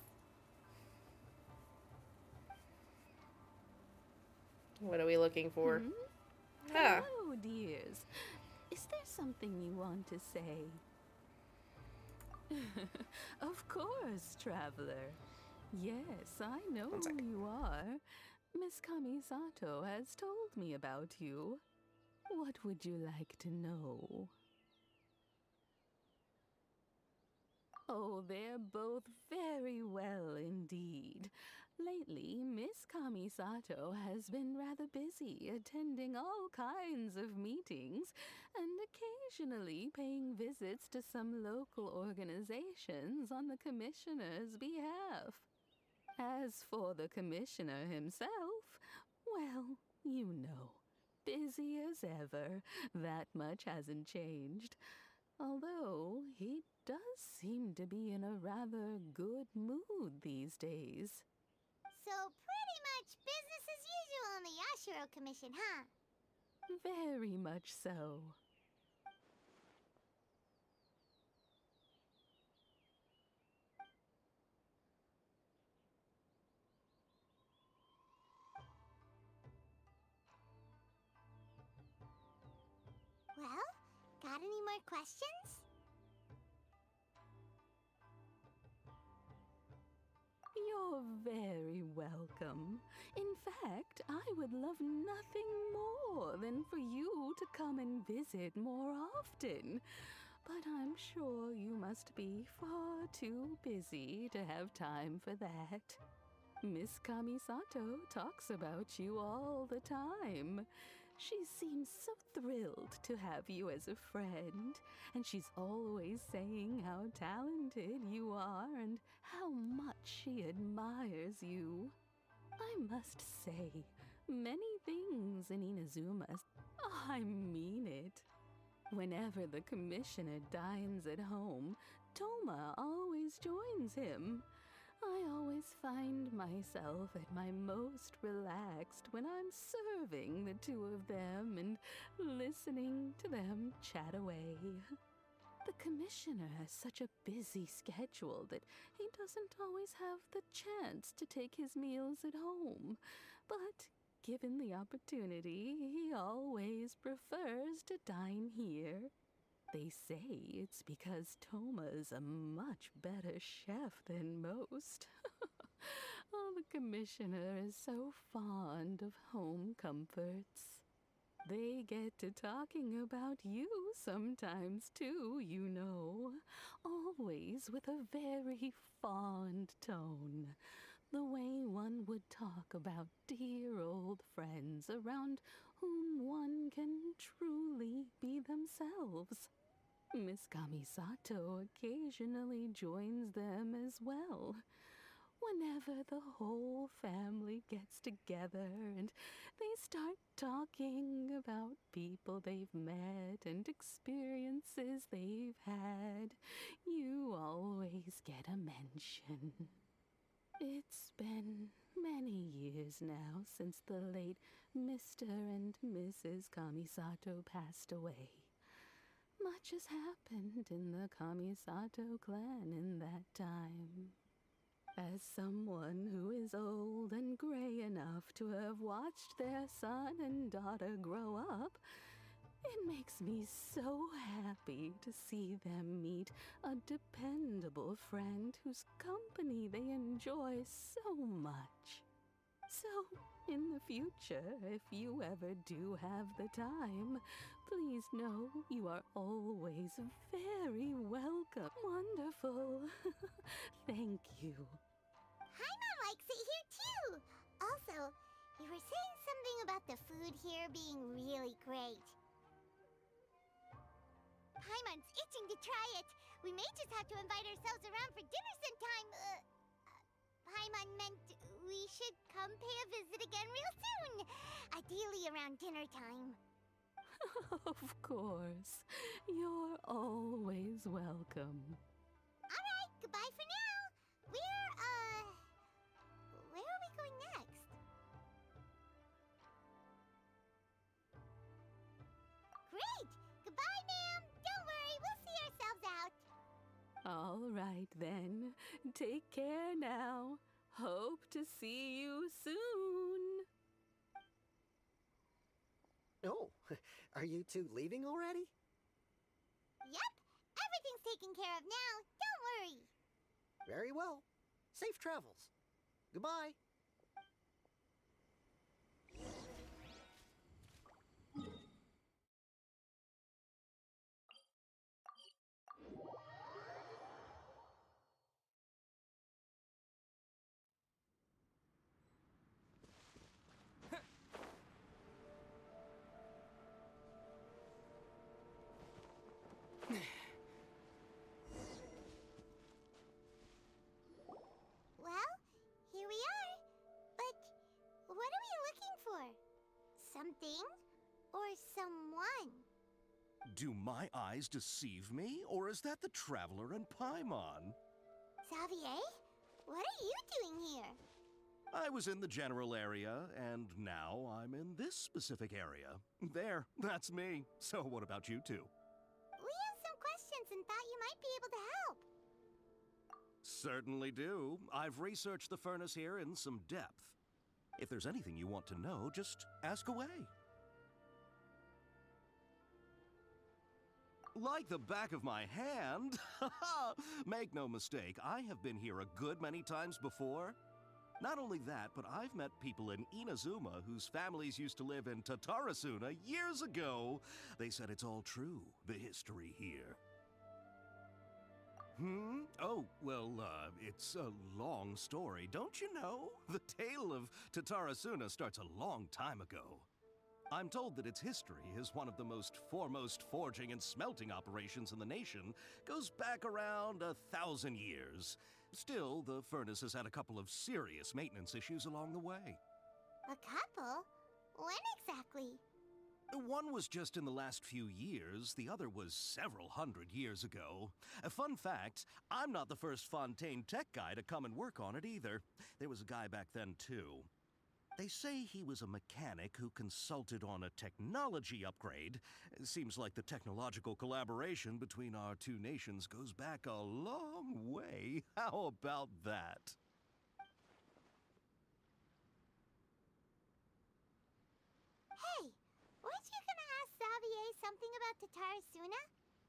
What are we looking for? Ah. Hello, dears. Is there something you want to say? Of course, traveler. Yes, I know who you are. Miss Kamisato has told me about you. What would you like to know? Oh, they're both very well indeed. Lately, Miss Kamisato has been rather busy attending all kinds of meetings and occasionally paying visits to some local organizations on the Commissioner's behalf. As for the Commissioner himself, well, you know, busy as ever. That much hasn't changed. Although he does seem to be in a rather good mood these days. So pretty much business as usual on the Yashiro Commission, huh? Very much so. more questions? You're very welcome. In fact, I would love nothing more than for you to come and visit more often. But I'm sure you must be far too busy to have time for that. Miss Kamisato talks about you all the time. She seems so thrilled to have you as a friend, and she's always saying how talented you are and how much she admires you. I must say, many things in Inazuma. I mean it. Whenever the commissioner dines at home, Toma always joins him. I always find myself at my most relaxed when I'm serving the two of them and listening to them chat away. The commissioner has such a busy schedule that he doesn't always have the chance to take his meals at home, but given the opportunity, he always prefers to dine here. They say it's because Toma's a much better chef than most. Oh, the commissioner is so fond of home comforts. They get to talking about you sometimes too, you know. Always with a very fond tone. The way one would talk about dear old friends around whom one can truly be themselves. Miss Kamisato occasionally joins them as well. Whenever the whole family gets together and they start talking about people they've met and experiences they've had, you always get a mention. It's been many years now since the late Mr. and Mrs. Kamisato passed away. Much has happened in the Kamisato clan in that time. As someone who is old and gray enough to have watched their son and daughter grow up, it makes me so happy to see them meet a dependable friend whose company they enjoy so much. So, in the future, if you ever do have the time, please know you are always very welcome. Wonderful. Thank you. Paimon likes it here too! Also, you were saying something about the food here being really great. Paimon's itching to try it. We may just have to invite ourselves around for dinner sometime. Paimon meant we should come pay a visit again real soon. Ideally around dinner time. Of course. You're always welcome. Alright, goodbye for now. Where are we going next? Great! Goodbye, ma'am! Don't worry, we'll see ourselves out. All right then. Take care now. Hope to see you soon. Oh, are you two leaving already? Yep, everything's taken care of now. Don't worry. Very well. Safe travels. Goodbye. Well, here we are. But what are we looking for? Something or someone? Do my eyes deceive me, or is that the Traveler and Paimon? Xavier, what are you doing here? I was in the general area, and now I'm in this specific area. There, that's me. So what about you two? We have some questions and thought you might be able to help. Certainly do. I've researched the furnace here in some depth. If there's anything you want to know, just ask away. Like the back of my hand? Make no mistake, I have been here a good many times before. Not only that, but I've met people in Inazuma whose families used to live in Tatarasuna years ago. They said it's all true, the history here. Oh, well, it's a long story, don't you know? The tale of Tatarasuna starts a long time ago. I'm told that its history is one of the most foremost forging and smelting operations in the nation, goes back around 1,000 years. Still, the furnace has had a couple of serious maintenance issues along the way. A couple? When exactly? One was just in the last few years, the other was several hundred years ago. A fun fact, I'm not the first Fontaine tech guy to come and work on it either. There was a guy back then too. They say he was a mechanic who consulted on a technology upgrade. It seems like the technological collaboration between our two nations goes back a long way. How about that? Hey, weren't you gonna ask Xavier something about Tatarasuna?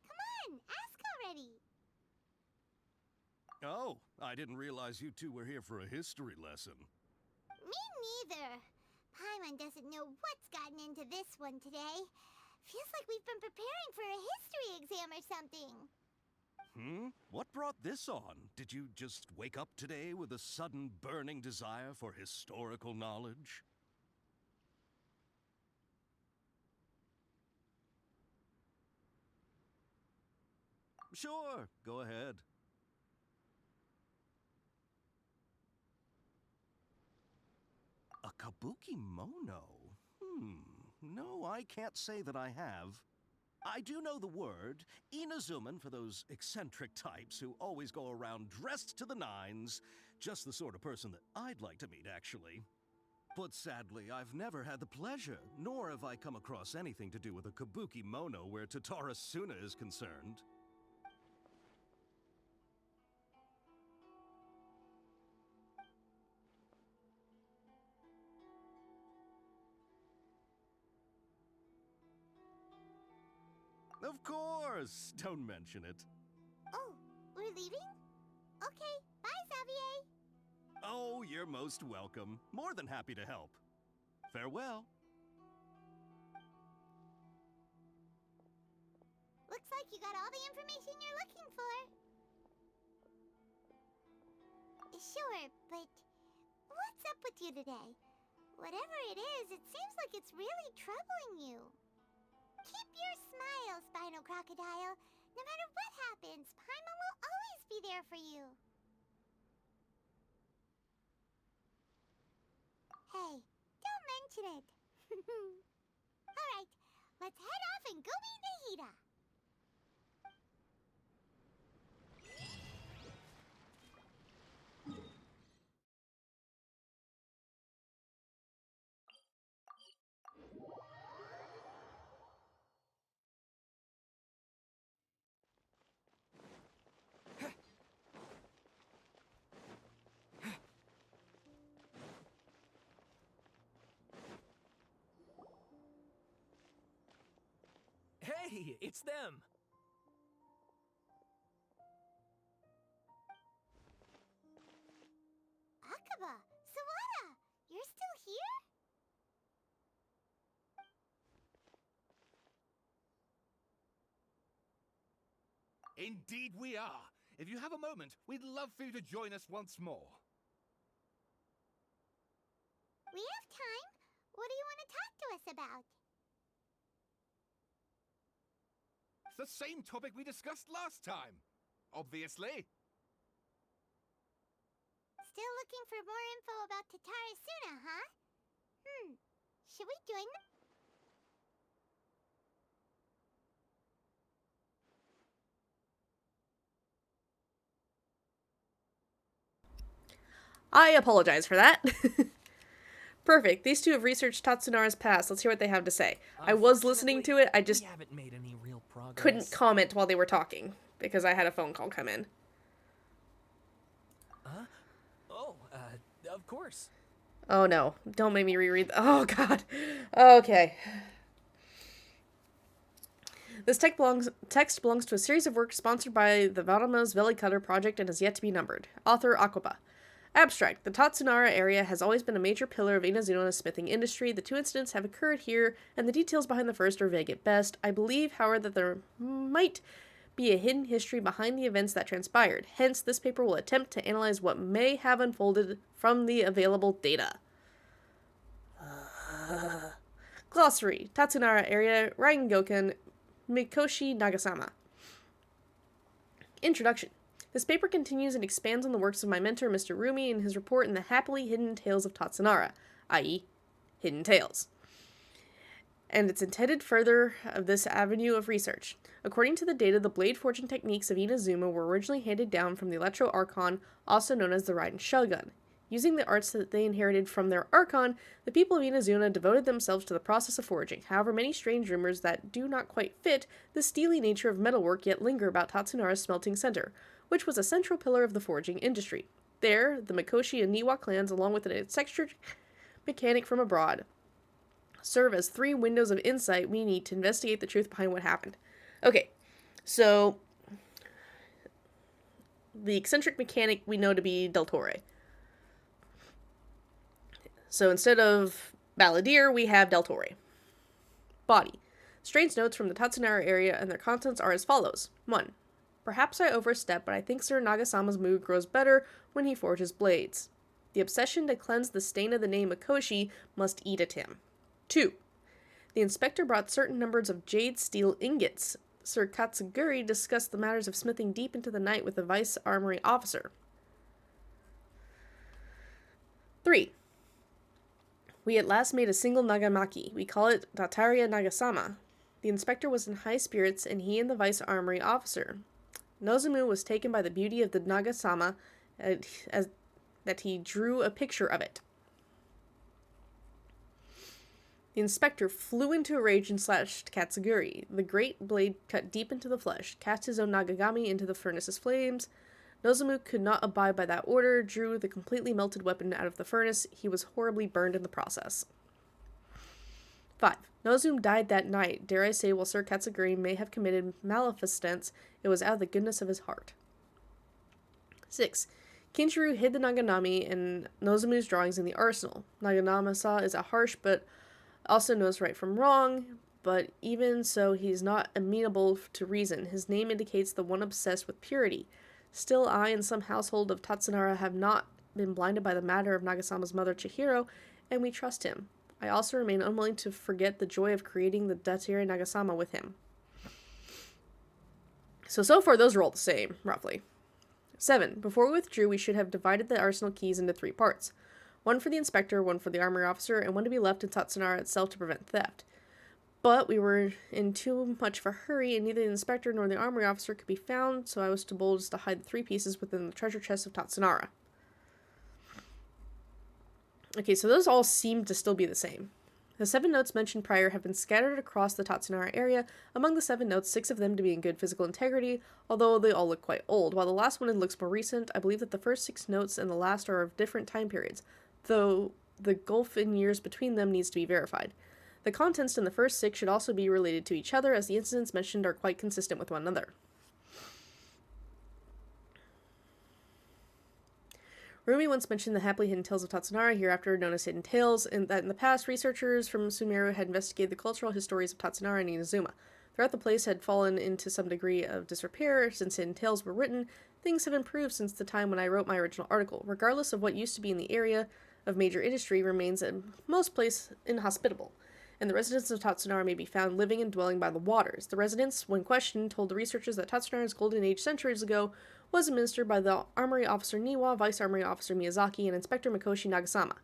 Come on, ask already! Oh, I didn't realize you two were here for a history lesson. Me neither. Paimon doesn't know what's gotten into this one today. Feels like we've been preparing for a history exam or something. What brought this on? Did you just wake up today with a sudden burning desire for historical knowledge? Sure, go ahead. A kabuki mono? No, I can't say that I have. I do know the word, Inazuman for those eccentric types who always go around dressed to the nines. Just the sort of person that I'd like to meet, actually. But sadly, I've never had the pleasure, nor have I come across anything to do with a kabuki mono where Tatarasuna is concerned. Of course! Don't mention it. Oh, we're leaving? Okay, bye, Xavier! Oh, you're most welcome. More than happy to help. Farewell. Looks like you got all the information you're looking for. Sure, but what's up with you today? Whatever it is, it seems like it's really troubling you. Keep your smile, Spinal Crocodile. No matter what happens, Paimon will always be there for you. Hey, don't mention it. Alright, let's head off and go meet Nahida. Hey, it's them! Akaba, Sawada, you're still here? Indeed we are. If you have a moment, we'd love for you to join us once more. We have time. What do you want to talk to us about? It's the same topic we discussed last time. Obviously. Still looking for more info about Tatarasuna, huh? Should we join them? I apologize for that. Perfect. These two have researched Tatsunara's past. Let's hear what they have to say. I was listening to it, I just haven't made any real progress. couldn't comment while they were talking, because I had a phone call come in. Huh? Oh, of course. Oh no. Don't make me reread. Oh god. Okay. This text belongs to a series of works sponsored by the Valdamas Valley Cutter Project and is yet to be numbered. Author Aquaba. Abstract. The Tatsunara area has always been a major pillar of Inazuna's smithing industry. The 2 incidents have occurred here, and the details behind the first are vague at best. I believe, however, that there might be a hidden history behind the events that transpired. Hence, this paper will attempt to analyze what may have unfolded from the available data. Glossary. Tatsunara area, Raigoken, Mikoshi Nagasama. Introduction. This paper continues and expands on the works of my mentor, Mr. Rumi, in his report in the Happily Hidden Tales of Tatsunara, i.e., Hidden Tales. And it's intended further of this avenue of research. According to the data, the blade forging techniques of Inazuma were originally handed down from the Electro Archon, also known as the Raiden Shogun. Using the arts that they inherited from their Archon, the people of Inazuma devoted themselves to the process of forging. However, many strange rumors that do not quite fit the steely nature of metalwork yet linger about Tatsunara's smelting center, which was a central pillar of the forging industry. There, the Mikoshi and Niwa clans, along with an eccentric mechanic from abroad, serve as 3 windows of insight we need to investigate the truth behind what happened. Okay, so the eccentric mechanic we know to be Del Torre. So instead of Balladeer, we have Del Torre. Body. Strange notes from the Tatsunara area and their contents are as follows. 1. Perhaps I overstep, but I think Sir Nagasama's mood grows better when he forges blades. The obsession to cleanse the stain of the name Mikoshi must eat at him. 2. The inspector brought certain numbers of jade steel ingots. Sir Katsuguri discussed the matters of smithing deep into the night with the vice armory officer. 3. We at last made a single Nagamaki. We call it Dataria Nagasama. The inspector was in high spirits, and he and the vice armory officer. Nozomu was taken by the beauty of the Nagasama, as that he drew a picture of it. The inspector flew into a rage and slashed Katsuguri. The great blade cut deep into the flesh, cast his own Nagagami into the furnace's flames. Nozomu could not abide by that order, drew the completely melted weapon out of the furnace. He was horribly burned in the process. 5. Nozomu died that night. Dare I say, while Sir Katsuguri may have committed maleficence, it was out of the goodness of his heart. 6. Kinjiro hid the Naganami and Nozomu's drawings in the arsenal. Naganama-sa is a harsh but also knows right from wrong, but even so he's not amenable to reason. His name indicates the one obsessed with purity. Still, I and some household of Tatsunara have not been blinded by the matter of Nagasama's mother Chihiro, and we trust him. I also remain unwilling to forget the joy of creating the Dataria Nagasama with him. So far those are all the same, roughly. 7. Before we withdrew, we should have divided the arsenal keys into 3 parts. 1 for the inspector, 1 for the armory officer, and 1 to be left in Tatsunara itself to prevent theft. But we were in too much of a hurry, and neither the inspector nor the armory officer could be found, so I was too bold as to hide the 3 pieces within the treasure chest of Tatsunara. Okay, so those all seem to still be the same. The 7 notes mentioned prior have been scattered across the Tatsunara area. Among the 7 notes, 6 of them to be in good physical integrity, although they all look quite old. While the last one looks more recent, I believe that the first 6 notes and the last are of different time periods, though the gulf in years between them needs to be verified. The contents in the first 6 should also be related to each other, as the incidents mentioned are quite consistent with one another. Rumi once mentioned the happily hidden tales of Tatsunara, hereafter known as Hidden Tales, and that in the past, researchers from Sumeru had investigated the cultural histories of Tatsunara and Inazuma. Throughout the place had fallen into some degree of disrepair since Hidden Tales were written. Things have improved since the time when I wrote my original article. Regardless of what used to be in the area of major industry, remains in most places inhospitable, and the residents of Tatsunara may be found living and dwelling by the waters. The residents, when questioned, told the researchers that Tatsunara's golden age centuries ago was administered by the Armory Officer Niwa, Vice Armory Officer Miyazaki, and Inspector Mikoshi Nagasama.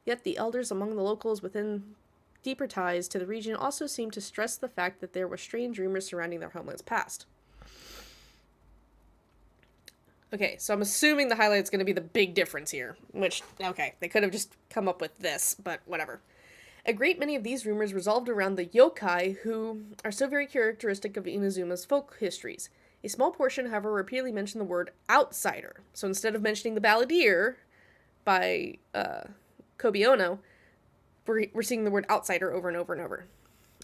Yet the elders among the locals within deeper ties to the region also seemed to stress the fact that there were strange rumors surrounding their homeland's past. Okay, so I'm assuming the highlight's going to be the big difference here, which, okay, they could have just come up with this, but whatever. A great many of these rumors revolved around the yokai, who are so very characteristic of Inazuma's folk histories. A small portion, however, repeatedly mentioned the word outsider. So instead of mentioning the Balladeer by Kobe Ono, we're seeing the word outsider over and over and over.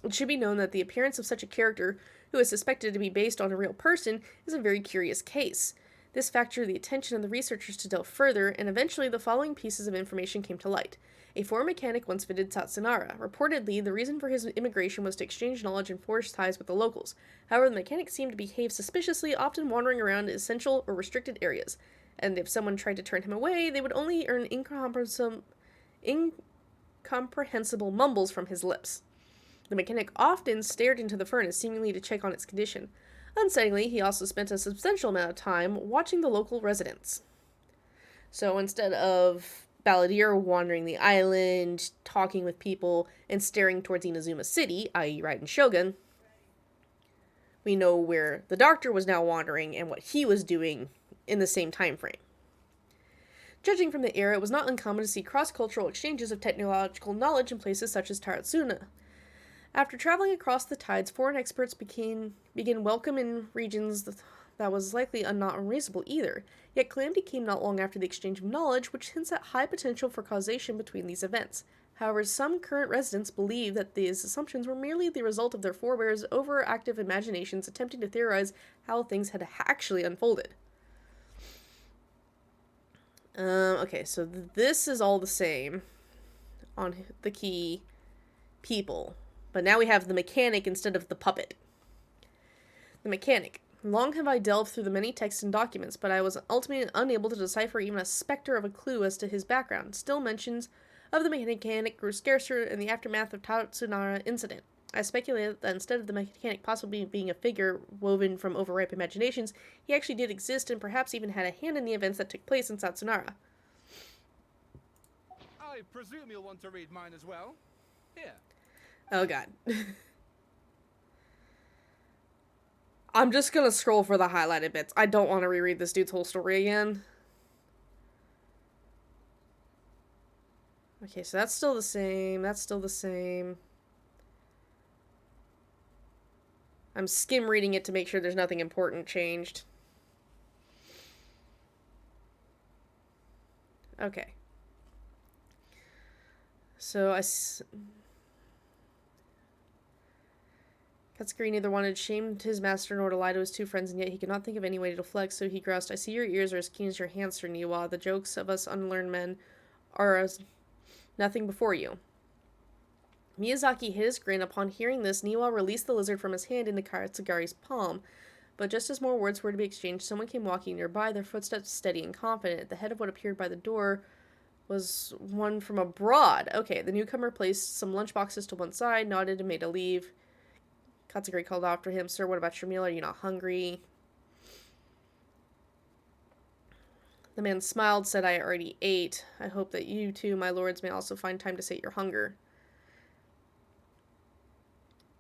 It should be known that the appearance of such a character, who is suspected to be based on a real person, is a very curious case. This fact drew the attention of the researchers to delve further, and eventually the following pieces of information came to light. A foreign mechanic once visited Tatsunara. Reportedly, the reason for his immigration was to exchange knowledge and forge ties with the locals. However, the mechanic seemed to behave suspiciously, often wandering around essential or restricted areas. And if someone tried to turn him away, they would only earn incomprehensible mumbles from his lips. The mechanic often stared into the furnace, seemingly to check on its condition. Unsettlingly, he also spent a substantial amount of time watching the local residents. So instead of Balladeer wandering the island, talking with people, and staring towards Inazuma City, i.e. Raiden Shogun, we know where the doctor was now wandering and what he was doing in the same time frame. Judging from the era, it was not uncommon to see cross-cultural exchanges of technological knowledge in places such as Taratsuna. After traveling across the tides, foreign experts begin welcome in regions that was likely not unreasonable either. Yet calamity came not long after the exchange of knowledge, which hints at high potential for causation between these events. However, some current residents believe that these assumptions were merely the result of their forebears' overactive imaginations attempting to theorize how things had actually unfolded. Okay, so this is all the same on the key people. But now we have the mechanic instead of the puppet. The mechanic. Long have I delved through the many texts and documents, but I was ultimately unable to decipher even a specter of a clue as to his background. Still, mentions of the mechanic grew scarcer in the aftermath of Tatsunara incident. I speculated that instead of the mechanic possibly being a figure woven from overripe imaginations, he actually did exist and perhaps even had a hand in the events that took place in Tatsunara. I presume you'll want to read mine as well. Here. Oh god. I'm just gonna scroll for the highlighted bits. I don't want to reread this dude's whole story again. Okay, so that's still the same. That's still the same. I'm skim reading it to make sure there's nothing important changed. Okay. So Katsugiri neither wanted to shame his master nor to lie to his two friends, and yet he could not think of any way to deflect, so he groused, "I see your ears are as keen as your hands, Sir Niwa. The jokes of us unlearned men are as nothing before you." Miyazaki hid his grin. Upon hearing this, Niwa released the lizard from his hand into Katsugiri's palm. But just as more words were to be exchanged, someone came walking nearby, their footsteps steady and confident. At the head of what appeared by the door was one from abroad. Okay, the newcomer placed some lunchboxes to one side, nodded, and made a leave. Katsugiri called after him, "Sir, what about your meal? Are you not hungry?" The man smiled, said, "I already ate. I hope that you too, my lords, may also find time to sate your hunger."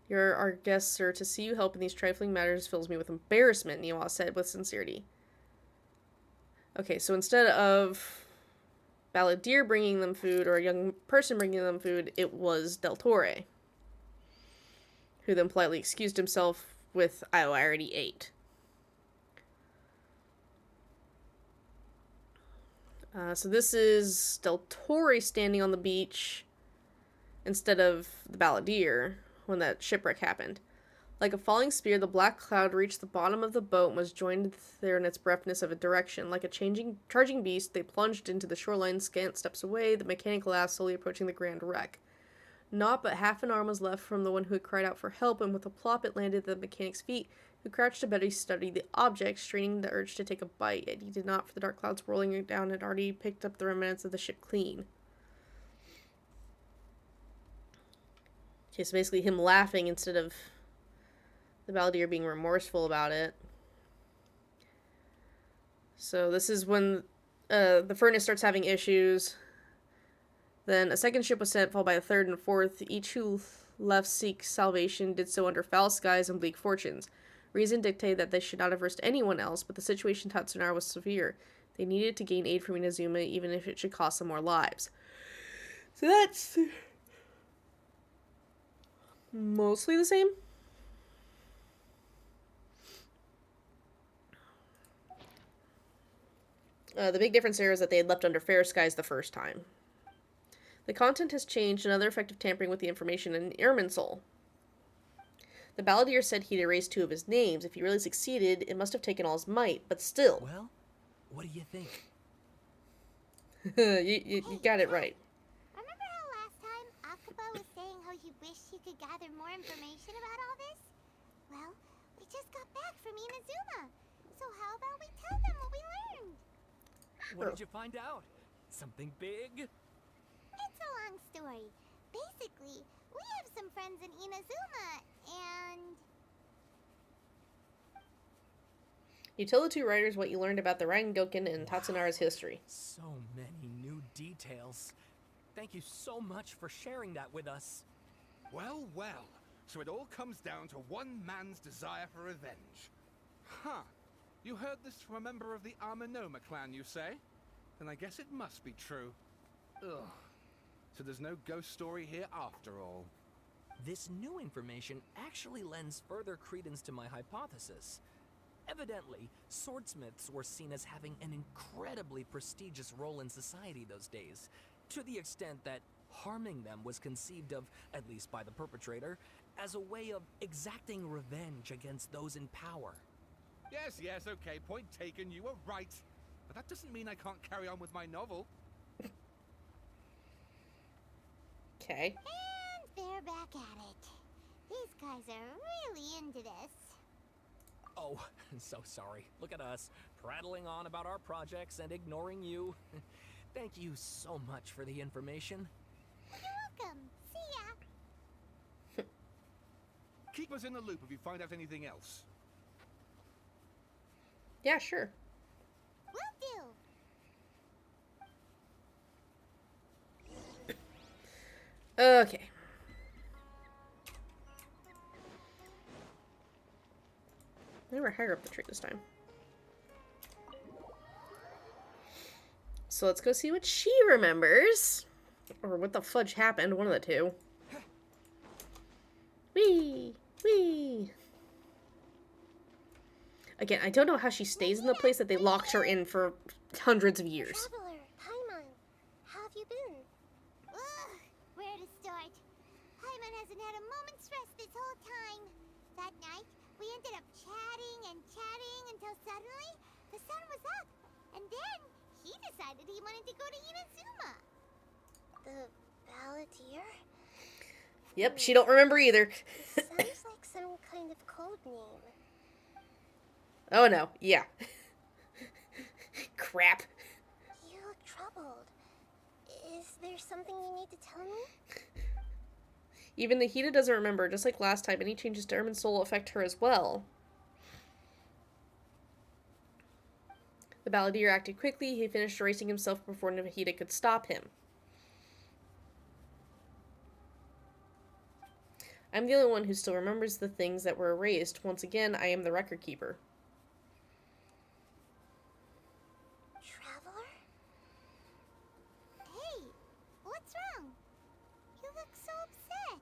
"You're our guests, sir. To see you help in these trifling matters fills me with embarrassment," Niwa said with sincerity. Okay, so instead of Balladeer bringing them food, or a young person bringing them food, it was Del Torre, who then politely excused himself with, "Oh, I already ate." So this is Del Torre standing on the beach instead of the Balladeer when that shipwreck happened. Like a falling spear, the black cloud reached the bottom of the boat and was joined there in its breadthness of a direction. Like a charging beast, they plunged into the shoreline scant steps away, the mechanic laughed, slowly approaching the grand wreck. Not but half an arm was left from the one who had cried out for help, and with a plop it landed at the mechanic's feet, who crouched to better study the object, straining the urge to take a bite, yet he did not, for the dark clouds rolling down had already picked up the remnants of the ship clean. Okay, so basically him laughing instead of the Balladeer being remorseful about it. So this is when the furnace starts having issues. Then a second ship was sent, followed by a third and a fourth. Each who left seek salvation did so under foul skies and bleak fortunes. Reason dictated that they should not have risked anyone else, but the situation in Tatsunara was severe. They needed to gain aid from Inazuma, even if it should cost them more lives. So that's mostly the same. The big difference here is that they had left under fair skies the first time. The content has changed, another effect of tampering with the information in Irminsul. The balladeer said he'd erase 2 of his names. If he really succeeded, it must have taken all his might, but still. Well, what do you think? you got it right. Remember how last time Akaba was saying how you wish you could gather more information about all this? Well, we just got back from Inazuma. So how about we tell them what we learned? What did you find out? Something big? It's a long story. Basically, we have some friends in Inazuma, and... You tell the 2 writers what you learned about the Rengoken and Tatsunara's history. So many new details. Thank you so much for sharing that with us. Well, well. So it all comes down to one man's desire for revenge. Huh. You heard this from a member of the Amanoma clan, you say? Then I guess it must be true. Ugh. So there's no ghost story here after all. This new information actually lends further credence to my hypothesis. Evidently, swordsmiths were seen as having an incredibly prestigious role in society those days, to the extent that harming them was conceived of, at least by the perpetrator, as a way of exacting revenge against those in power. Yes, okay, point taken, you were right. But that doesn't mean I can't carry on with my novel. Okay. And they're back at it. These guys are really into this. Oh, so sorry. Look at us, prattling on about our projects and ignoring you. Thank you so much for the information. You're welcome. See ya. Keep us in the loop if you find out anything else. Yeah, sure. Will do. Okay. They were higher up the tree this time. So let's go see what she remembers. Or what the fudge happened, one of the two. Whee! Whee! Again, I don't know how she stays in the place that they locked her in for hundreds of years. Traveler, Paimon, how have you been? Ugh, where to start? Paimon hasn't had a moment's rest this whole time. That night, we ended up chatting until suddenly the sun was up, and then he decided he wanted to go to Inazuma. The balladeer? Yep, she don't remember either. Sounds like some kind of code name. Oh no, yeah. Crap. You look troubled. Is there something you need to tell me? Even Nahida doesn't remember, just like last time. Any changes to Ermin's soul affect her as well. The balladeer acted quickly. He finished erasing himself before Nahida could stop him. I'm the only one who still remembers the things that were erased. Once again, I am the record keeper. Traveler? Hey, what's wrong? You look so upset.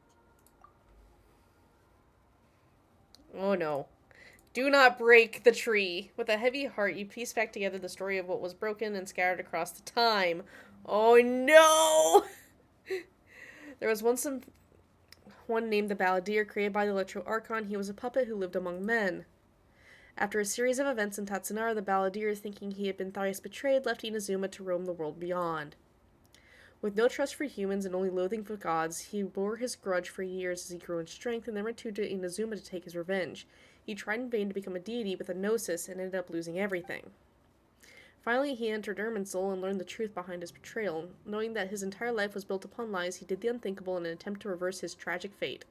Oh no. Do not break the tree. With a heavy heart, you piece back together the story of what was broken and scattered across the time. Oh no! There was once one named the Balladeer, created by the Electro Archon. He was a puppet who lived among men. After a series of events in Tatsunara, the Balladeer, thinking he had been thrice betrayed, left Inazuma to roam the world beyond. With no trust for humans and only loathing for gods, he bore his grudge for years as he grew in strength and then returned to Inazuma to take his revenge. He tried in vain to become a deity with a gnosis and ended up losing everything. Finally, he entered Erminsoul and learned the truth behind his betrayal. Knowing that his entire life was built upon lies, he did the unthinkable in an attempt to reverse his tragic fate.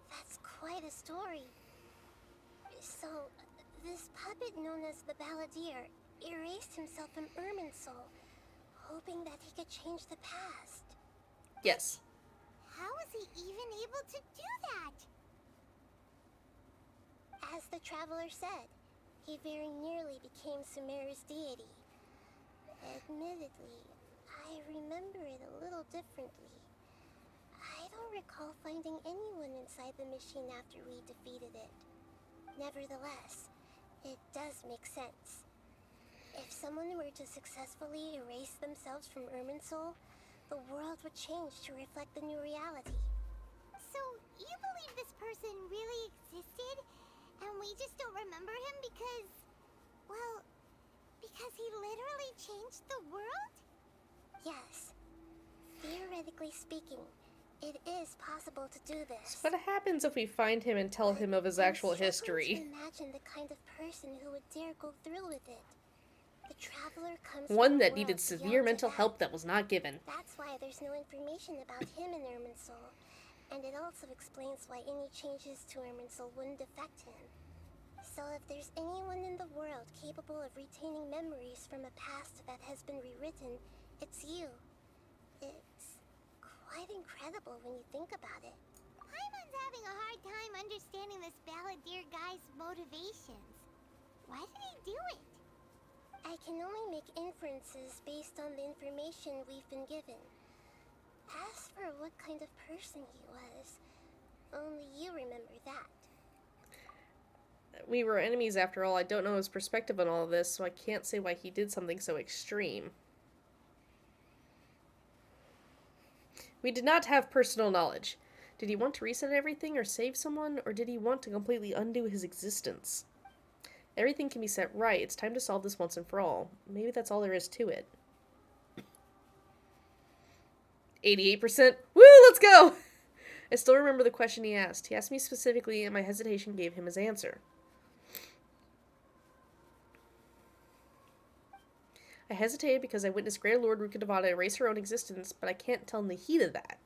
That's quite a story. So, this puppet known as the Balladeer erased himself from Erminsoul, hoping that he could change the past. Yes. How was he even able to do that? As the Traveler said, he very nearly became Sumeru's deity. Admittedly, I remember it a little differently. I don't recall finding anyone inside the machine after we defeated it. Nevertheless, it does make sense. If someone were to successfully erase themselves from Erminsoul, the world would change to reflect the new reality. So, you believe believe this person really existed, and we just don't remember him because, well, because he literally changed the world? Yes. Theoretically speaking, it is possible to do this. So what happens if we find him and tell him of his actual history? Imagine the kind of person who would dare go through with it. The traveler comes One from a that world needed severe beyond mental Tibet. help that was not given. That's why there's no information about him in Irminsul. And it also explains why any changes to Irminsul wouldn't affect him. So if there's anyone in the world capable of retaining memories from a past that has been rewritten, it's you. It's quite incredible when you think about it. Paimon's having a hard time understanding this balladeer guy's motivations. Why did he do it? I can only make inferences based on the information we've been given. As for what kind of person he was, only you remember that. We were enemies after all. I don't know his perspective on all of this, so I can't say why he did something so extreme. We did not have personal knowledge. Did he want to reset everything or save someone, or did he want to completely undo his existence? Everything can be set right. It's time to solve this once and for all. Maybe that's all there is to it. 88%. Woo, let's go! I still remember the question he asked. He asked me specifically, and my hesitation gave him his answer. I hesitated because I witnessed Greater Lord Rukkhadevata erase her own existence, but I can't tell in the heat of that.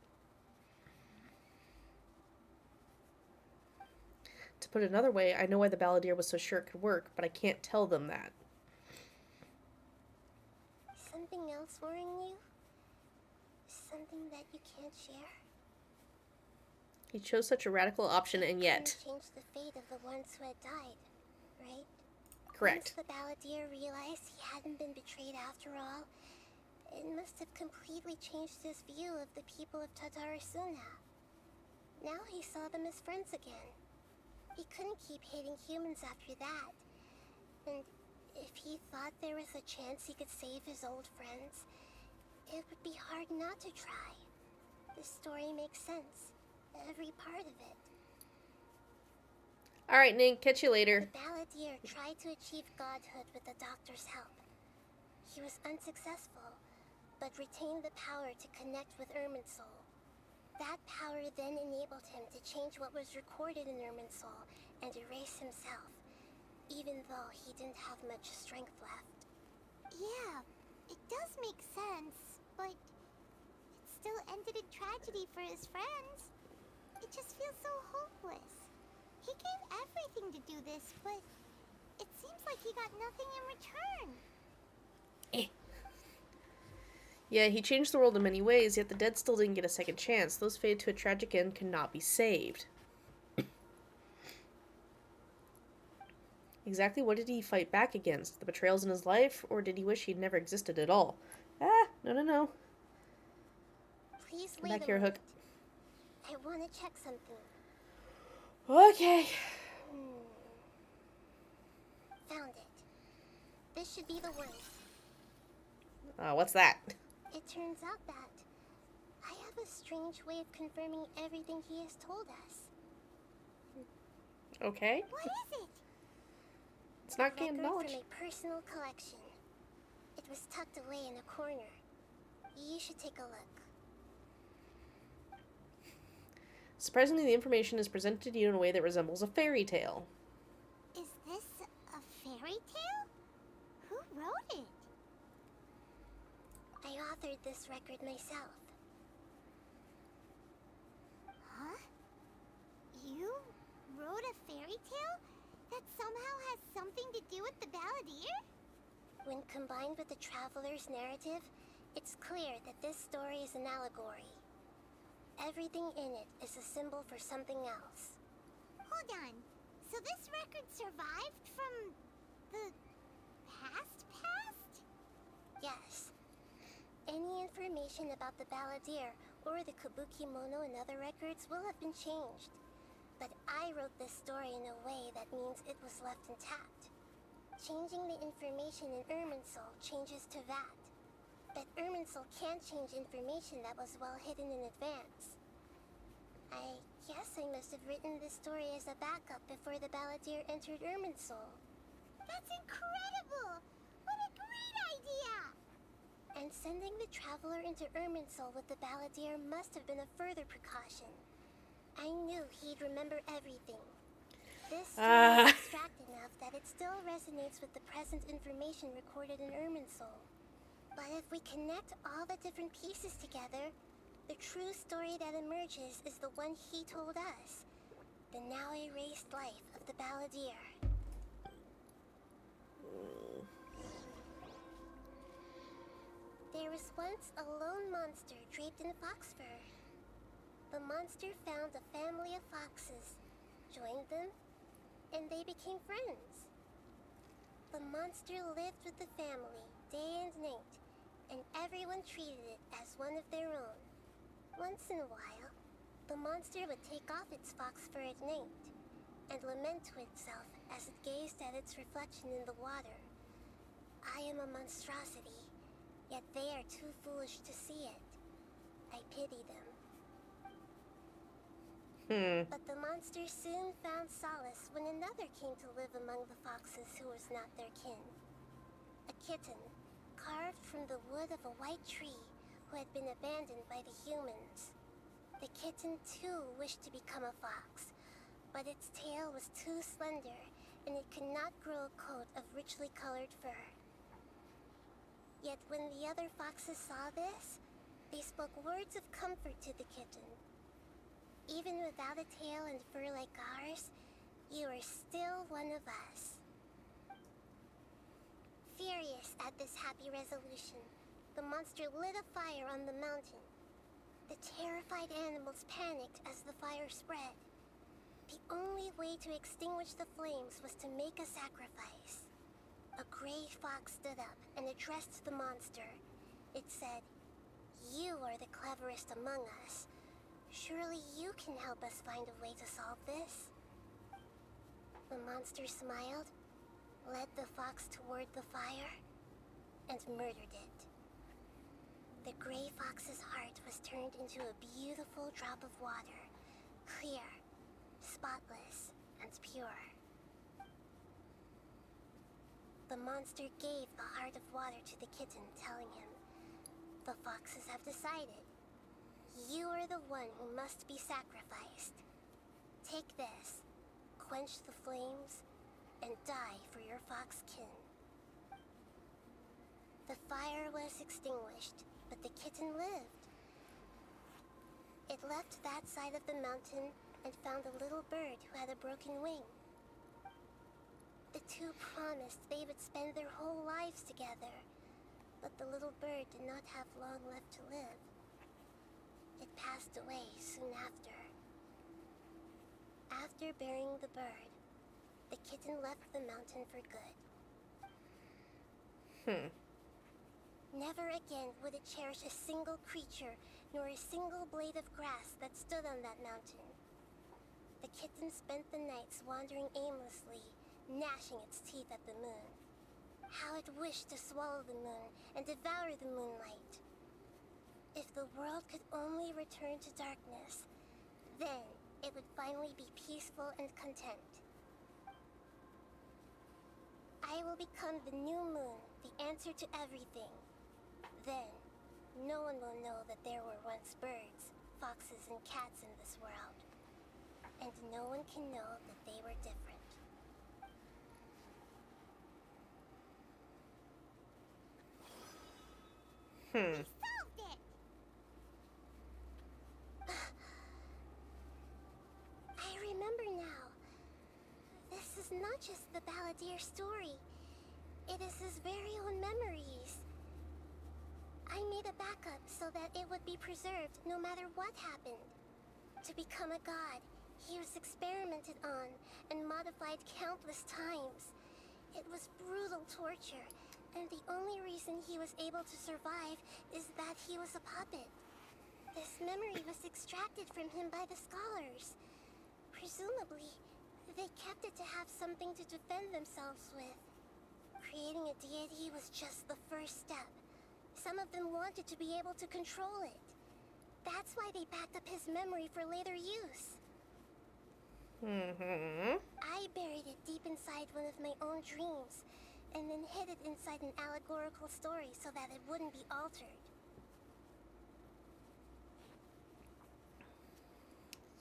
To put it another way, I know why the balladeer was so sure it could work, but I can't tell them that. Something else worrying you? Something that you can't share? He chose such a radical option, and yet... Change the fate of the ones who had died, right? Correct. Once the balladeer realized he hadn't been betrayed after all, it must have completely changed his view of the people of Tatarasuna. Now he saw them as friends again. He couldn't keep hating humans after that. And if he thought there was a chance he could save his old friends, it would be hard not to try. The story makes sense. Every part of it. Alright, Nink, catch you later. The balladeer tried to achieve godhood with the doctor's help. He was unsuccessful, but retained the power to connect with Irminsul. That power then enabled him to change what was recorded in Irminsul and erase himself, even though he didn't have much strength left. Yeah, it does make sense, but it still ended in tragedy for his friends. It just feels so hopeless. He gave everything to do this, but it seems like he got nothing in return. Yeah, he changed the world in many ways, yet the dead still didn't get a second chance. Those fated to a tragic end cannot be saved. Exactly what did he fight back against? The betrayals in his life, or did he wish he'd never existed at all? Ah, no. Please Come wait back here, Hook. I want to check something. Okay. Found it. This should be the one. What's that? It turns out that I have a strange way of confirming everything he has told us. Okay. What is it? It's not gained knowledge. From a personal collection. It was tucked away in a corner. You should take a look. Surprisingly, the information is presented to you in a way that resembles a fairy tale. Is this a fairy tale? Who wrote it? I authored this record myself. Huh? You wrote a fairy tale that somehow has something to do with the balladeer? When combined with the traveler's narrative, it's clear that this story is an allegory. Everything in it is a symbol for something else. Hold on. So this record survived from the past? Yes. Any information about the balladeer or the Kabuki Mono and other records will have been changed. But I wrote this story in a way that means it was left intact. Changing the information in Irminsul changes to that. But Irminsul can't change information that was well hidden in advance. I Yes, I must have written this story as a backup before the Balladeer entered Irminsul. That's incredible! What a great idea! And sending the Traveler into Irminsul with the Balladeer must have been a further precaution. I knew he'd remember everything. This story is abstract enough that it still resonates with the present information recorded in Irminsul. But if we connect all the different pieces together, the true story that emerges is the one he told us. The now erased life of the Balladeer. There was once a lone monster draped in fox fur. The monster found a family of foxes, joined them, and they became friends. The monster lived with the family day and night, and everyone treated it as one of their own. Once in a while, the monster would take off its fox fur at night and lament to itself as it gazed at its reflection in the water. I am a monstrosity, yet they are too foolish to see it. I pity them. But the monster soon found solace when another came to live among the foxes who was not their kin. A kitten, carved from the wood of a white tree, who had been abandoned by the humans. The kitten too wished to become a fox, but its tail was too slender and it could not grow a coat of richly colored fur. Yet when the other foxes saw this, they spoke words of comfort to the kitten. Even without a tail and fur like ours, you are still one of us. Furious at this happy resolution, the monster lit a fire on the mountain. The terrified animals panicked as the fire spread. The only way to extinguish the flames was to make a sacrifice. A gray fox stood up and addressed the monster. It said, "You are the cleverest among us. Surely you can help us find a way to solve this." The monster smiled, led the fox toward the fire, and murdered it. The gray fox's heart was turned into a beautiful drop of water, clear, spotless, and pure. The monster gave the heart of water to the kitten, telling him, "The foxes have decided. You are the one who must be sacrificed. Take this, quench the flames, and die for your fox kin." The fire was extinguished, but the kitten lived. It left that side of the mountain and found a little bird who had a broken wing. The two promised they would spend their whole lives together, but the little bird did not have long left to live. It passed away soon after. After burying the bird, the kitten left the mountain for good. Never again would it cherish a single creature, nor a single blade of grass that stood on that mountain. The kitten spent the nights wandering aimlessly, gnashing its teeth at the moon. How it wished to swallow the moon and devour the moonlight. If the world could only return to darkness, then it would finally be peaceful and content. I will become the new moon, the answer to everything. Then, no one will know that there were once birds, foxes, and cats in this world. And no one can know that they were different. We solved it! I remember now. This is not just the Balladeer story. It is his very own memories. I made a backup so that it would be preserved no matter what happened. To become a god, he was experimented on and modified countless times. It was brutal torture, and the only reason he was able to survive is that he was a puppet. This memory was extracted from him by the scholars. Presumably, they kept it to have something to defend themselves with. Creating a deity was just the first step. Some of them wanted to be able to control it. That's why they backed up his memory for later use. I buried it deep inside one of my own dreams, and then hid it inside an allegorical story so that it wouldn't be altered.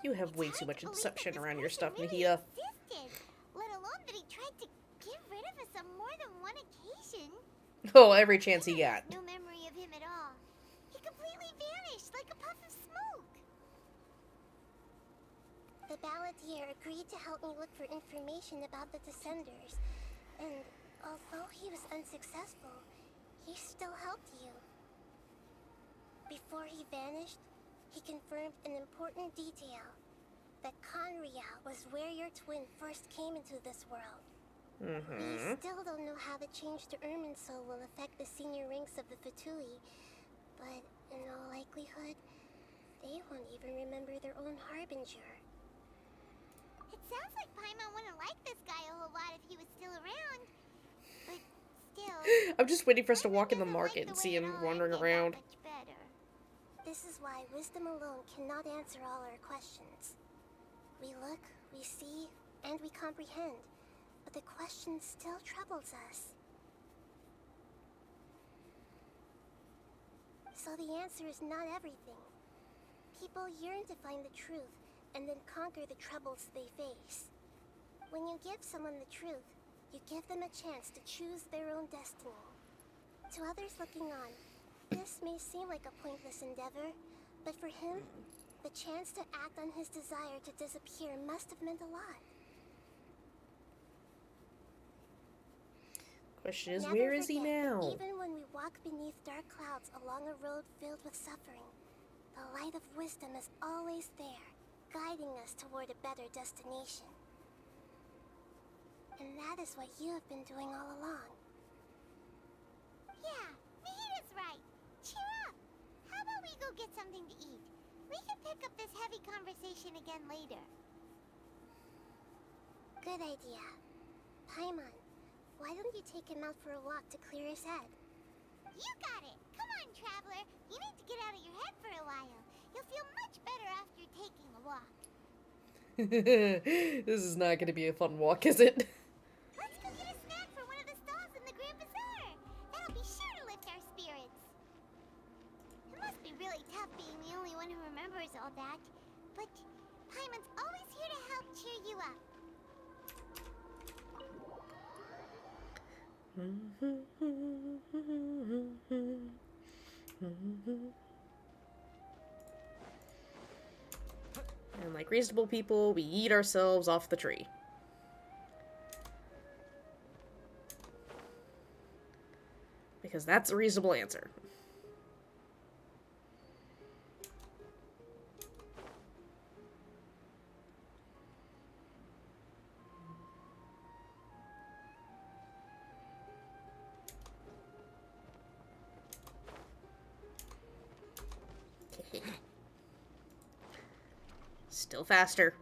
You have way too much deception around your stuff, Nahida. Let alone that he tried to get rid of us on more than one occasion. Oh, every chance he got. No memory of him at all. He completely vanished like a puff of smoke. The balladeer agreed to help me look for information about the Descenders, and although he was unsuccessful, he still helped you. Before he vanished, he confirmed an important detail, that Conria was where your twin first came into this world. We still don't know how the change to Irminsul will affect the senior ranks of the Fatui, but in all likelihood, they won't even remember their own Harbinger. It sounds like Paimon wouldn't like this guy a whole lot if he was still around, but still... I'm just waiting for us to walk in the market and see him wandering around. This is why wisdom alone cannot answer all our questions. We look, we see, and we comprehend, but the question still troubles us. So the answer is not everything. People yearn to find the truth, and then conquer the troubles they face. When you give someone the truth, you give them a chance to choose their own destiny. To others looking on, this may seem like a pointless endeavor, but for him, the chance to act on his desire to disappear must have meant a lot. Question is, where is he now? Even when we walk beneath dark clouds along a road filled with suffering, the light of wisdom is always there, guiding us toward a better destination. And that is what you have been doing all along. Yeah, Nahida's right. Cheer up! How about we go get something to eat? We can pick up this heavy conversation again later. Good idea. Paimon, why don't you take him out for a walk to clear his head? You got it! Come on, Traveler! You need to get out of your head for a while. You'll feel much better after taking a walk. This is not going to be a fun walk, is it? Let's go get a snack from one of the stalls in the Grand Bazaar. That'll be sure to lift our spirits. It must be really tough being the only one who remembers all that. But Paimon's always here to help cheer you up. And like reasonable people, we eat ourselves off the tree. Because that's a reasonable answer. Still faster.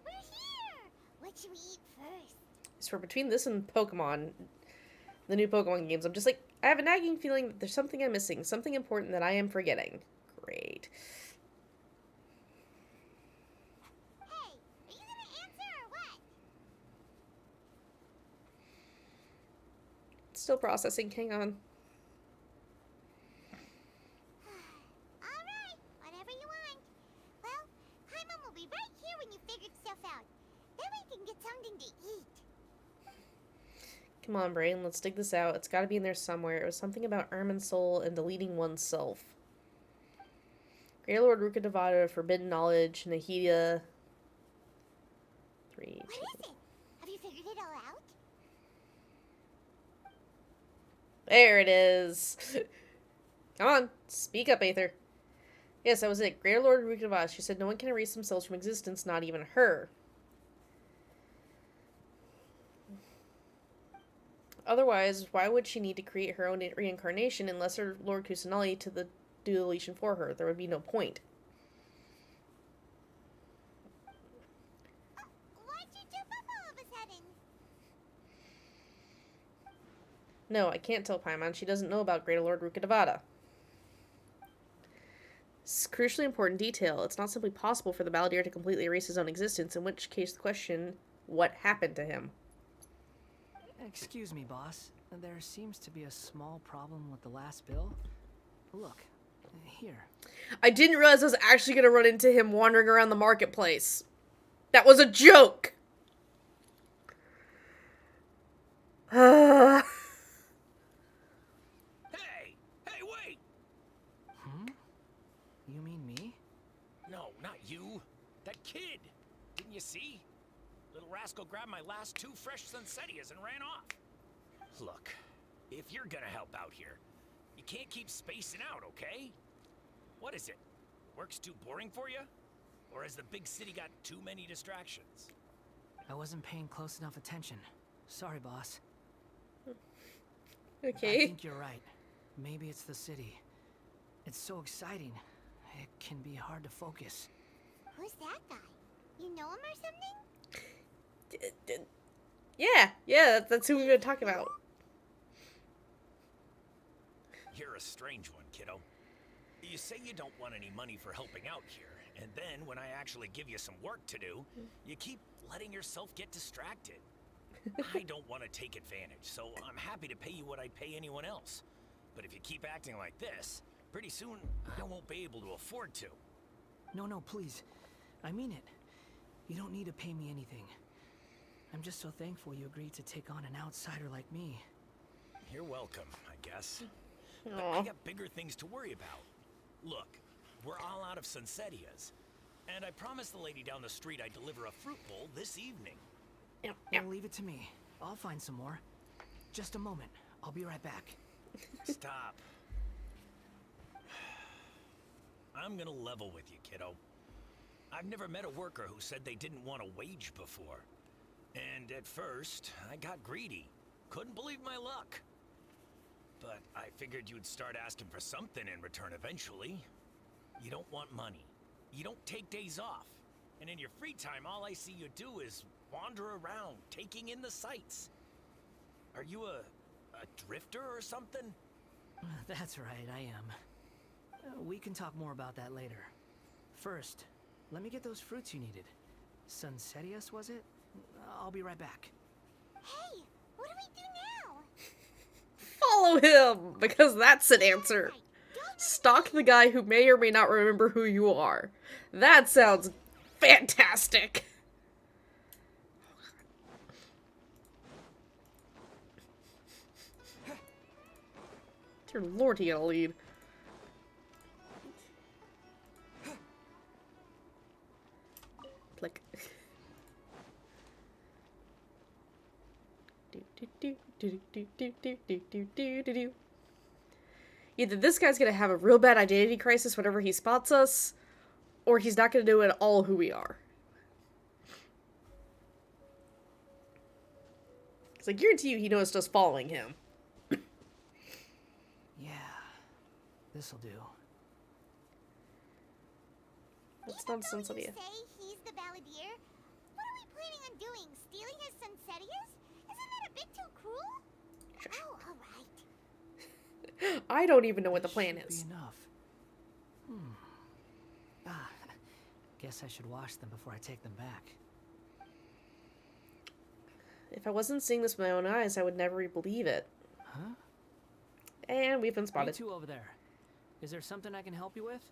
We're here! What should we eat first? So between this and Pokemon, the new Pokemon games, I'm just like, I have a nagging feeling that there's something I'm missing, something important that I am forgetting. Great. Hey, are you gonna answer or what? Still processing, hang on. Alright, whatever you want. Well, Paimon will be right here when you figured stuff out. Then we can get something to eat. Come on, brain, let's dig this out. It's gotta be in there somewhere. It was something about Irminsul and deleting oneself. Great Lord Rukkhadevata, Forbidden Knowledge, Nahida. 3, 2. What is it? Have you figured it all out? There it is. Come on, speak up, Aether. Yes, that was it. Greater Lord Rukkhadevata. She said no one can erase themselves from existence, not even her. Otherwise, why would she need to create her own reincarnation and lesser Lord Kusanali to do the deletion for her? There would be no point. Why'd you jump up all of a sudden? No, I can't tell Paimon. She doesn't know about Greater Lord Rukkhadevata. crucially important detail. It's not simply possible for the Balladeer to completely erase his own existence, in which case the question, what happened to him? Excuse me, boss. There seems to be a small problem with the last bill. Look, here. I didn't realize I was actually going to run into him wandering around the marketplace. That was a joke! Hey! Hey, wait! Hmm? You mean me? No, not you. That kid. Didn't you see? Little rascal grabbed my last 2 fresh Sunsetias and ran off. Look, if you're gonna help out here, you can't keep spacing out, okay? What is it? Work's too boring for you? Or has the big city got too many distractions? I wasn't paying close enough attention. Sorry, boss. Okay. I think you're right. Maybe it's the city. It's so exciting. It can be hard to focus. Who's that guy? You know him or something? Yeah, that's who we're gonna talk about. You're a strange one, kiddo. You say you don't want any money for helping out here, and then when I actually give you some work to do, you keep letting yourself get distracted. I don't want to take advantage, so I'm happy to pay you what I'd pay anyone else. But if you keep acting like this, pretty soon I won't be able to afford to. No, please. I mean it. You don't need to pay me anything. I'm just so thankful you agreed to take on an outsider like me. You're welcome, I guess. But I got bigger things to worry about. Look, we're all out of Sunsetias, and I promised the lady down the street I'd deliver a fruit bowl this evening. Well, leave it to me. I'll find some more. Just a moment. I'll be right back. Stop. I'm gonna level with you, kiddo. I've never met a worker who said they didn't want a wage before. And at first, I got greedy. Couldn't believe my luck. But I figured you'd start asking for something in return eventually. You don't want money. You don't take days off. And in your free time, all I see you do is wander around, taking in the sights. Are you a drifter or something? That's right, I am. We can talk more about that later. First, let me get those fruits you needed. Sunsetias, was it? I'll be right back. Hey, what do we do now? Follow him, because that's an answer. Stalk the guy who may or may not remember who you are. That sounds fantastic. Dear Lord, he got a lead. Click. Either this guy's gonna have a real bad identity crisis whenever he spots us, or he's not gonna know at all who we are. Because I guarantee you he noticed us following him. Yeah, this'll do. That's not Sunsetia. You say he's the Balladeer? What are we planning on doing? Stealing his Sunsetias? Isn't that a bit too cruel? Oh, alright. I don't even know what the plan Should is. be enough. Guess I should wash them before I take them back. If I wasn't seeing this with my own eyes, I would never believe it. Huh? And we've been spotted. You two over there. Is there something I can help you with?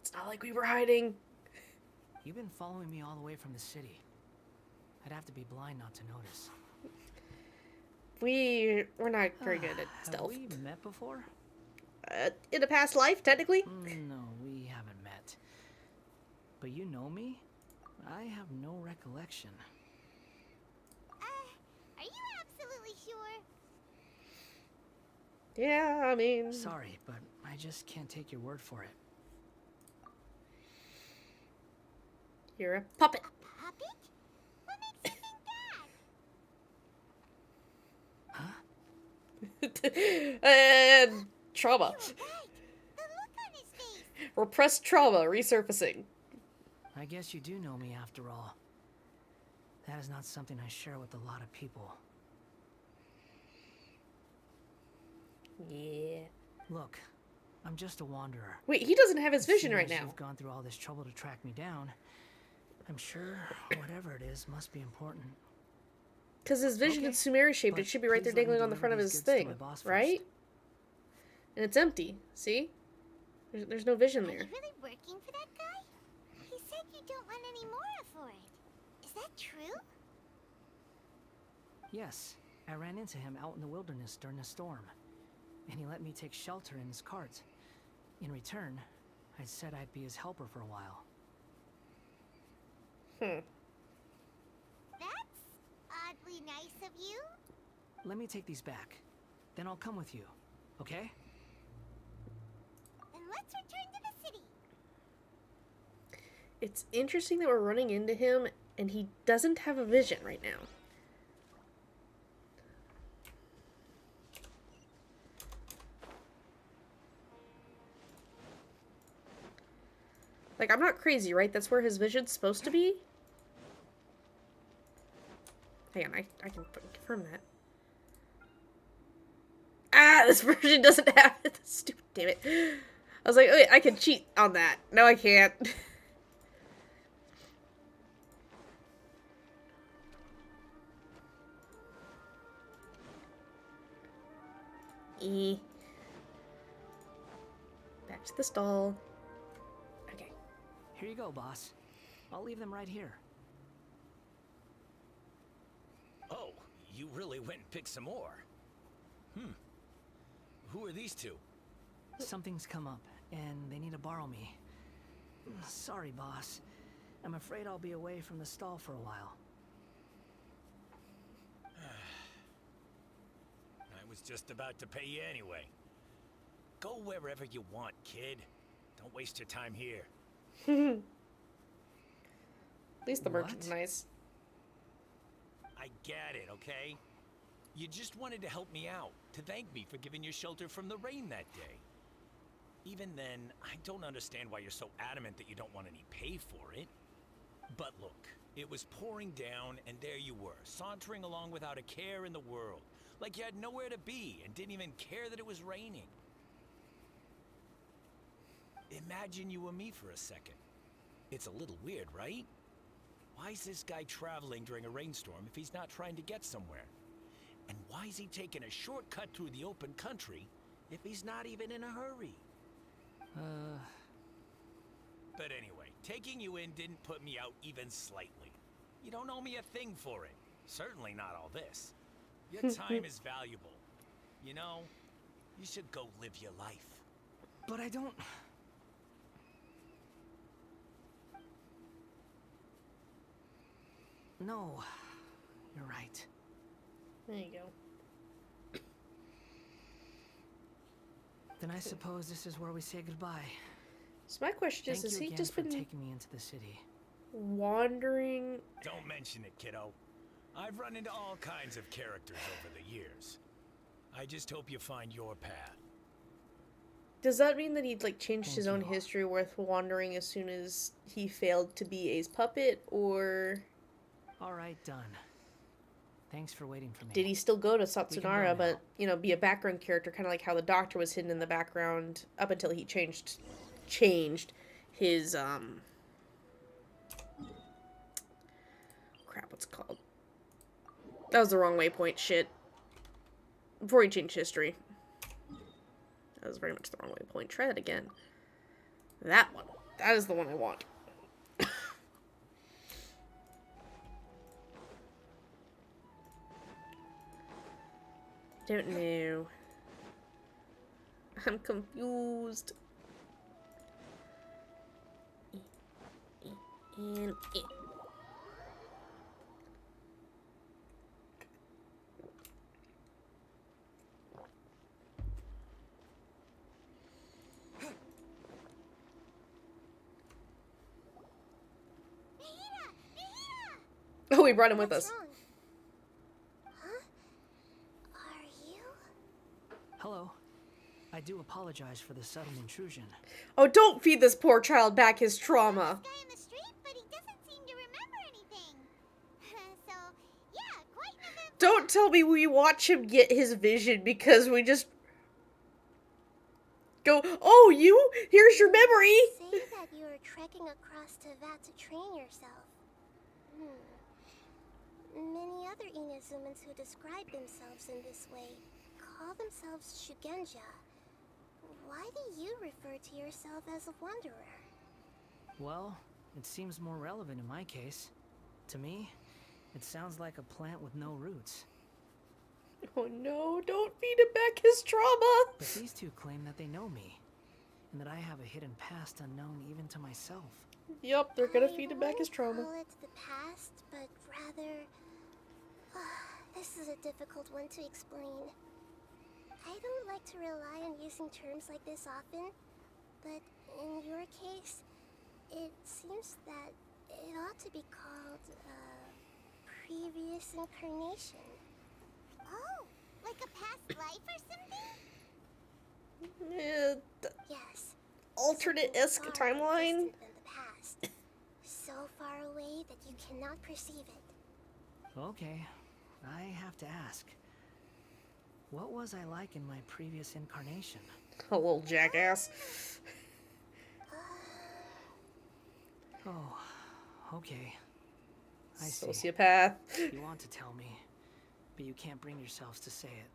It's not like we were hiding. You've been following me all the way from the city. I'd have to be blind not to notice. We're not very good at stealth. Have we met before? In a past life, technically? No, we haven't met. But you know me? I have no recollection. Are you absolutely sure? Yeah, I mean... Sorry, but I just can't take your word for it. You're a puppet. Puppet? What makes you think that? And trauma. The look on his face. Repressed trauma resurfacing. I guess you do know me after all. That is not something I share with a lot of people. Yeah. Look, I'm just a wanderer. Wait, he doesn't have his vision Seeing right as now. You've gone through all this trouble to track me down. I'm sure whatever it is must be important. Because his vision Okay, is Sumeri shaped. It but should be right there please let me dangling on the front of deliver his these goods to thing, my boss first. right? And it's empty. See? There's no vision Are there. you really working for that guy? He said you don't want any more for it. Is that true? Yes, I ran into him out in the wilderness during a storm, and he let me take shelter in his cart. In return, I said I'd be his helper for a while. That's oddly nice of you. Let me take these back. Then I'll come with you, okay? Then let's return to the city. It's interesting that we're running into him and he doesn't have a vision right now. Like, I'm not crazy, right? That's where his vision's supposed to be? Hang on, I can confirm that. Ah, this version doesn't have it. Stupid, damn it. I was like, wait, I can cheat on that. No, I can't. Back to the stall. Okay. Here you go, boss. I'll leave them right here. Oh, you really went and picked some more. Who are these two? Something's come up, and they need to borrow me. Sorry, boss. I'm afraid I'll be away from the stall for a while. I was just about to pay you anyway. Go wherever you want, kid. Don't waste your time here. At least the merchant's nice. I get it, okay? You just wanted to help me out, to thank me for giving you shelter from the rain that day. Even then, I don't understand why you're so adamant that you don't want any pay for it. But look, it was pouring down, and there you were, sauntering along without a care in the world. Like you had nowhere to be, and didn't even care that it was raining. Imagine you were me for a second. It's a little weird, right? Why is this guy traveling during a rainstorm if he's not trying to get somewhere? And why is he taking a shortcut through the open country if he's not even in a hurry? But anyway, taking you in didn't put me out even slightly. You don't owe me a thing for it. Certainly not all this. Your time is valuable. You know, you should go live your life. But I don't... No, you're right. There you go. Then I suppose this is where we say goodbye. So my question is, has he just been taking me into the city? Wandering? Don't mention it, kiddo. I've run into all kinds of characters over the years. I just hope you find your path. Does that mean that he'd like changed his own history with wandering as soon as he failed to be A's puppet, or... Alright, done. Thanks for waiting for me. Did he still go to We can go Satsunara, now. but, you know, be a background character, kind of like how the Doctor was hidden in the background up until he changed his, crap, what's it called? That was the wrong waypoint, shit. Before he changed history. That was very much the wrong waypoint. Try that again. That one. That is the one I want. Don't know. I'm confused. And oh, we brought him with us. Hello. I do apologize for the sudden intrusion. Oh, don't feed this poor child back his trauma. Don't tell me we watch him get his vision because we just... go, oh, you? Here's your memory! Say that you are trekking across Teyvat to train yourself. Many other Inazumans who describe themselves in this way call themselves Shugenja. Why do you refer to yourself as a wanderer? Well, it seems more relevant in my case. To me, it sounds like a plant with no roots. Oh no, don't feed him back his trauma! But these two claim that they know me, and that I have a hidden past unknown even to myself. Yup, they're gonna feed him back his I trauma. wouldn't call it the past, but rather... this is a difficult one to explain. I don't like to rely on using terms like this often, but in your case, it seems that it ought to be called, previous incarnation. Oh, like a past life or something? Yes. Alternate-esque timeline? Than the past. So far away that you cannot perceive it. Okay, I have to ask. What was I like in my previous incarnation? A little jackass. Oh, okay. I see. Sociopath. You want to tell me, but you can't bring yourselves to say it.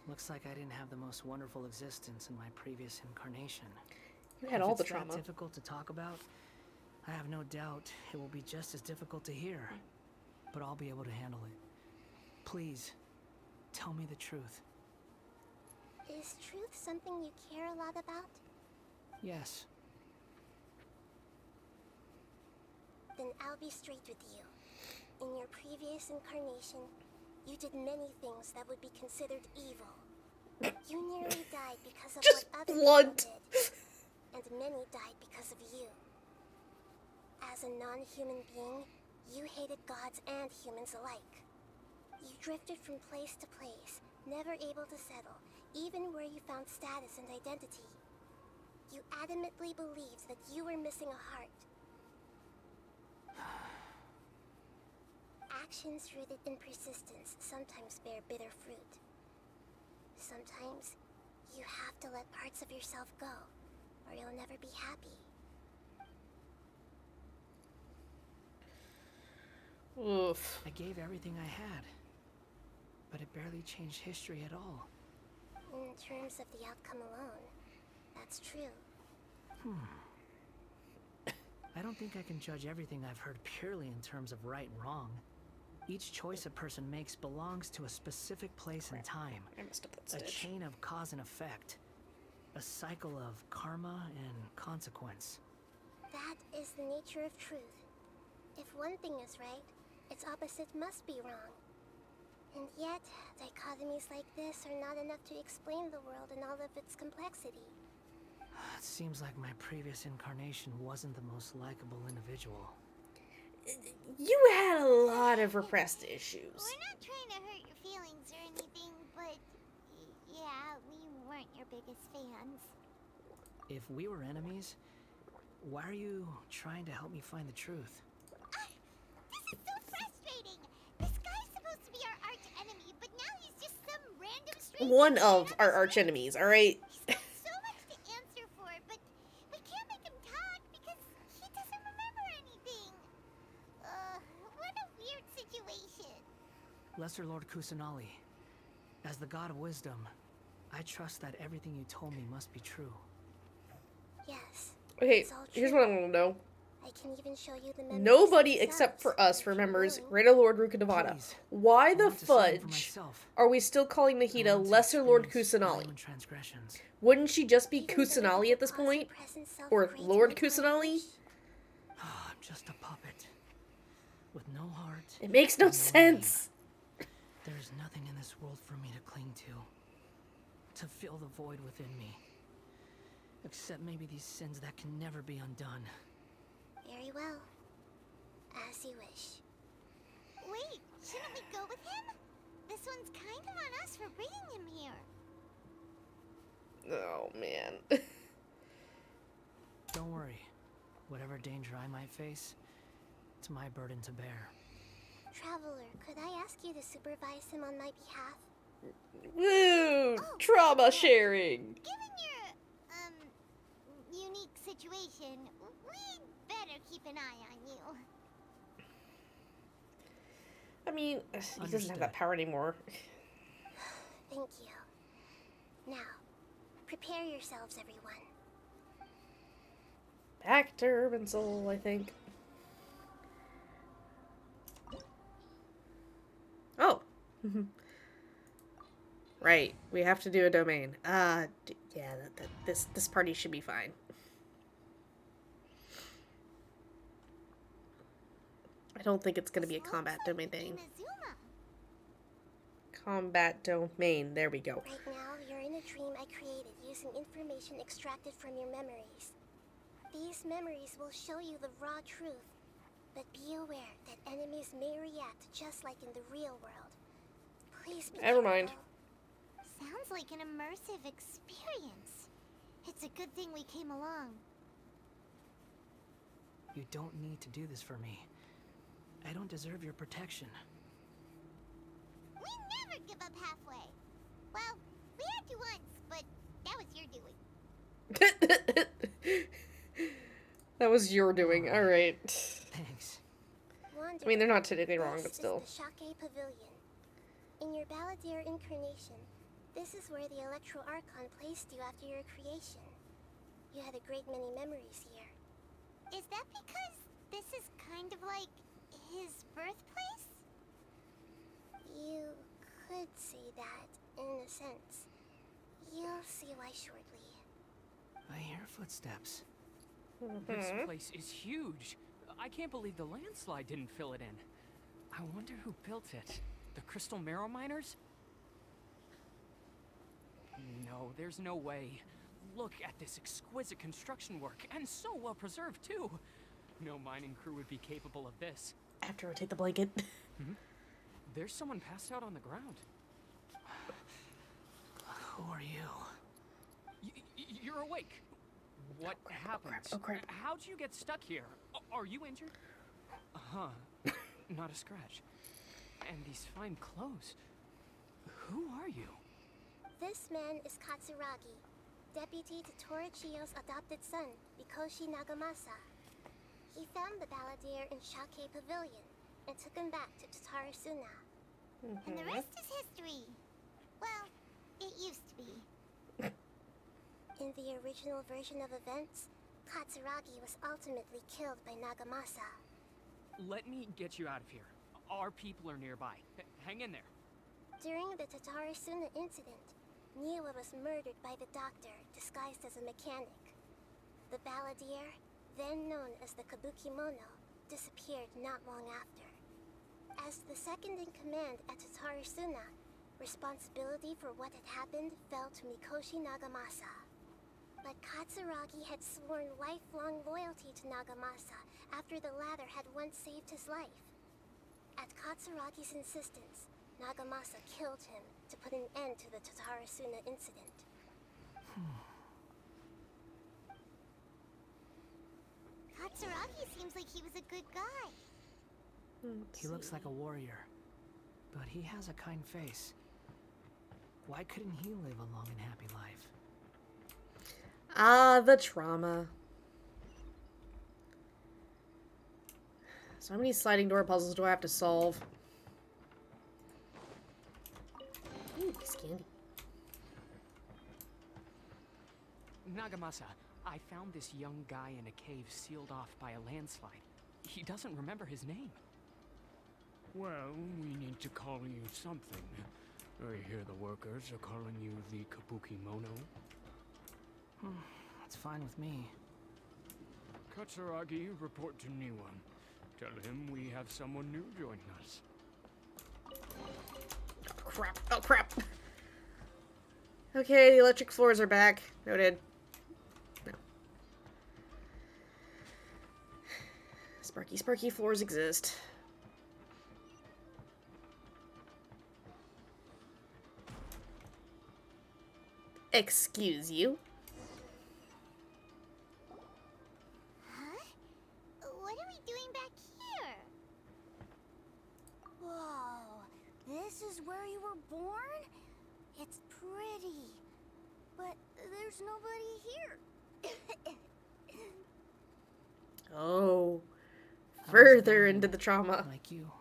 Looks like I didn't have the most wonderful existence in my previous incarnation. You had If all the it's that trauma. difficult to talk about, I have no doubt it will be just as difficult to hear, but I'll be able to handle it. Please, tell me the truth. Is truth something you care a lot about? Yes. Then I'll be straight with you. In your previous incarnation, you did many things that would be considered evil. You nearly died because of Just what other blunt. people did, and many died because of you. As a non-human being, you hated gods and humans alike. You drifted from place to place, never able to settle, even where you found status and identity. You adamantly believed that you were missing a heart. Actions rooted in persistence sometimes bear bitter fruit. Sometimes, you have to let parts of yourself go, or you'll never be happy. Oof. I gave everything I had, but it barely changed history at all. In terms of the outcome alone, that's true. I don't think I can judge everything I've heard purely in terms of right and wrong. Each choice a person makes belongs to a specific place and time. I messed up that A stitch. chain of cause and effect. A cycle of karma and consequence. That is the nature of truth. If one thing is right, its opposite must be wrong. And yet, dichotomies like this are not enough to explain the world in all of its complexity. It seems like my previous incarnation wasn't the most likable individual. You had a lot of repressed issues. We're not trying to hurt your feelings or anything, but yeah, we weren't your biggest fans. If we were enemies, why are you trying to help me find the truth? This is so frustrating! This guy's supposed to be our arch enemy, but now he's just some random stranger. One of our arch enemies, alright? So much to answer for, but we can't make him talk because he doesn't remember anything. What a weird situation. Lesser Lord Kusanali, as the god of wisdom, I trust that everything you told me must be true. Yes. Okay, it's all here's true. what I want to know. I can even show you the memories Nobody themselves, except for us if you're remembers willing. Greater Lord Rukkhadevata. Please. Why I the want to see him for fudge myself. are we still calling I Nahida want to Lesser Lord experience my Kusanali? own transgressions. Wouldn't she just be Even though Kusanali at this cause point? your present self Or great Lord and Kusanali? accomplished? I'm just a puppet. With no heart. It makes no and sense. name. There's nothing in this world for me to cling to. To fill the void within me. Except maybe these sins that can never be undone. Very well. As you wish. Wait, shouldn't we go with him? This one's kind of on us for bringing him here. Oh, man. Don't worry. Whatever danger I might face, it's my burden to bear. Traveler, could I ask you to supervise him on my behalf? Woo! Trauma sharing! Given your situation, we'd better keep an eye on you. I mean, he doesn't have that power anymore. Thank you. Now, prepare yourselves, everyone. Back to Urban Soul, I think. Oh. Right, we have to do a domain. Yeah, this party should be fine. I don't think it's gonna be a combat domain thing. Combat domain, there we go. Right now, you're in a dream I created using information extracted from your memories. These memories will show you the raw truth, but be aware that enemies may react just like in the real world. Please be Never mind. careful. Sounds like an immersive experience. It's a good thing we came along. You don't need to do this for me. I don't deserve your protection. We never give up halfway. Well, we had to once, but that was your doing. That was your doing, alright. Thanks. I mean, they're not technically wrong, but still. This is the Shake Pavilion. In your Balladeer incarnation, this is where the Electro Archon placed you after your creation. You had a great many memories here. Is that because this is kind of like his birthplace? You could say that, in a sense. You'll see why shortly. I hear footsteps. This place is huge. I can't believe the landslide didn't fill it in. I wonder who built it. The Crystal Marrow miners? No, there's no way. Look at this exquisite construction work, and so well preserved too. No mining crew would be capable of this. I have to rotate the blanket. There's someone passed out on the ground. Who are you? You're awake. What happened? Oh crap. How'd you get stuck here? Are you injured? Huh. Not a scratch. And these fine clothes. Who are you? This man is Katsuragi, deputy to Torichiyo's adopted son, Mikoshi Nagamasa. He found the Balladeer in Shake Pavilion and took him back to Tatarasuna. And the rest is history. Well, it used to be. In the original version of events, Katsuragi was ultimately killed by Nagamasa. Let me get you out of here. Our people are nearby. Hang in there. During the Tatarasuna incident, Niwa was murdered by the doctor, disguised as a mechanic. The Balladeer, then known as the Kabukimono, disappeared not long after. As the second in command at Tatarasuna, responsibility for what had happened fell to Mikoshi Nagamasa. But Katsuragi had sworn lifelong loyalty to Nagamasa after the latter had once saved his life. At Katsuragi's insistence, Nagamasa killed him to put an end to the Tatarasuna incident. Katsuragi seems like he was a good guy. He looks like a warrior, but he has a kind face. Why couldn't he live a long and happy life? Ah, the trauma. So how many sliding door puzzles do I have to solve? Ooh, piece of candy. Nagamasa, I found this young guy in a cave sealed off by a landslide. He doesn't remember his name. Well, we need to call you something. I hear the workers are calling you the Kabukimono. That's fine with me. Katsuragi, report to Niwa. Tell him we have someone new joining us. Oh crap, oh crap. Okay, the electric floors are back. Noted. No. Sparky floors exist. Excuse you. Huh? What are we doing back here? Whoa, this is where you were born? It's pretty, but there's nobody here. Oh. I was Further abandoned, into the trauma. Like you.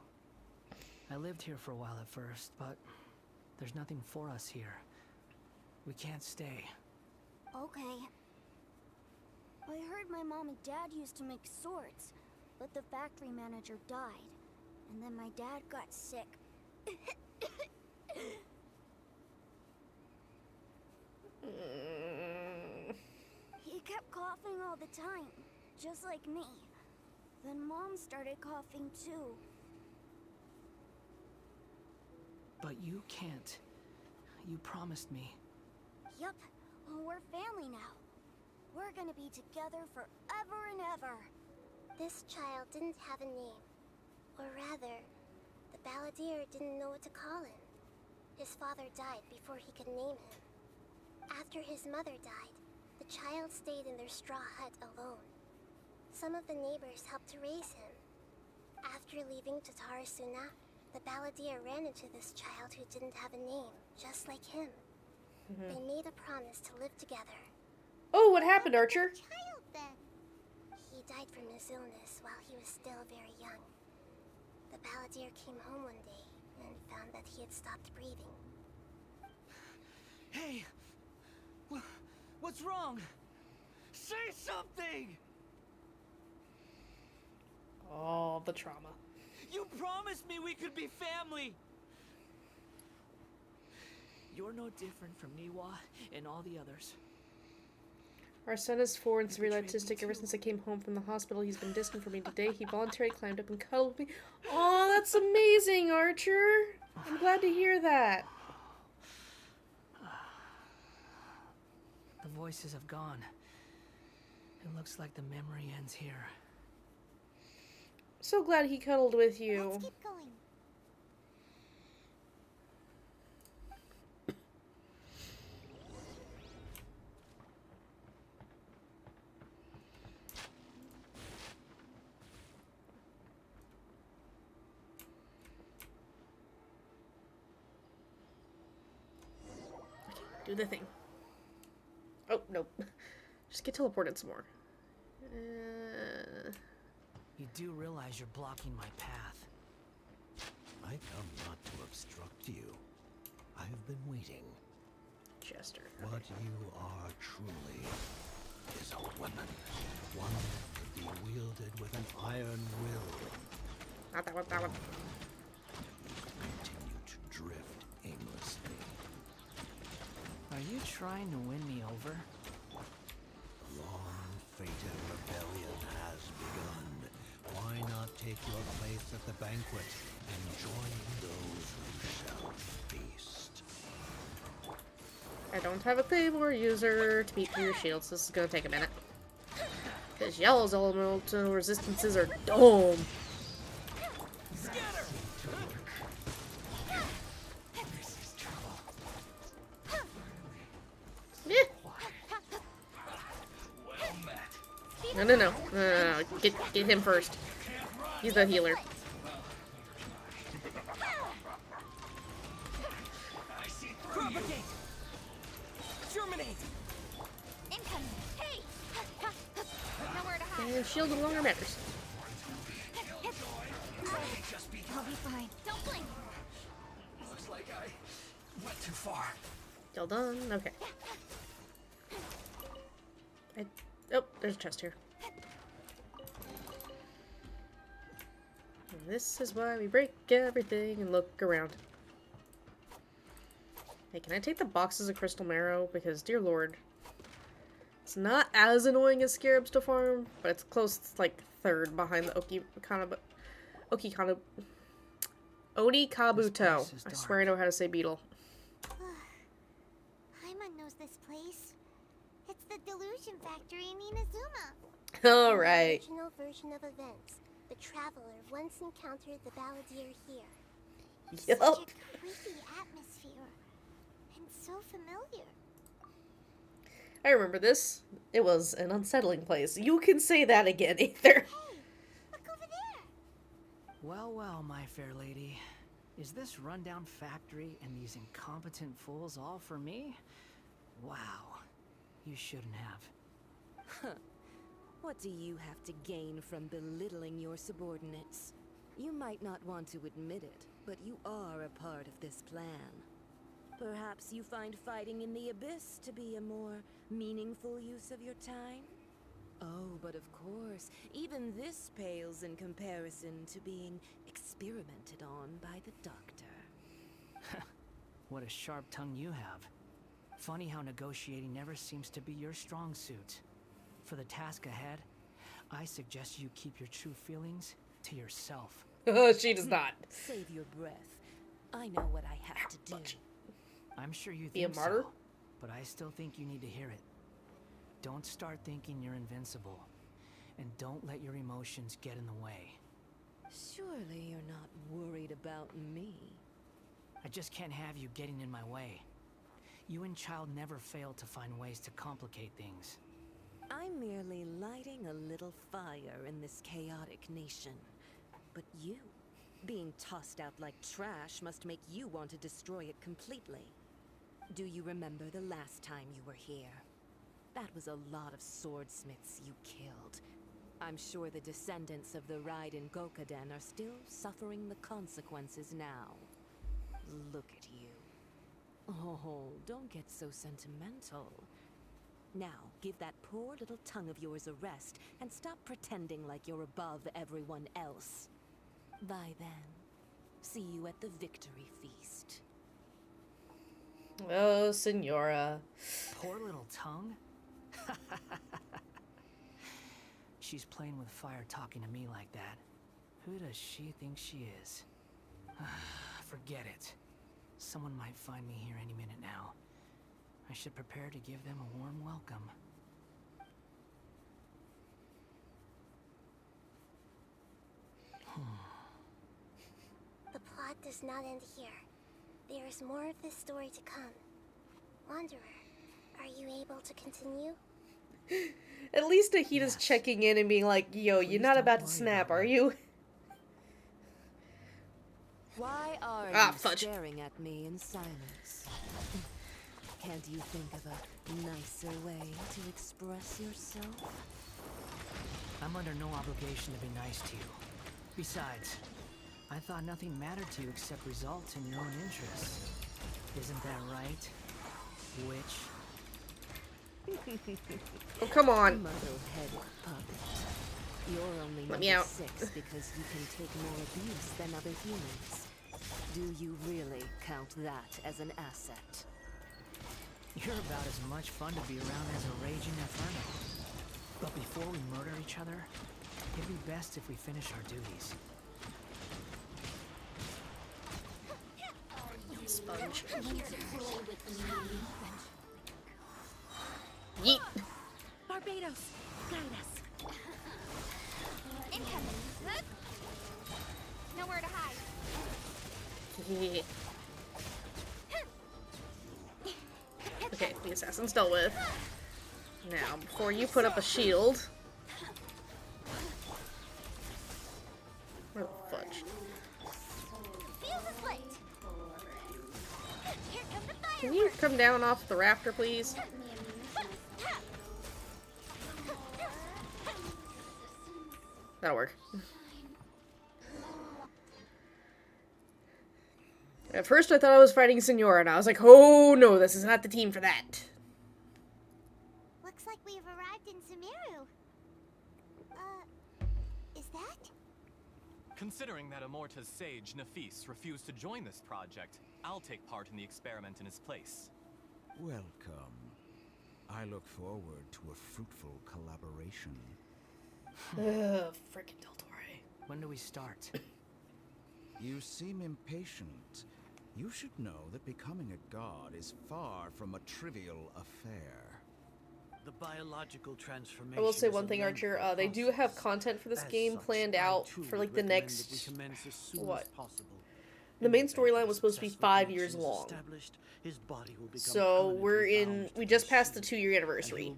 I lived here for a while at first, but there's nothing for us here. We can't stay. Okay. I heard my mom and dad used to make swords, but the factory manager died. And then my dad got sick. He kept coughing all the time, just like me. Then Mom started coughing too. But you can't. You promised me. Yup, we're family now. We're gonna be together forever and ever. This child didn't have a name. Or rather, the balladeer didn't know what to call him. His father died before he could name him. After his mother died, the child stayed in their straw hut alone. Some of the neighbors helped to raise him. After leaving Tatarasuna, the balladeer ran into this child who didn't have a name, just like him. They made a promise to live together. Oh, what happened, Archer? Child then. He died from his illness while he was still very young. The balladeer came home one day and found that he had stopped breathing. Hey! What's wrong? Say something! Oh, the trauma. You promised me we could be family! You're no different from Niwa and all the others. Our son is 4 and severely autistic. Ever since I came home from the hospital, he's been distant from me. Today, he voluntarily climbed up and cuddled me. Oh, that's amazing, Archer. I'm glad to hear that. The voices have gone. It looks like the memory ends here. So glad he cuddled with you. Let's keep going. Do the thing. Oh, nope. Just get teleported some more. You do realize you're blocking my path. I come not to obstruct you. I have been waiting. Chester. What you are truly is a weapon. One that can be wielded with an iron will. Not that one, that one. Continue to drift aimlessly. Are you trying to win me over? The long-fated rebellion has begun. Why not take your place at the banquet and join those who shall feast? I don't have a Claymore user to beat through your shields. This is gonna take a minute. Because Yellow's elemental resistances are dumb. No. Get him first. He's the healer. Propagate! Germinate! Incoming! Hey! Nowhere to hide. And shield no longer matters. I'll be fine. Don't blink. Looks like I went too far. Well done. Okay. Oh, there's a chest here. And this is why we break everything and look around. Hey, can I take the boxes of crystal marrow? Because, dear lord, it's not as annoying as scarabs to farm, but it's close. It's like third behind the Onikabuto. I swear I know how to say beetle. Paimon knows this place. It's the Delusion Factory in Inazuma. Alright. In the original version of events, the Traveler once encountered the balladeer here. Yup. Such a creepy atmosphere. And so familiar. I remember this. It was an unsettling place. You can say that again, Aether. Well, well, my fair lady. Is this rundown factory and these incompetent fools all for me? Wow. You shouldn't have. What do you have to gain from belittling your subordinates? You might not want to admit it, but you are a part of this plan. Perhaps you find fighting in the Abyss to be a more meaningful use of your time? Oh, but of course, even this pales in comparison to being experimented on by the Doctor. What a sharp tongue you have. Funny how negotiating never seems to be your strong suit. For the task ahead, I suggest you keep your true feelings to yourself. She does not. Save your breath. I know what I have to do. I'm sure you Be a think martyr? so, but I still think you need to hear it. Don't start thinking you're invincible, and don't let your emotions get in the way. Surely you're not worried about me. I just can't have you getting in my way. You and Child never fail to find ways to complicate things. I'm merely lighting a little fire in this chaotic nation. But you, being tossed out like trash, must make you want to destroy it completely. Do you remember the last time you were here? That was a lot of swordsmiths you killed. I'm sure the descendants of the Raiden Gokaden are still suffering the consequences now. Look at you. Oh, don't get so sentimental. Now, give that poor little tongue of yours a rest and stop pretending like you're above everyone else. Bye then. See you at the victory feast. Oh, Senora. Poor little tongue? She's playing with fire talking to me like that. Who does she think she is? Forget it. Someone might find me here any minute now. I should prepare to give them a warm welcome. The plot does not end here. There is more of this story to come. Wanderer, are you able to continue? At least Ahida's checking in and being like, yo, you're not about to snap, are you? Why are you fudge. staring at me in silence? Can't you think of a nicer way to express yourself? I'm under no obligation to be nice to you. Besides, I thought nothing mattered to you except results in your own interests. Isn't that right, witch? Oh, come on. Muddle-headed puppet. You're only Let me number out. 6 because you can take more abuse than other humans. Do you really count that as an asset? You're about as much fun to be around as a raging inferno. But before we murder each other, it'd be best if we finish our duties. Sponge. Yeet. Barbados, guide us. Incoming. Nowhere to hide. Yeah. Okay, the assassin's dealt with. Now, before you put up a shield. Where the fudge? Can you come down off the rafter, please? That'll work. At first I thought I was fighting Senora, and I was like, oh no, this is not the team for that. Looks like we've arrived in Sumeru. Is that? Considering that Amorta's sage, Nafis, refused to join this project, I'll take part in the experiment in his place. Welcome. I look forward to a fruitful collaboration. Ugh, frickin' Del Torre. When do we start? You seem impatient. You should know that becoming a god is far from a trivial affair. The biological transformation. I will say is one a thing, Archer. lengthy They do have content for this As game such, planned I out too for like would the recommend that next. we commence as soon What? as possible. The main storyline was supposed to be 5 years long. His body will become So we're in. We just passed the 2-year anniversary.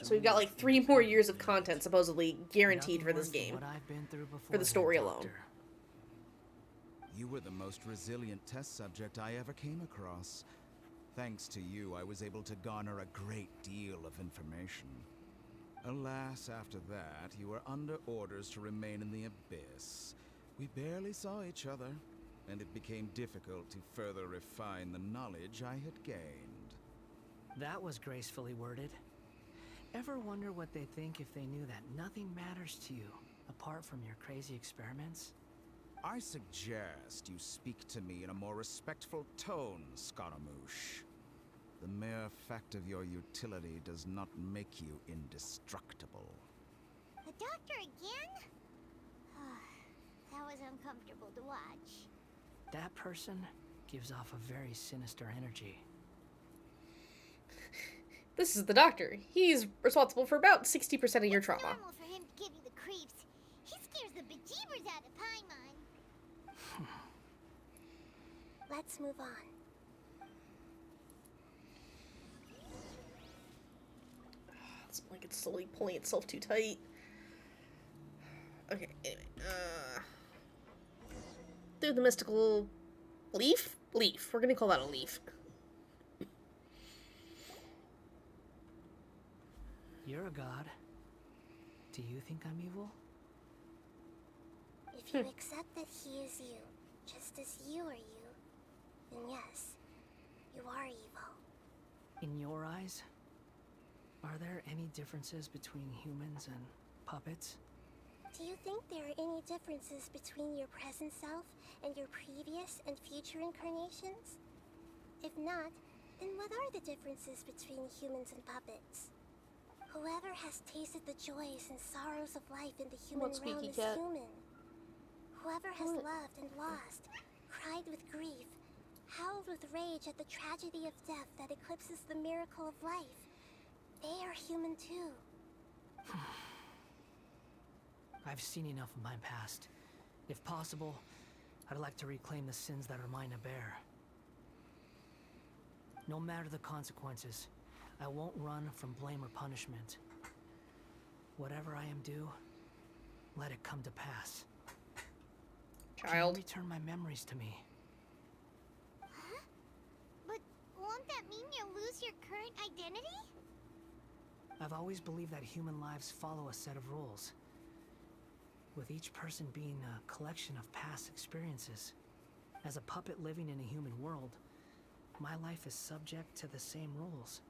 So we've got like 3 more years of content supposedly guaranteed for this game. What I've been through before For the story alone. You were the most resilient test subject I ever came Alas, after that, you were under orders to remain in the Abyss. We barely saw each other, and it became difficult to further refine the knowledge I had gained. That was gracefully worded. Ever wonder what they'd think if they knew that nothing matters to you, apart from your crazy experiments? I suggest you speak to me in a more respectful tone, Scaramouche. The mere fact of your utility does not make you indestructible. The doctor again? That was uncomfortable to watch. That person gives off a very sinister energy. This is the doctor. He's responsible for about 60% of your trauma. Normal for him to give you the creeps. He scares the bejeebers out of Paimon. Let's move on. It's like it's slowly pulling itself too tight. Okay, anyway. Through the mystical leaf? Leaf. We're gonna call that a leaf. You're a god. Do you think I'm evil? If you accept that he is you, just as you are you, then yes, you are evil. In your eyes, are there any differences between humans and puppets? Do you think there are any differences between your present self and your previous and future incarnations? If not, then what are the differences between humans and puppets? Whoever has tasted the joys and sorrows of life in the human realm is human. Whoever has loved and lost, cried with grief, howled with rage at the tragedy of death that eclipses the miracle of life, they are human too. I've seen enough of my past. If possible, I'd like to reclaim the sins that are mine to bear. No matter the consequences, I won't run from blame or punishment. Whatever I am due, let it come to pass. Child. Can you return my memories to me? Huh? But won't that mean you'll lose your current identity? I've always believed that human lives follow a set of rules, with each person being a collection of past experiences. As a puppet living in a human world, my life is subject to the same rules.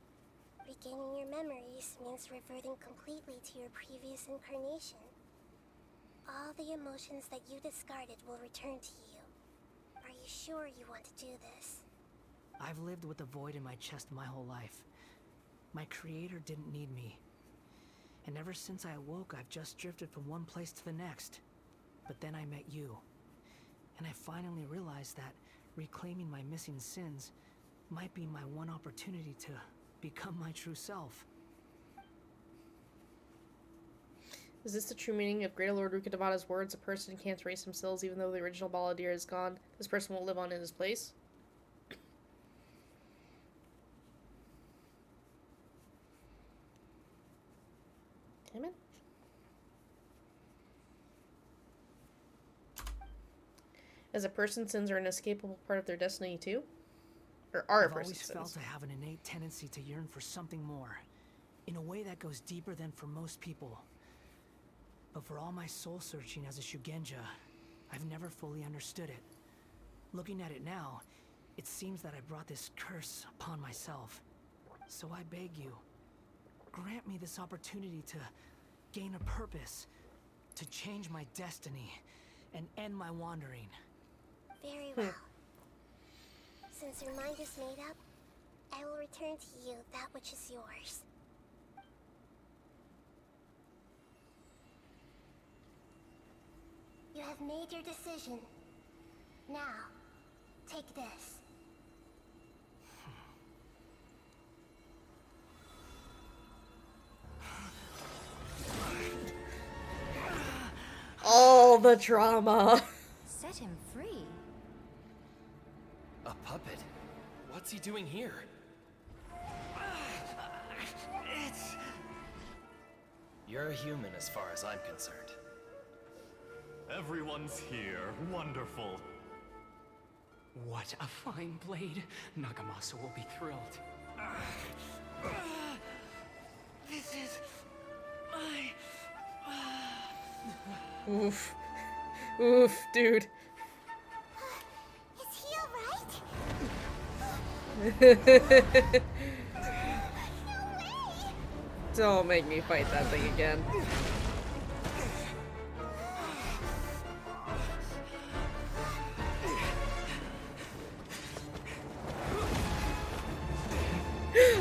Regaining your memories means reverting completely to your previous incarnation. All the emotions that you discarded will return to you. Are you sure you want to do this? I've lived with a void in my chest my whole life. My creator didn't need me. And ever since I awoke, I've just drifted from one place to the next. But then I met you. And I finally realized that reclaiming my missing sins might be my one opportunity to become my true self. Is this the true meaning of Greater Lord Rukkhadevata's words? A person can't erase themselves even though the original Balladeer is gone. This person won't live on in his place? Damn it. As a person, sins are an inescapable part of their destiny too? Or are a I've person's always sins? felt I have an innate tendency to yearn for something more, in a way that goes deeper than for most people. But for all my soul searching as a Shugenja, I've never fully understood it. Looking at it now, it seems that I brought this curse upon myself. So I beg you, grant me this opportunity to gain a purpose, to change my destiny, and end my wandering. Very well. Since your mind is made up, I will return to you that which is yours. You have made your decision. Now, take this. All the trauma. Set him free. A puppet? What's he doing here? You're a human as far as I'm concerned. Everyone's here. Wonderful. What a fine blade. Nagamasa will be thrilled. This is Oof. Oof, dude. Is he alright? Don't make me fight that thing again.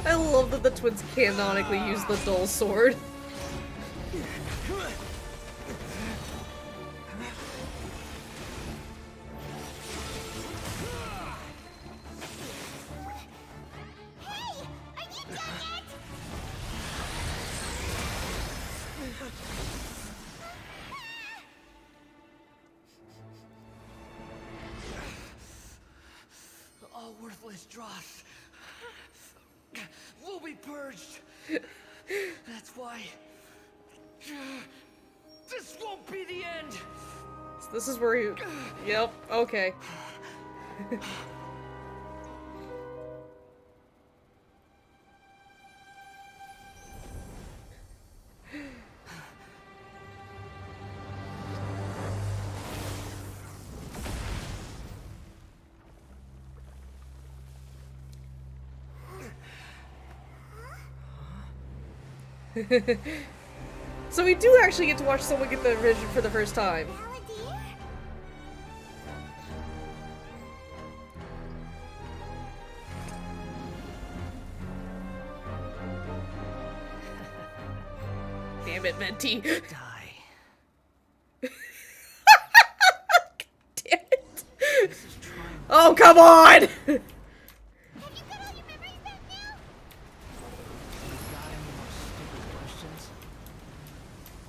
I love that the twins canonically use the dull sword. All worthless dross will be purged. That's why this won't be the end. So this is where you... Yep, okay. So we do actually get to watch someone get the vision for the first time. Damn it, Venti. Die. Damn it. Oh, come on!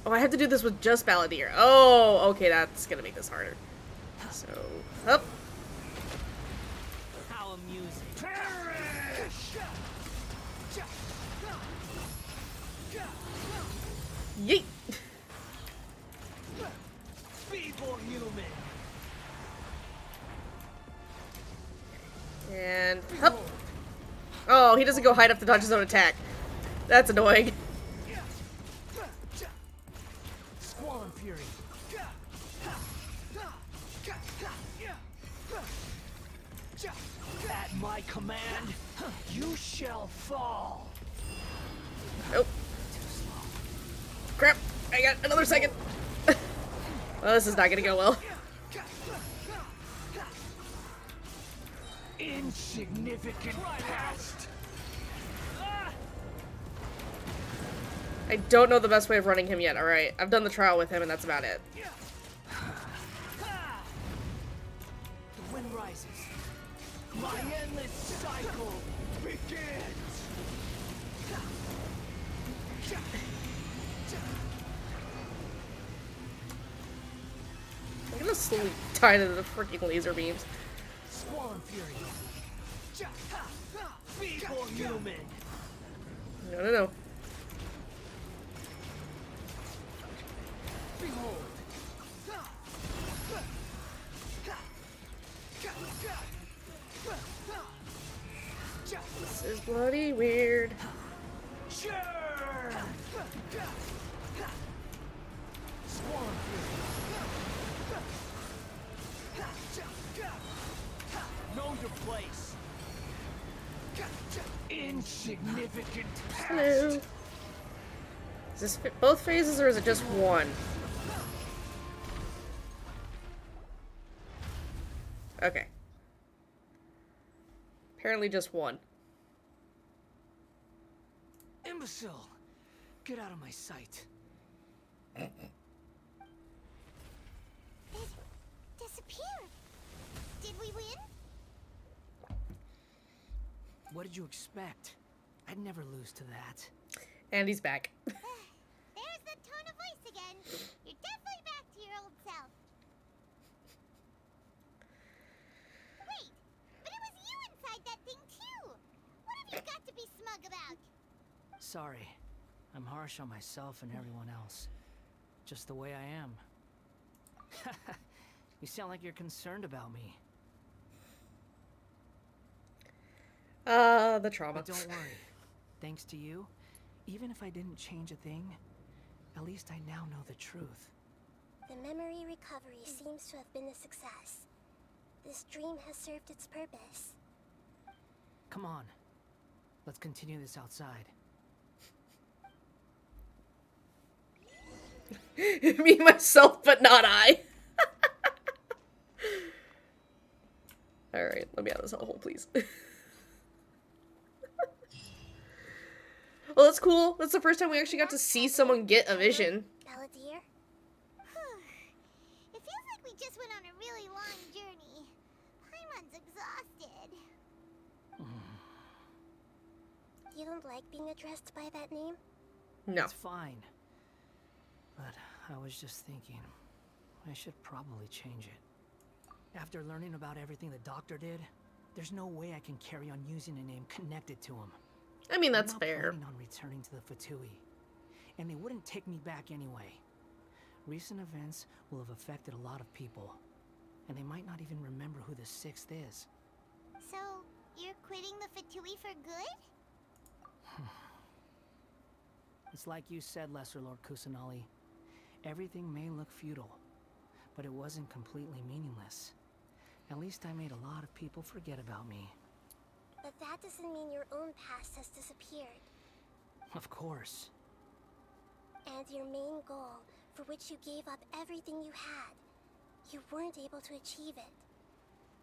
Oh, I have to do this with just Balladeer. Oh, okay, that's gonna make this harder. So, up. How amusing. Yeet. Feeble human. And up. Oh, he doesn't go high enough to dodge his own attack. That's annoying. Squall Fury. At my command, you shall fall. Nope. Crap! I got another second. Well, this is not gonna go well. Insignificant past. I don't know the best way of running him yet, alright? I've done the trial with him and that's about it. The wind rises. My endless cycle begins. I'm gonna slowly tie to the freaking laser beams. Squall Fury. Feeble human. No. Behold. This is bloody weird. Sure. Squall Know your place. Insignificant past. Hello. Is this both phases or is it just one? Okay. Apparently just one. Imbecile! Get out of my sight. It disappeared. Did we win? What did you expect? I'd never lose to that. And he's back. There's the tone of voice again. You're definitely back to your old self. Wait, but it was you inside that thing too. What have you got to be smug about? Sorry. I'm harsh on myself and everyone else. Just the way I am. You sound like you're concerned about me. The trauma. But don't worry. Thanks to you, even if I didn't change a thing, At least I now know the truth. The memory recovery seems to have been a success. This dream has served its purpose. Come on. Let's continue this outside. Me, myself, but not I. Alright, let me out of this hole, please. Well, that's cool. That's the first time we actually got to see someone get a vision. Balladeer? It feels like we just went on a really long journey. Paimon's exhausted. You don't like being addressed by that name? No. It's fine. But I was just thinking, I should probably change it. After learning about everything the doctor did, there's no way I can carry on using a name connected to him. I mean, that's I'm not fair. planning on returning to the Fatui, and they wouldn't take me back anyway. Recent events will have affected a lot of people, and they might not even remember who the 6th is. So, you're quitting the Fatui for good? It's like you said, Lesser Lord Kusanali. Everything may look futile, but it wasn't completely meaningless. At least I made a lot of people forget about me. But that doesn't mean your own past has disappeared. Of course. And your main goal, for which you gave up everything you had, you weren't able to achieve it.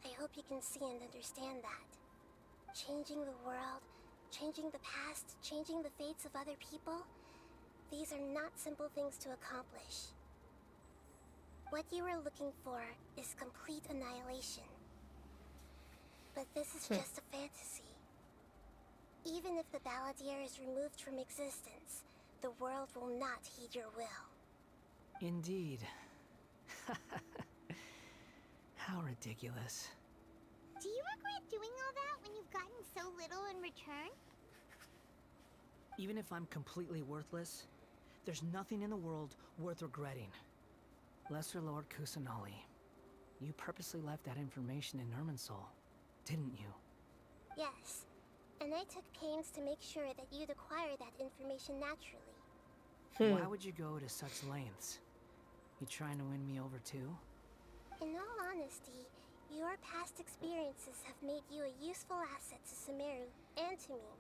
I hope you can see and understand that. Changing the world, changing the past, changing the fates of other people, these are not simple things to accomplish. What you are looking for is complete annihilation. But this is just a fantasy. Even if the Balladeer is removed from existence, the world will not heed your will. Indeed. How ridiculous. Do you regret doing all that when you've gotten so little in return? Even if I'm completely worthless, there's nothing in the world worth regretting. Lesser Lord Kusanali, you purposely left that information in Irminsul, didn't you? Yes, and I took pains to make sure that you'd acquire that information naturally. Why would you go to such lengths? You trying to win me over too? In all honesty, your past experiences have made you a useful asset to Sumeru and to me.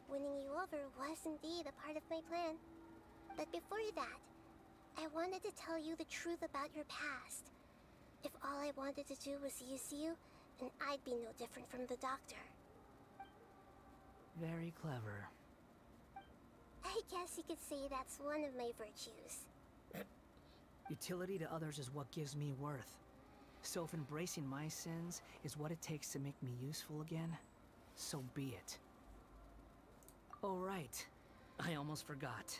Winning you over was indeed a part of my plan. But before that, I wanted to tell you the truth about your past. If all I wanted to do was use you, then I'd be no different from the doctor. Very clever. I guess you could say that's one of my virtues. Utility to others is what gives me worth. So if embracing my sins is what it takes to make me useful again, so be it. Oh right, I almost forgot.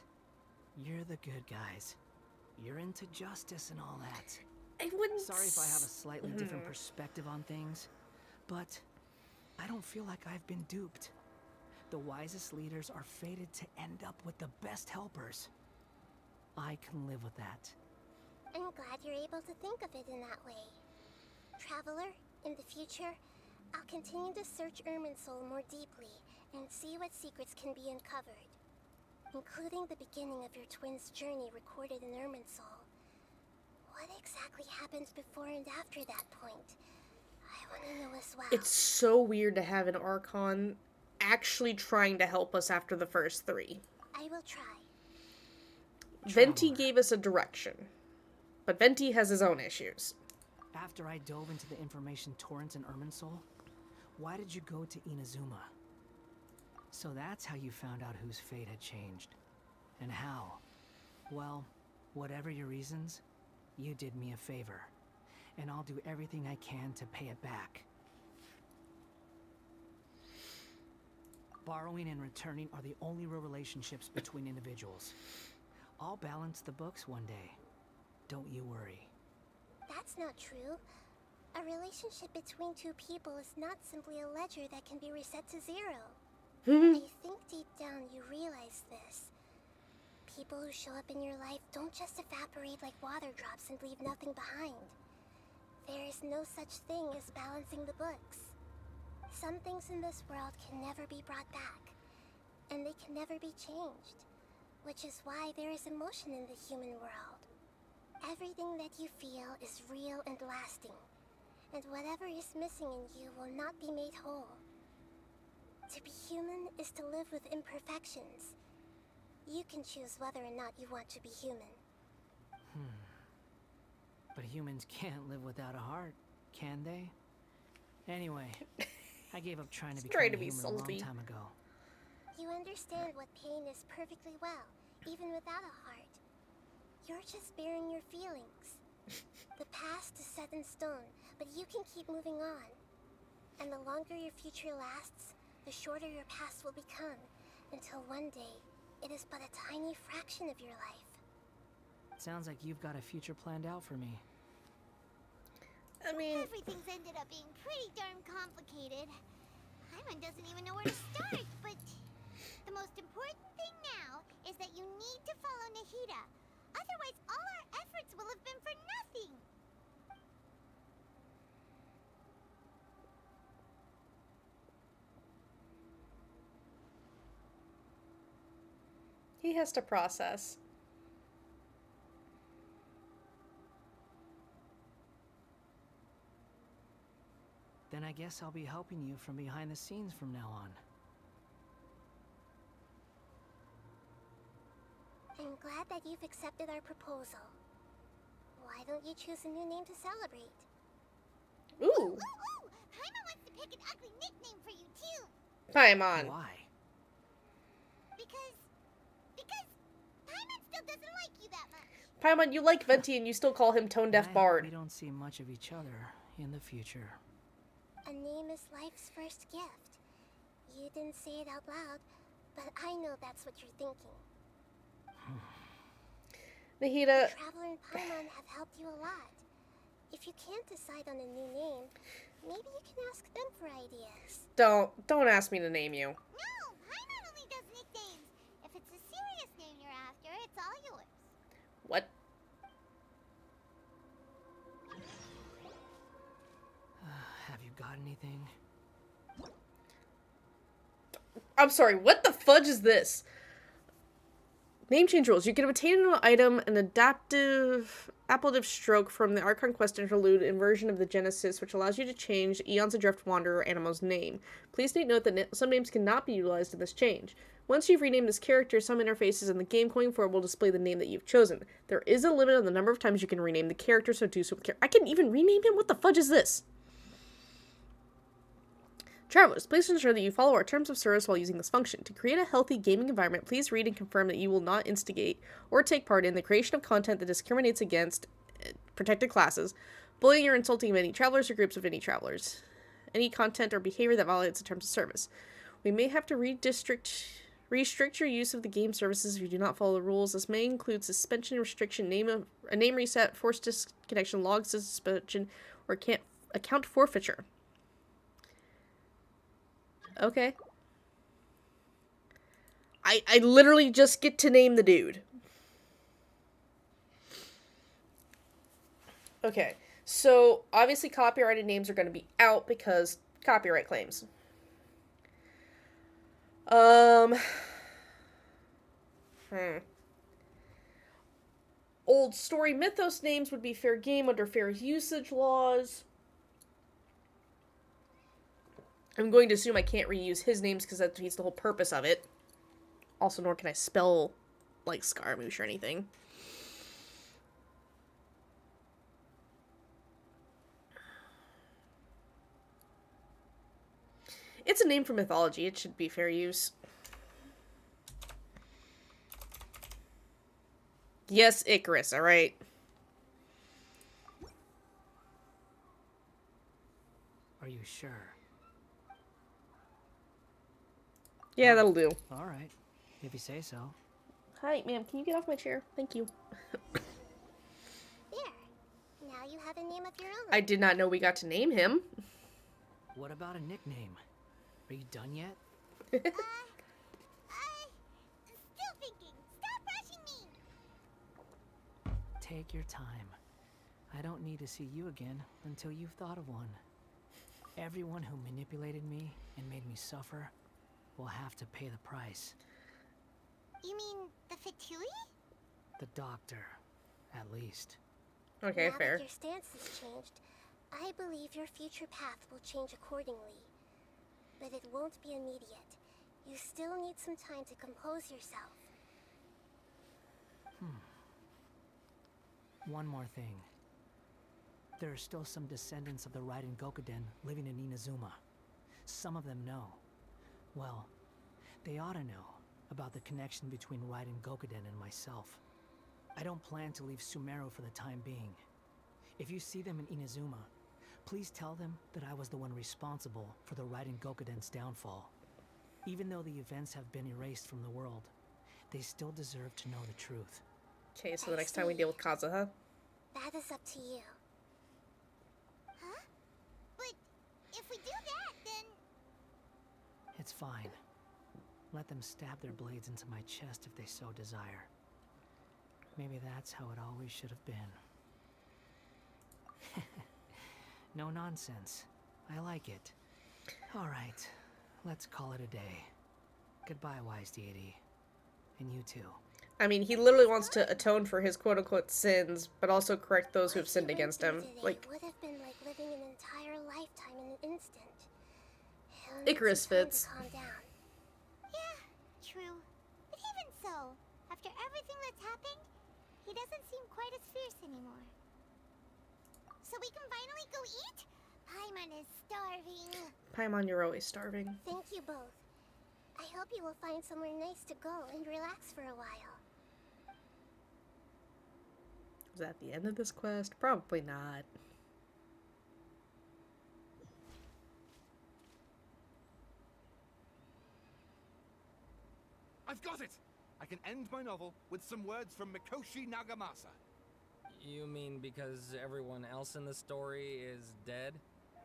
You're the good guys. You're into justice and all that. I wouldn't. Sorry if I have a slightly different perspective on things, but I don't feel like I've been duped. The wisest leaders are fated to end up with the best helpers. I can live with that. I'm glad you're able to think of it in that way. Traveler, in the future, I'll continue to search Irminsul more deeply and see what secrets can be uncovered, including the beginning of your twins' journey recorded in Irminsul. What exactly happens before and after that point? I want to know as well. It's so weird to have an Archon actually trying to help us after the first 3. I will try. Venti gave us a direction, but Venti has his own issues. After I dove into the information torrents in Irminsul, why did you go to Inazuma? So that's how you found out whose fate had changed. And how? Well, whatever your reasons, you did me a favor. And I'll do everything I can to pay it back. Borrowing and returning are the only real relationships between individuals. I'll balance the books one day. Don't you worry. That's not true. A relationship between two people is not simply a ledger that can be reset to 0. I think deep down you realize this. People who show up in your life don't just evaporate like water drops and leave nothing behind. There is no such thing as balancing the books. Some things in this world can never be brought back, and they can never be changed. Which is why there is emotion in the human world. Everything that you feel is real and lasting, and whatever is missing in you will not be made whole. To be human is to live with imperfections. You can choose whether or not you want to be human. But humans can't live without a heart, can they? Anyway, I gave up trying to become Trying to a be human a long salty. time ago. You understand what pain is perfectly well, even without a heart. You're just bearing your feelings. The past is set in stone, but you can keep moving on. And the longer your future lasts, the shorter your past will become, until one day, it is but a tiny fraction of your life. Sounds like you've got a future planned out for me. I mean... Everything's ended up being pretty darn complicated. Paimon doesn't even know where to start, but... The most important thing now is that you need to follow Nahida. Otherwise, all our efforts will have been for nothing. He has to process. Then I guess I'll be helping you from behind the scenes from now on. I'm glad that you've accepted our proposal. Why don't you choose a new name to celebrate? Ooh! Paimon wants to pick an ugly nickname for you too! Paimon. Why? Because Paimon still doesn't like you that much. Paimon, you like Venti and you still call him Tone Deaf I hope Bard. we don't see much of each other in the future. A name is life's first gift. You didn't say it out loud, but I know that's what you're thinking. Nahida... Traveler and Paimon have helped you a lot. If you can't decide on a new name, maybe you can ask them for ideas. Don't ask me to name you. No, Paimon only does nicknames. If it's a serious name you're after, it's all yours. What? Have you got anything? I'm sorry, what the fudge is this? Name change rules. You can obtain an item, an appellative stroke from the Archon Quest interlude in version of the Genesis, which allows you to change Eons Adrift Wanderer Animo's name. Please note that some names cannot be utilized in this change. Once you've renamed this character, some interfaces in the game going forward will display the name that you've chosen. There is a limit on the number of times you can rename the character, so do so with care. I can even rename him? What the fudge is this? Travelers, please ensure that you follow our terms of service while using this function. To create a healthy gaming environment, please read and confirm that you will not instigate or take part in the creation of content that discriminates against protected classes, bullying or insulting of any travelers or groups of any travelers, any content or behavior that violates the terms of service. We may have to restrict your use of the game services if you do not follow the rules. This may include suspension, restriction, a name reset, forced disconnection, log suspension, or account forfeiture. Okay. I literally just get to name the dude. Okay. So, obviously copyrighted names are going to be out because copyright claims. Old story mythos names would be fair game under fair usage laws. I'm going to assume I can't reuse his names because that defeats the whole purpose of it. Also, nor can I spell, like, Scaramouche or anything. It's a name for mythology. It should be fair use. Yes, Icarus, alright. Are you sure? Yeah, that'll do. Alright, if you say so. Hi, ma'am, can you get off my chair? Thank you. There. Now you have a name of your own. I did not know we got to name him. What about a nickname? Are you done yet? Still thinking. Stop rushing me. Take your time. I don't need to see you again until you've thought of one. Everyone who manipulated me and made me suffer will have to pay the price. You mean the Fatui? The doctor, at least. Okay, now fair. That your stance has changed, I believe your future path will change accordingly. But it won't be immediate. You still need some time to compose yourself. One more thing. There are still some descendants of the Raiden Gokuden living in Inazuma. Some of them know. Well, they ought to know about the connection between Raiden Gokuden and myself. I don't plan to leave Sumeru for the time being. If you see them in Inazuma, please tell them that I was the one responsible for the Raiden Gokuden's downfall. Even though the events have been erased from the world, they still deserve to know the truth. Okay, so the next time we deal with Kazuha. That is up to you. Huh? But if we do that, then... It's fine. Let them stab their blades into my chest if they so desire. Maybe that's how it always should have been. No nonsense. I like it. Alright, let's call it a day. Goodbye, wise deity. And you too. I mean, he literally wants to atone for his quote-unquote sins, but also correct those who have sinned against him. Like, would have been like living an entire lifetime in an instant. Icarus fits. Calm down. Yeah, true. But even so, after everything that's happened, he doesn't seem quite as fierce anymore. So we can finally go eat? Paimon is starving. Paimon, you're always starving. Thank you both. I hope you will find somewhere nice to go and relax for a while. Is that the end of this quest? Probably not. I've got it! I can end my novel with some words from Mikoshi Nagamasa. You mean because everyone else in the story is dead?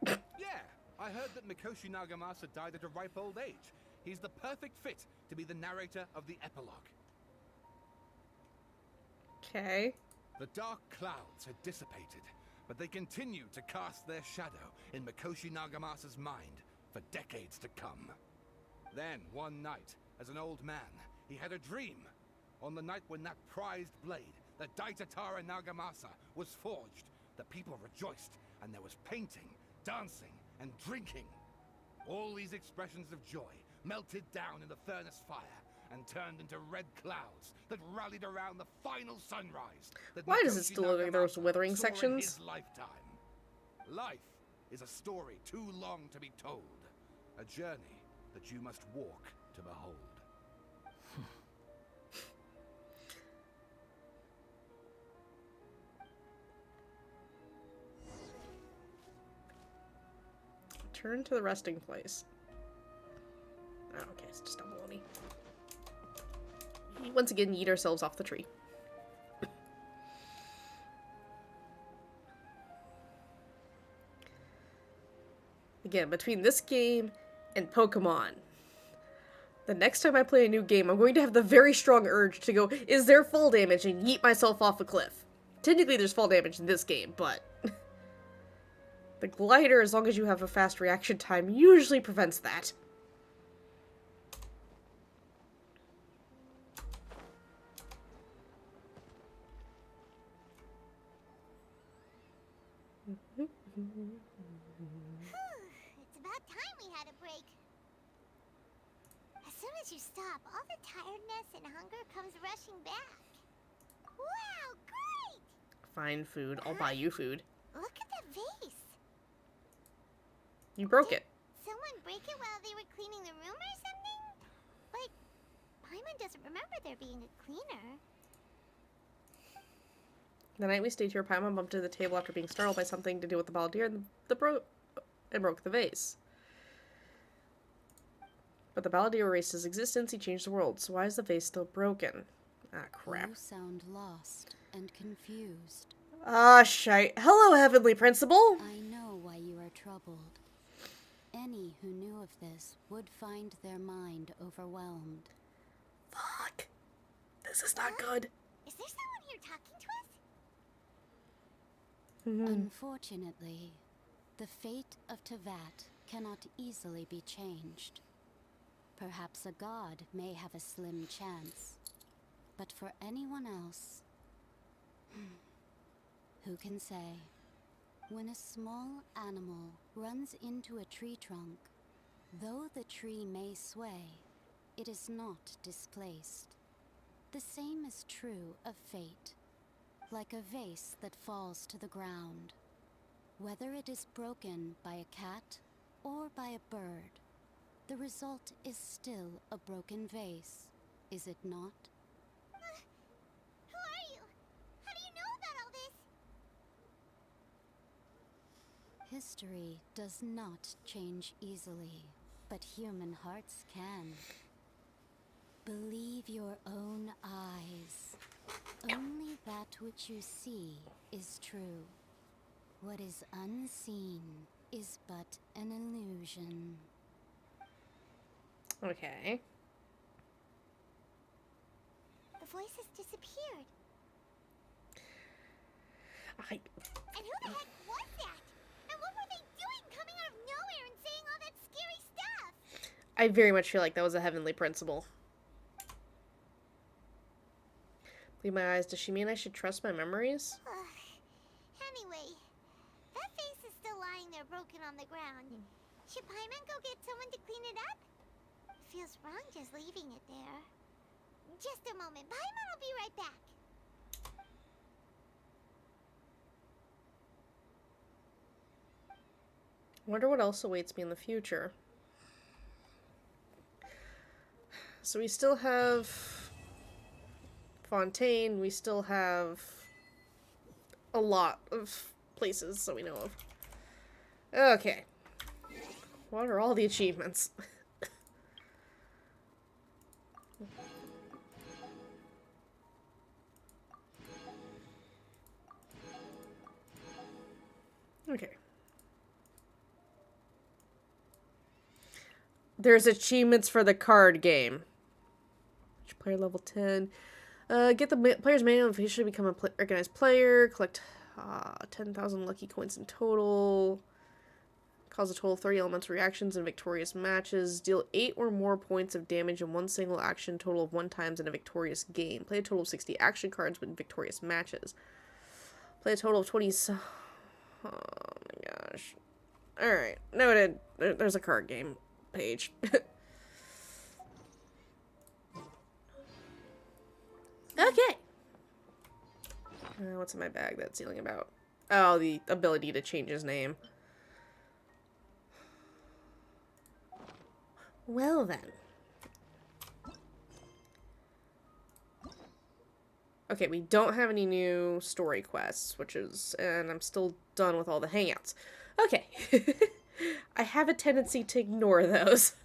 Yeah, I heard that Mikoshi Nagamasa died at a ripe old age. He's the perfect fit to be the narrator of the epilogue. Okay. The dark clouds had dissipated, but they continued to cast their shadow in Mikoshi Nagamasa's mind for decades to come. Then, one night, as an old man, he had a dream. On the night when that prized blade, the Daitatara Nagamasa, was forged, the people rejoiced, and there was painting, dancing, and drinking. All these expressions of joy melted down in the furnace fire and turned into red clouds that rallied around the final sunrise. Why does it still look like those withering sections? His lifetime. Life is a story too long to be told, a journey that you must walk to behold. Turn to the resting place. Oh, okay, it's just a baloney. Once again, yeet ourselves off the tree. Again, between this game and Pokemon, the next time I play a new game, I'm going to have the very strong urge to go, is there fall damage, and yeet myself off a cliff. Technically, there's fall damage in this game, but the glider, as long as you have a fast reaction time, usually prevents that. It's about time we had a break. As soon as you stop, all the tiredness and hunger comes rushing back. Wow, great! Fine food. I'll buy you food. Look at the vase. You broke it. Someone break it while they were cleaning the room or something? Like, Paimon doesn't remember there being a cleaner. The night we stayed here, Paimon bumped into the table after being startled by something to do with the balladeer and broke the vase. But the balladeer erased his existence, he changed the world, so why is the vase still broken? Ah, crap. You sound lost and confused. Ah, shite. Hello, Heavenly Principal! I know why you are troubled. Any who knew of this would find their mind overwhelmed. Fuck. This is not good. Is there someone here talking to us? Unfortunately, the fate of Teyvat cannot easily be changed. Perhaps a god may have a slim chance. But for anyone else, who can say? When a small animal runs into a tree trunk, though the tree may sway, it is not displaced. The same is true of fate, like a vase that falls to the ground. Whether it is broken by a cat or by a bird, the result is still a broken vase, is it not? Who are you? How do you know about all this? History does not change easily, but human hearts can. Believe your own eyes. Only that which you see is true. What is unseen is but an illusion. Okay. The voice has disappeared. I... And who the heck was that? And what were they doing coming out of nowhere and saying all that scary stuff? I very much feel like that was a heavenly principle. Believe my eyes. Does she mean I should trust my memories? Anyway, that face is still lying there broken on the ground. Should Paimon go get someone to clean it up? It feels wrong just leaving it there. Just a moment. Paimon will be right back. Wonder what else awaits me in the future. So we still have Fontaine, we still have a lot of places that we know of. Okay. What are all the achievements? Okay. There's achievements for the card game. Player level 10. Get the player's manual if you should become a recognized player. Collect 10,000 lucky coins in total. Cause a total of 30 elemental reactions in victorious matches. Deal 8 or more points of damage in one single action, total of 1 times in a victorious game. Play a total of 60 action cards in victorious matches. Play a total of 20... Oh my gosh. Alright, noted. There's a card game page. Okay. What's in my bag that's healing about? Oh, the ability to change his name. Well then. Okay, we don't have any new story quests, and I'm still done with all the hangouts. Okay. I have a tendency to ignore those.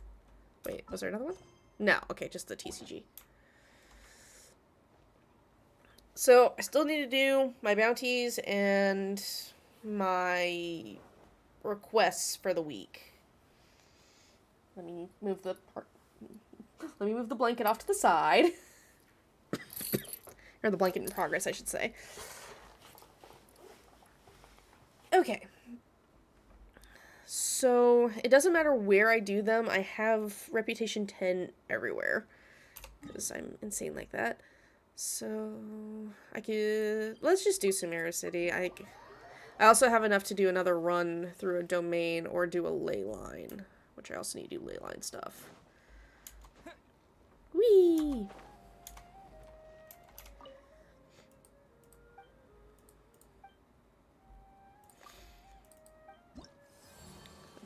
Wait, was there another one? No, okay, just the TCG. So, I still need to do my bounties and my requests for the week. Let me move the blanket off to the side. Or the blanket in progress, I should say. Okay. So, it doesn't matter where I do them. I have Reputation 10 everywhere. Because I'm insane like that. So, let's just do Sumeru City. I also have enough to do another run through a domain or do a ley line, which I also need to do ley line stuff. Whee!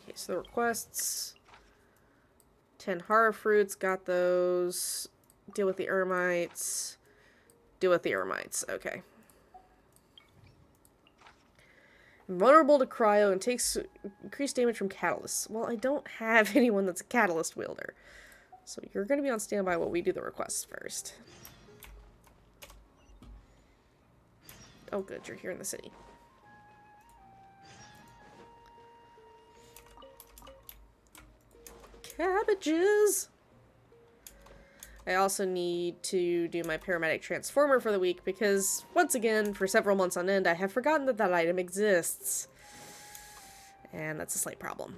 Okay, so the requests. 10 horror fruits, got those. Deal with the Ermites. Deal with the Ermites, okay. Vulnerable to cryo and takes increased damage from catalysts. Well, I don't have anyone that's a catalyst wielder. So you're going to be on standby while we do the requests first. Oh good, you're here in the city. Cabbages! I also need to do my paramedic transformer for the week because, once again, for several months on end, I have forgotten that that item exists. And that's a slight problem.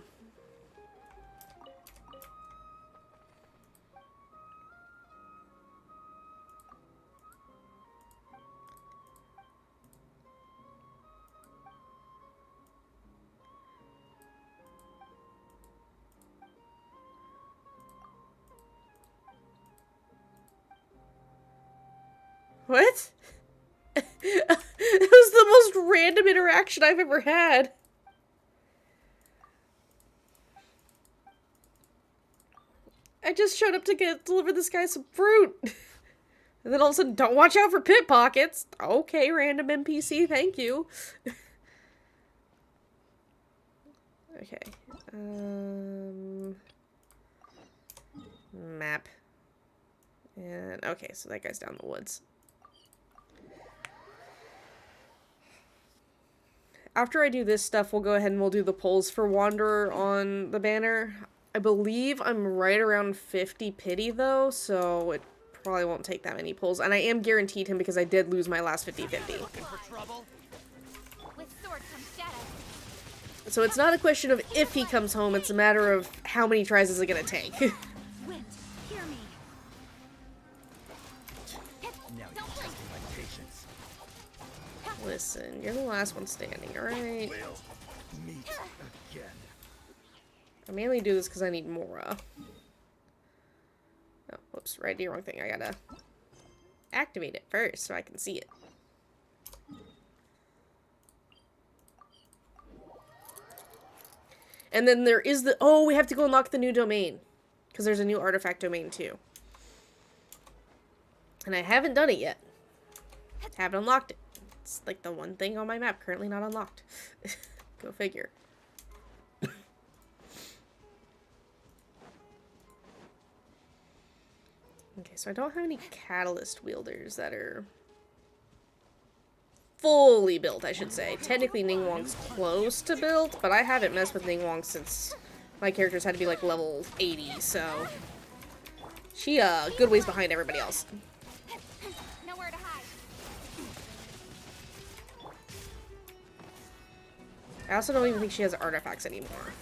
What? It was the most random interaction I've ever had. I just showed up to deliver this guy some fruit. And then all of a sudden, don't watch out for pickpockets. Okay, random NPC, thank you. Okay. Map. And, okay, so that guy's down the woods. After I do this stuff, we'll go ahead and we'll do the polls for Wanderer on the banner. I believe I'm right around 50 pity, though, so it probably won't take that many pulls. And I am guaranteed him because I did lose my last 50-50. So it's not a question of if he comes home, it's a matter of how many tries is it gonna take. Wind, hear me. Listen, you're the last one standing, alright? I mainly do this because I need Mora. Oh, whoops, right, the wrong thing. I gotta activate it first so I can see it. And then there is the... Oh, we have to go unlock the new domain. Because there's a new artifact domain, too. And I haven't done it yet. Haven't unlocked it. It's like the one thing on my map currently not unlocked. Go figure. Okay, so I don't have any catalyst wielders that are fully built, I should say. Technically, Ningguang's close to built, but I haven't messed with Ningguang since my characters had to be like level 80, so she good ways behind everybody else. Nowhere to hide. I also don't even think she has artifacts anymore.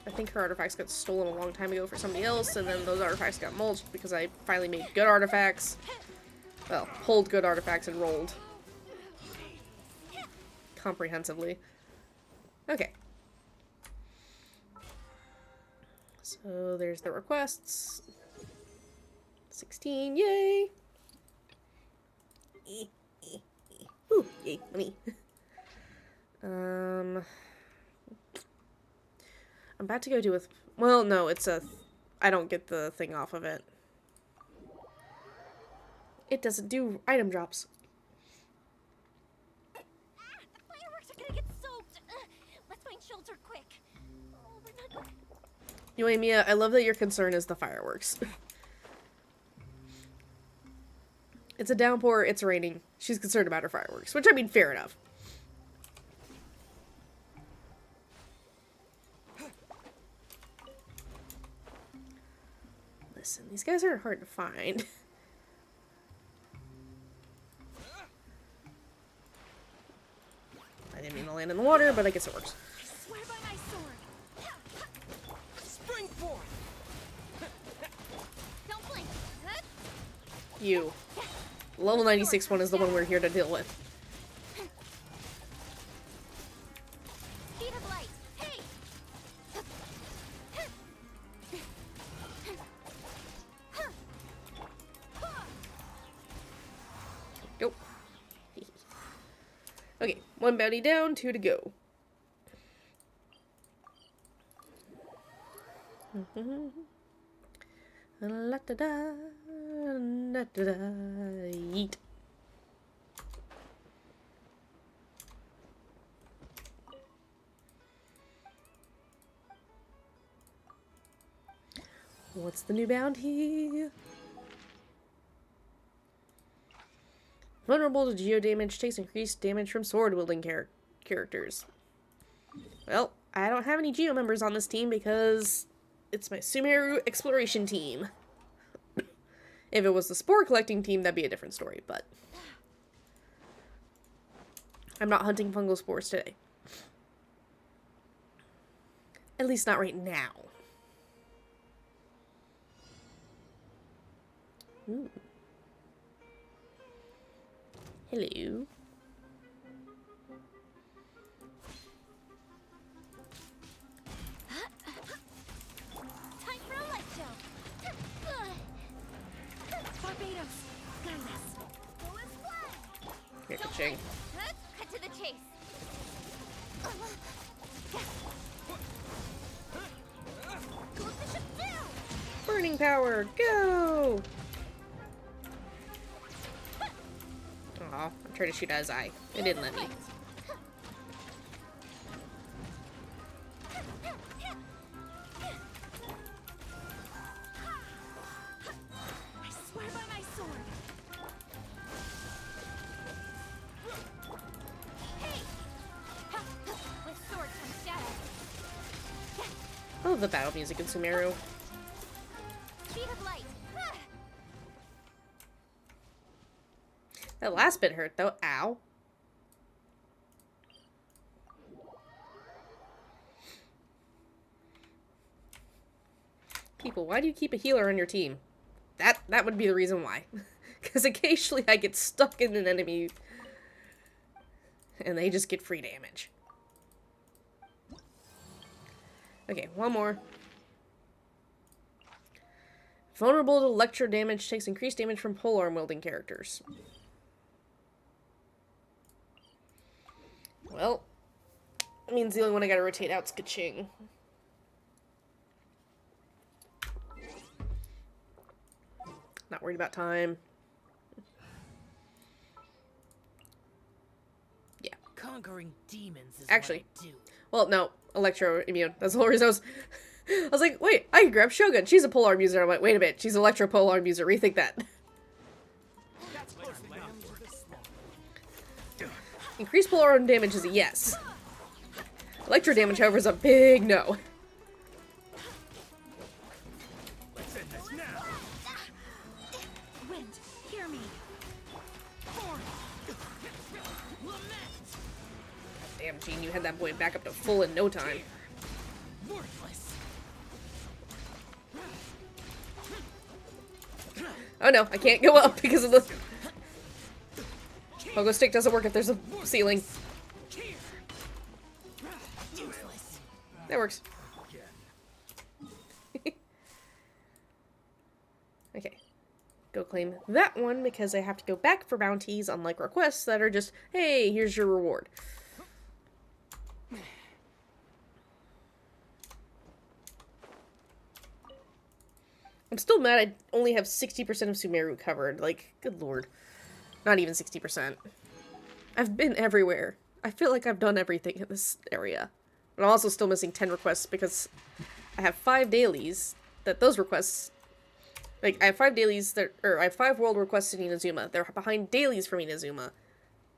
I think her artifacts got stolen a long time ago for somebody else, and then those artifacts got mulched because I finally made good artifacts. Well, pulled good artifacts and rolled comprehensively. Okay. So there's the requests. 16, yay! Ooh, yay, money. I'm about to go do with... Well, no, it's a... I don't get the thing off of it. It doesn't do item drops. The fireworks are gonna get soaked. Let's find shelter quick. Oh, they're not going. Yoimiya, I love that your concern is the fireworks. It's a downpour, it's raining. She's concerned about her fireworks, which I mean, fair enough. Listen, these guys are hard to find. I didn't mean to land in the water, but I guess it works. I swear by my sword. Spring forth. Don't blink. You. Level 96 one is the one we're here to deal with. Speed of light. Hey. Go. Okay, one bounty down, 2 to go. La da da, la da da, yeet. What's the new bounty? Vulnerable to geo damage, takes increased damage from sword wielding characters. Well, I don't have any geo members on this team because it's my Sumeru exploration team. If it was the spore collecting team, that'd be a different story, but I'm not hunting fungal spores today. At least not right now. Ooh. Hello. Time for a light show. Barbados, guide us. Go as Ka-ching. Cut to the chase. Burning power, go! Aw, I'm trying to shoot at his eye. It didn't let me. I swear by my sword. Hey! With sword comes shadow. I love the battle music in Sumeru. Speed of light. That last bit hurt though. Ow. People, why do you keep a healer on your team? That would be the reason why. Because occasionally I get stuck in an enemy and they just get free damage. Okay, one more. Vulnerable to electro damage, takes increased damage from polearm wielding characters. Well, that means the only one I gotta rotate out is Ka-ching. Not worried about time. Yeah. Conquering demons is Actually, what I do. well, no, electro immune. That's the whole reason I was like, wait, I can grab Shogun. She's a polearm user. I'm like, wait a minute, she's electro polearm user. Rethink that. Increased polearm damage is a yes. Electro damage, however, is a big no. Wind, hear me. Damn, Gene, you had that boy back up to full in no time. Worthless. Oh no, I can't go up because of the... Pogo stick doesn't work if there's a ceiling. That works. Okay. Go claim that one because I have to go back for bounties, unlike requests that are just, hey, here's your reward. I'm still mad I only have 60% of Sumeru covered. Like, good lord. Not even 60%. I've been everywhere. I feel like I've done everything in this area. But I'm also still missing 10 requests because I have 5 dailies that those requests... Like, I have 5 dailies that... Or, I have 5 world requests in Inazuma. They're behind dailies from Inazuma.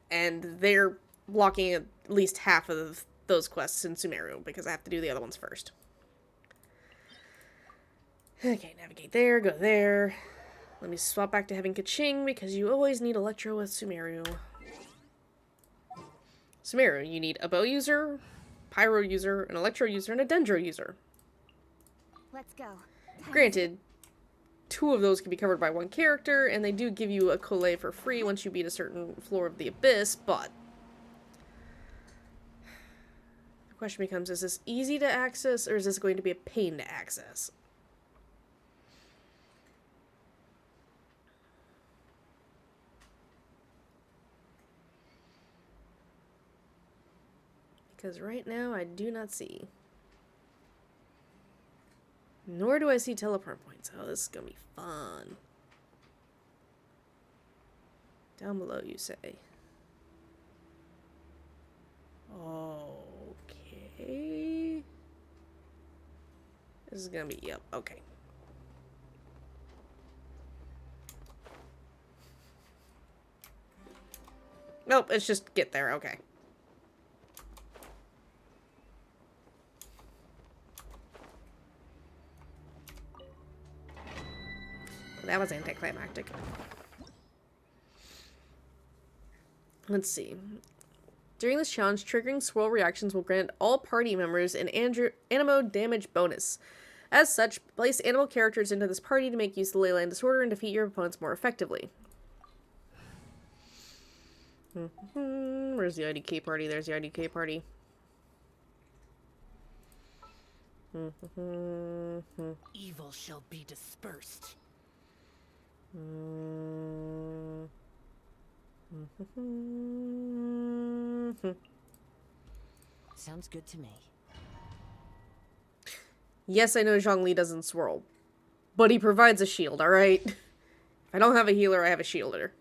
And they're blocking at least half of those quests in Sumeru because I have to do the other ones first. Okay, navigate there, go there. Let me swap back to having Ka-ching because you always need Electro with Sumeru. Sumeru, you need a bow user, pyro user, an electro user, and a dendro user. Let's go. Granted, 2 of those can be covered by 1 character, and they do give you a Collei for free once you beat a certain floor of the Abyss, but... The question becomes, is this easy to access, or is this going to be a pain to access? Because right now, I do not see. Nor do I see teleport points. Oh, this is gonna be fun. Down below, you say. Okay. This is gonna be, yep, okay. Nope, it's just get there, okay. That was anticlimactic. Let's see. During this challenge, triggering swirl reactions will grant all party members an animo damage bonus. As such, place animal characters into this party to make use of the Leyline Disorder and defeat your opponents more effectively. Where's the IDK party? There's the IDK party. Evil shall be dispersed. Sounds good to me. Yes, I know Zhongli doesn't swirl, but he provides a shield, alright? If I don't have a healer, I have a shielder.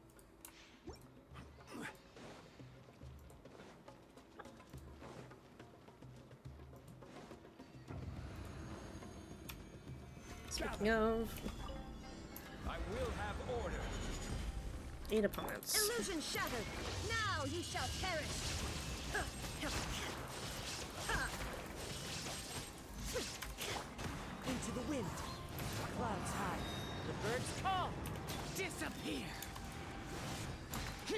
Speaking of... I will have order. 8 opponents. Illusion shattered. Now you shall perish. Into the wind. Clouds high. The birds call. Disappear.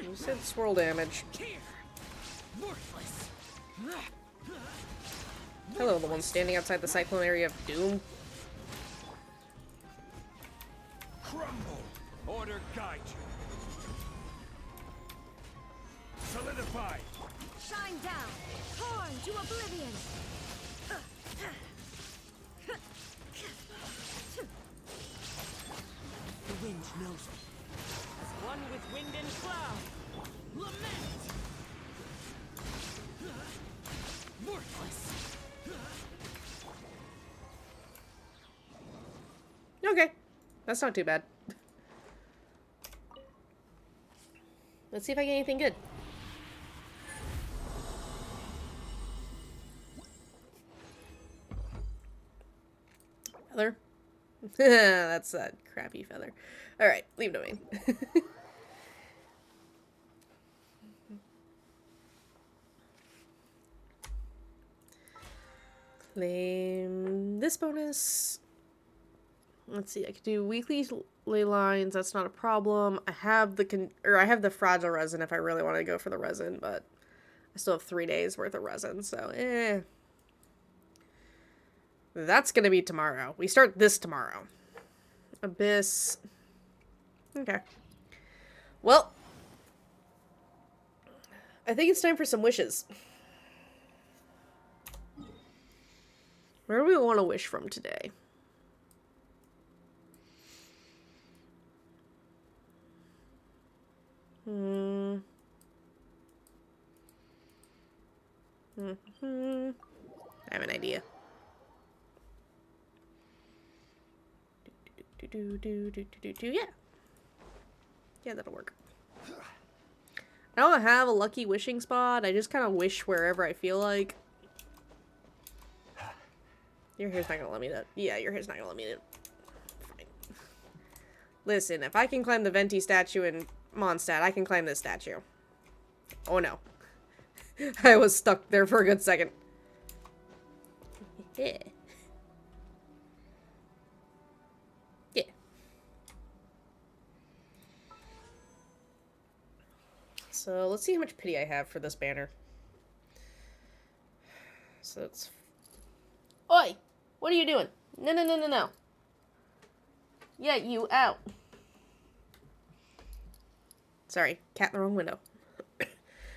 You said swirl damage. Here. Worthless. Hello, the one standing outside the cyclone area of doom. Crumble. Order guide you. Solidify. Shine down. Torn to oblivion. The wind knows it. As one with wind and cloud. Lament. Worthless. Okay. That's not too bad. Let's see if I get anything good. Feather? That's that crappy feather. Alright, leave domain. Claim this bonus. Let's see, I could do weekly ley lines, that's not a problem. I have the fragile resin if I really want to go for the resin, but I still have 3 days worth of resin, so That's gonna be tomorrow. We start this tomorrow. Abyss. Okay. Well, I think it's time for some wishes. Where do we want to wish from today? I have an idea. Yeah, that'll work. I don't have a lucky wishing spot. I just kind of wish wherever I feel like. Your hair's not gonna let me do. Yeah, your hair's not gonna let me do. Fine. Listen, if I can climb the Venti statue in Mondstadt, I can climb this statue. Oh no. I was stuck there for a good second. Yeah. Yeah. So let's see how much pity I have for this banner. So it's... Oi! What are you doing? No, no, no, no, no. Yeah, you out. Sorry, cat in the wrong window.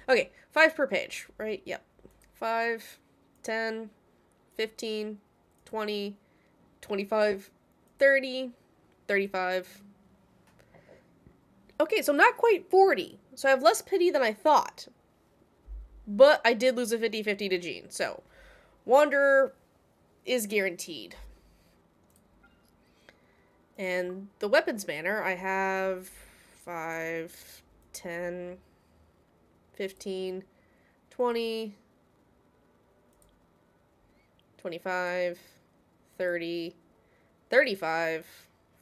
Okay, 5 per page, right? Yep. 5, 10, 15, 20, 25, 30, 35. Okay, so I'm not quite 40. So I have less pity than I thought. But I did lose a 50-50 to Jean, so Wanderer is guaranteed. And the weapons banner, I have 5, 10, 15, 20, 25, 30, 35,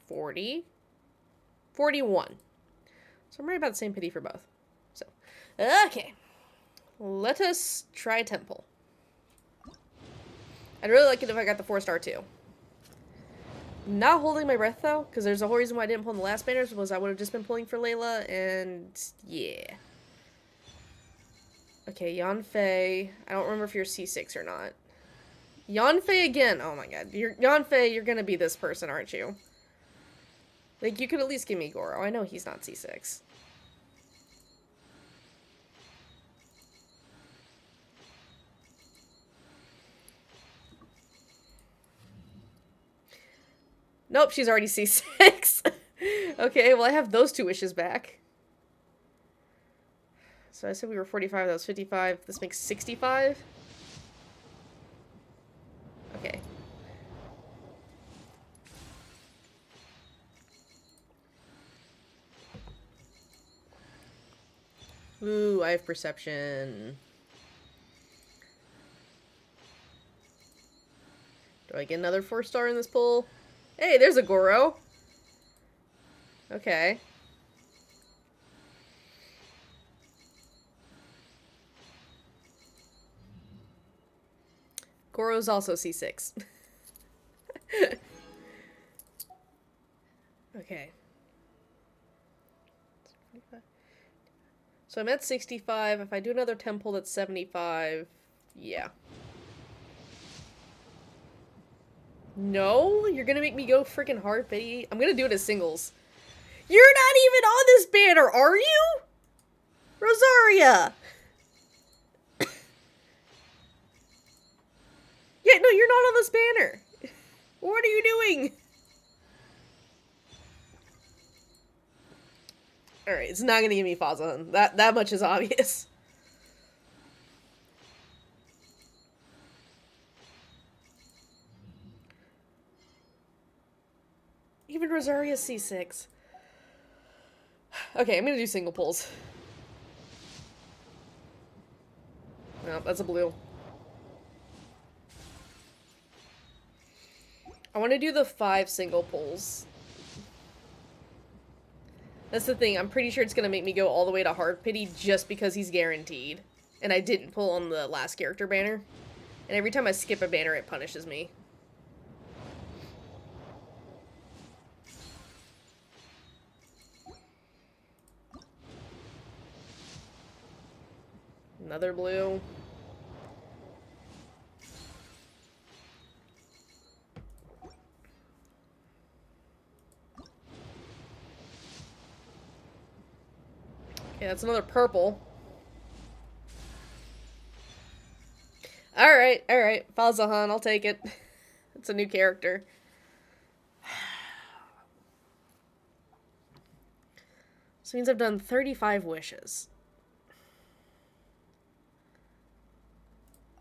40, 41. So I'm right about the same pity for both. So, okay. Let us try Temple. I'd really like it if I got the 4-star too. Not holding my breath though, because there's a whole reason why I didn't pull in the last banners was I would have just been pulling for Layla, and yeah. Okay, Yanfei. I don't remember if you're C6 or not. Yanfei again. Oh my god. Yanfei, you're gonna be this person, aren't you? Like, you could at least give me Goro. I know he's not C6. Nope, she's already C6. Okay, well I have those 2 wishes back. So I said we were 45, that was 55. This makes 65? Okay. Ooh, I have perception. Do I get another 4-star in this pool? Hey, there's a Goro. Okay. Goro's also C6. Okay. So I'm at 65. If I do another temple, that's 75. Yeah. No? You're gonna make me go freaking hard, Betty? I'm gonna do it as singles. You're not even on this banner, are you? Rosaria! Yeah, no, you're not on this banner. What are you doing? Alright, it's not gonna give me Fazan. That much is obvious. Even Rosaria's C6. Okay, I'm gonna do single pulls. No, that's a blue. I want to do the 5 single pulls. That's the thing, I'm pretty sure it's gonna make me go all the way to Hard Pity just because he's guaranteed. And I didn't pull on the last character banner. And every time I skip a banner, it punishes me. Another blue. Okay, that's another purple. Alright, alright. Falzahan, I'll take it. It's a new character. This means I've done 35 wishes.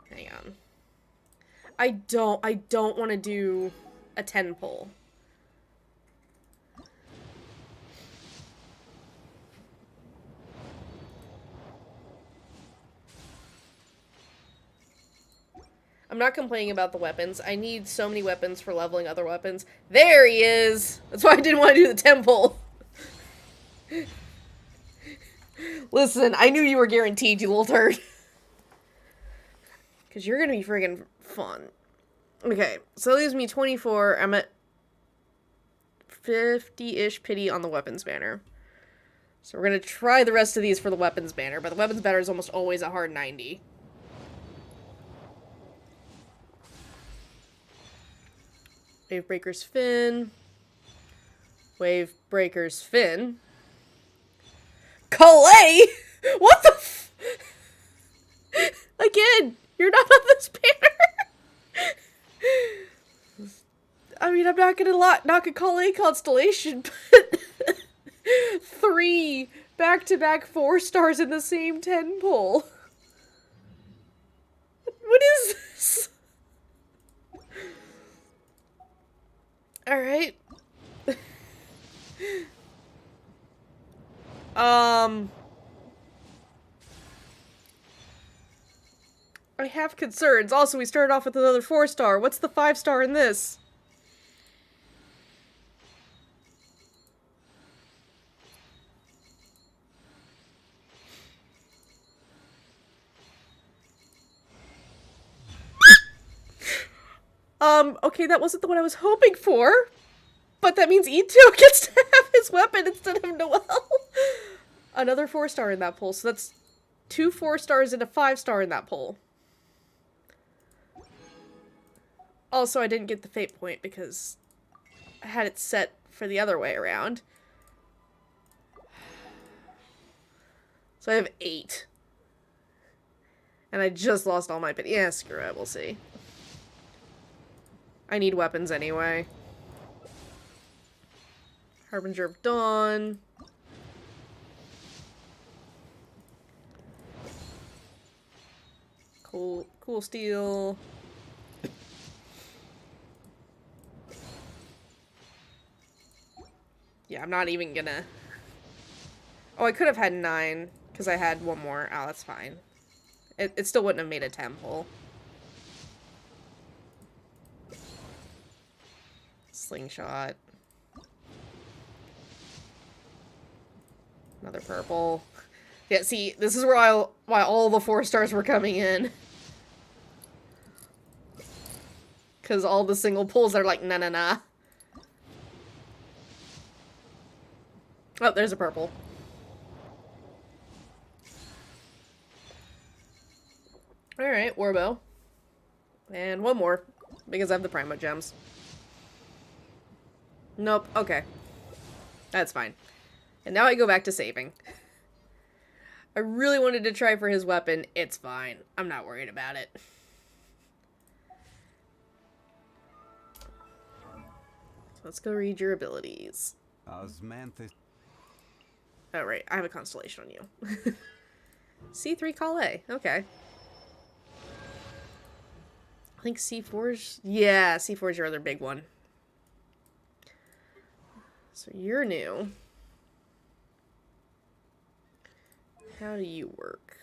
Hang on. I don't want to do a 10 pull. I'm not complaining about the weapons. I need so many weapons for leveling other weapons. There he is! That's why I didn't want to do the temple. Listen, I knew you were guaranteed, you little turd. Because you're going to be friggin' fun. Okay, so that leaves me 24. I'm at 50-ish pity on the weapons banner. So we're going to try the rest of these for the weapons banner, but the weapons banner is almost always a hard 90. Wavebreaker's Fin. Wavebreaker's Fin. Calais? What the f- Again, you're not on this banner. I mean, I'm not gonna knock a Calais constellation, but 3 back-to-back 4-stars in the same 10 pull. What is this? Alright. I have concerns. Also, we started off with another 4-star. What's the 5-star in this? Okay, that wasn't the one I was hoping for. But that means Ito gets to have his weapon instead of Noel. Another 4-star in that poll, so that's 2 4-stars and a 5-star in that poll. Also, I didn't get the fate point because I had it set for the other way around. So I have 8. And I just lost all my pity. Yeah, screw it, we'll see. I need weapons anyway. Harbinger of Dawn. Cool steel. Yeah, I'm not even gonna... Oh, I could have had 9, because I had one more. Oh, that's fine. It still wouldn't have made a temple. Slingshot. Another purple. Yeah, see, this is why all the 4 stars were coming in. Because all the single pulls are like, nah. Oh, there's a purple. Alright, Warbow. And one more, because I have the Primo Gems. Nope, okay. That's fine. And now I go back to saving. I really wanted to try for his weapon. It's fine. I'm not worried about it. So let's go read your abilities. Osmanthus. Oh, right. I have a constellation on you. C3 Calais. Okay. I think C4's... Yeah, C4's your other big one. So you're new. How do you work?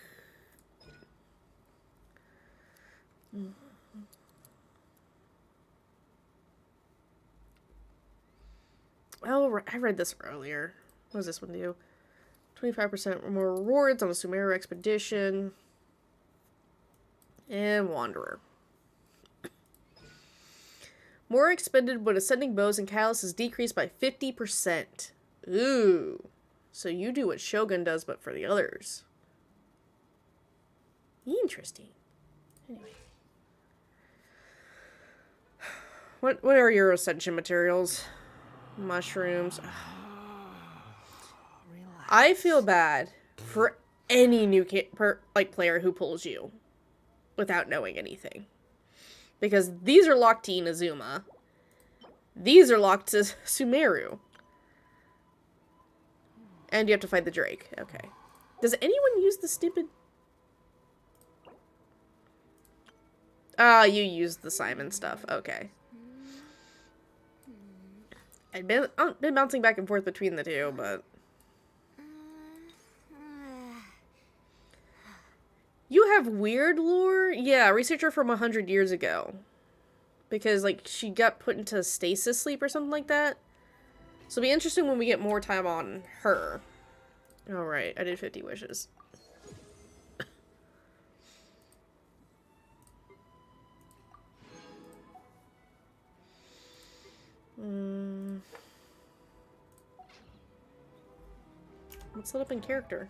Oh, I read this earlier. What does this one do? 25% more rewards on a Sumeru expedition. And Wanderer. More expended when ascending bows and callus is decreased by 50%. Ooh. So you do what Shogun does, but for the others. Interesting. Anyway. What are your ascension materials? Mushrooms. I feel bad for any new player who pulls you without knowing anything. Because these are locked to Inazuma. These are locked to Sumeru. And you have to fight the Drake. Okay. Does anyone use the stupid... Ah, you used the Simon stuff. Okay. I've been bouncing back and forth between the two, but... You have weird lore? Yeah, researcher from 100 years ago. Because, like, she got put into stasis sleep or something like that. So it'll be interesting when we get more time on her. Alright, I did 50 wishes. Let's set up in character.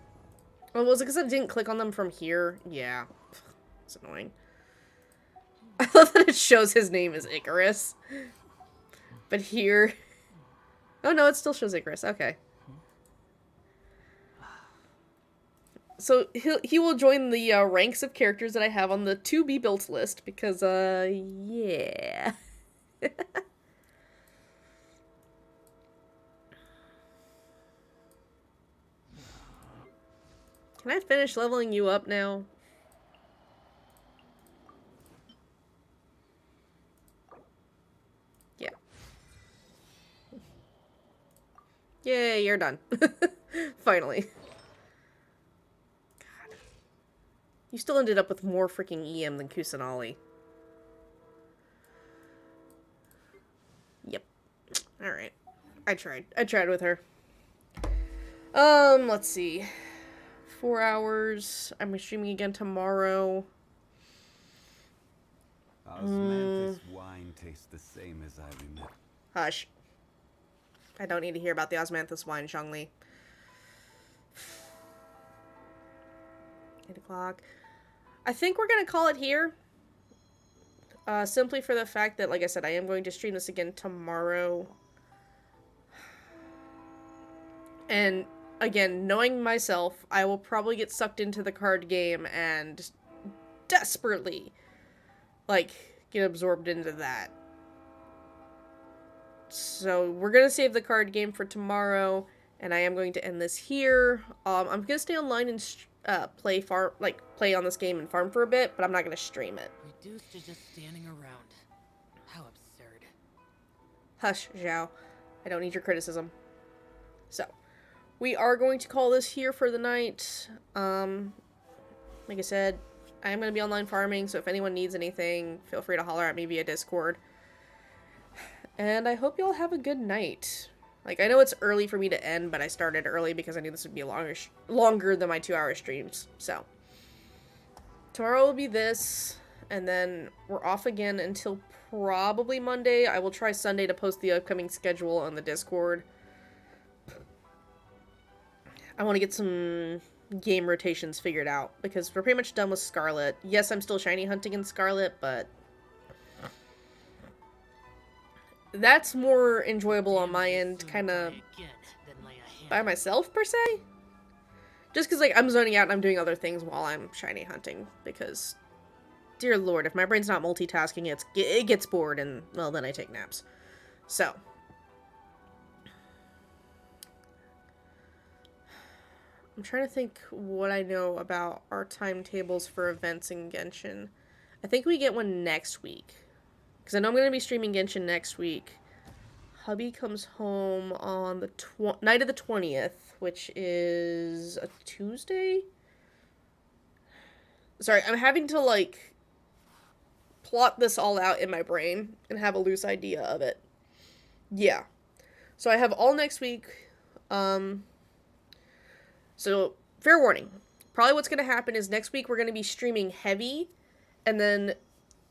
Oh, was it because I didn't click on them from here? Yeah. It's annoying. I love that it shows his name is Icarus. But here... Oh no, it still shows Icarus. Okay. So he will join the ranks of characters that I have on the to be built list because yeah. Can I finish leveling you up now? Yeah. Yay, you're done. Finally. God. You still ended up with more freaking EM than Kusanali. Yep. Alright. I tried with her. Let's see. 4 hours. I'm streaming again tomorrow. Osmanthus wine tastes the same as I remember. Hush. I don't need to hear about the Osmanthus wine, Zhongli. 8 o'clock. I think we're gonna call it here. Simply for the fact that, like I said, I am going to stream this again tomorrow. And again, knowing myself, I will probably get sucked into the card game and desperately, like, get absorbed into that. So we're going to save the card game for tomorrow, and I am going to end this here. I'm going to stay online and play on this game and farm for a bit, but I'm not gonna stream it. Reduced to just standing around. How absurd. Hush, Zhao. I don't need your criticism. So, we are going to call this here for the night. Like I said, I am going to be online farming, so if anyone needs anything, feel free to holler at me via Discord. And I hope y'all have a good night. Like, I know it's early for me to end, but I started early because I knew this would be longer than my 2-hour streams. So, tomorrow will be this, and then we're off again until probably Monday. I will try Sunday to post the upcoming schedule on the Discord. I want to get some game rotations figured out, because we're pretty much done with Scarlet. Yes, I'm still shiny hunting in Scarlet, but that's more enjoyable on my end, kind of by myself, per se. Just because, like, I'm zoning out and I'm doing other things while I'm shiny hunting, because, dear lord, if my brain's not multitasking, it gets bored, and, well, then I take naps. So, I'm trying to think what I know about our timetables for events in Genshin. I think we get one next week, because I know I'm going to be streaming Genshin next week. Hubby comes home on the night of the 20th, which is a Tuesday? Sorry, I'm having to, like, plot this all out in my brain and have a loose idea of it. Yeah. So I have all next week. So, fair warning. Probably what's going to happen is next week we're going to be streaming heavy, and then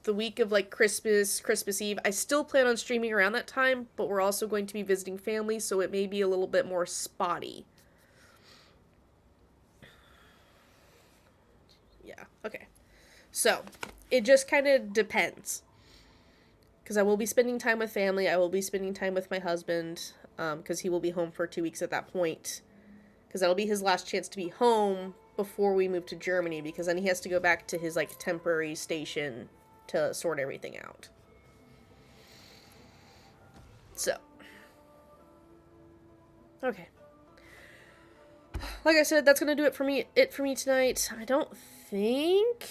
the week of, like, Christmas Eve, I still plan on streaming around that time, but we're also going to be visiting family, so it may be a little bit more spotty. Yeah, okay. So, it just kind of depends. Because I will be spending time with family, I will be spending time with my husband, because he will be home for 2 weeks at that point. Because that'll be his last chance to be home before we move to Germany, because then he has to go back to his, like, temporary station to sort everything out. So. Okay. Like I said, that's gonna do it for me tonight. I don't think...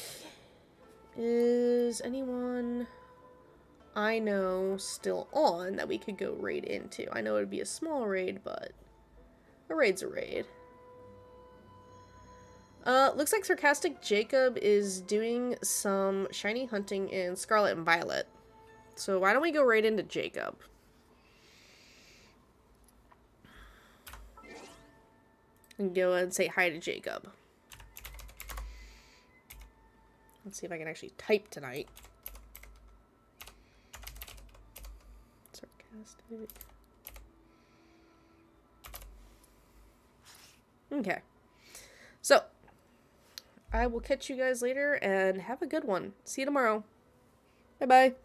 Is anyone I know still on that we could go raid into? I know it would be a small raid, but a raid's a raid. Looks like Sarcastic Jacob is doing some shiny hunting in Scarlet and Violet. So why don't we go right into Jacob? And go and say hi to Jacob. Let's see if I can actually type tonight. Sarcastic. Okay. So, I will catch you guys later, and have a good one. See you tomorrow. Bye-bye.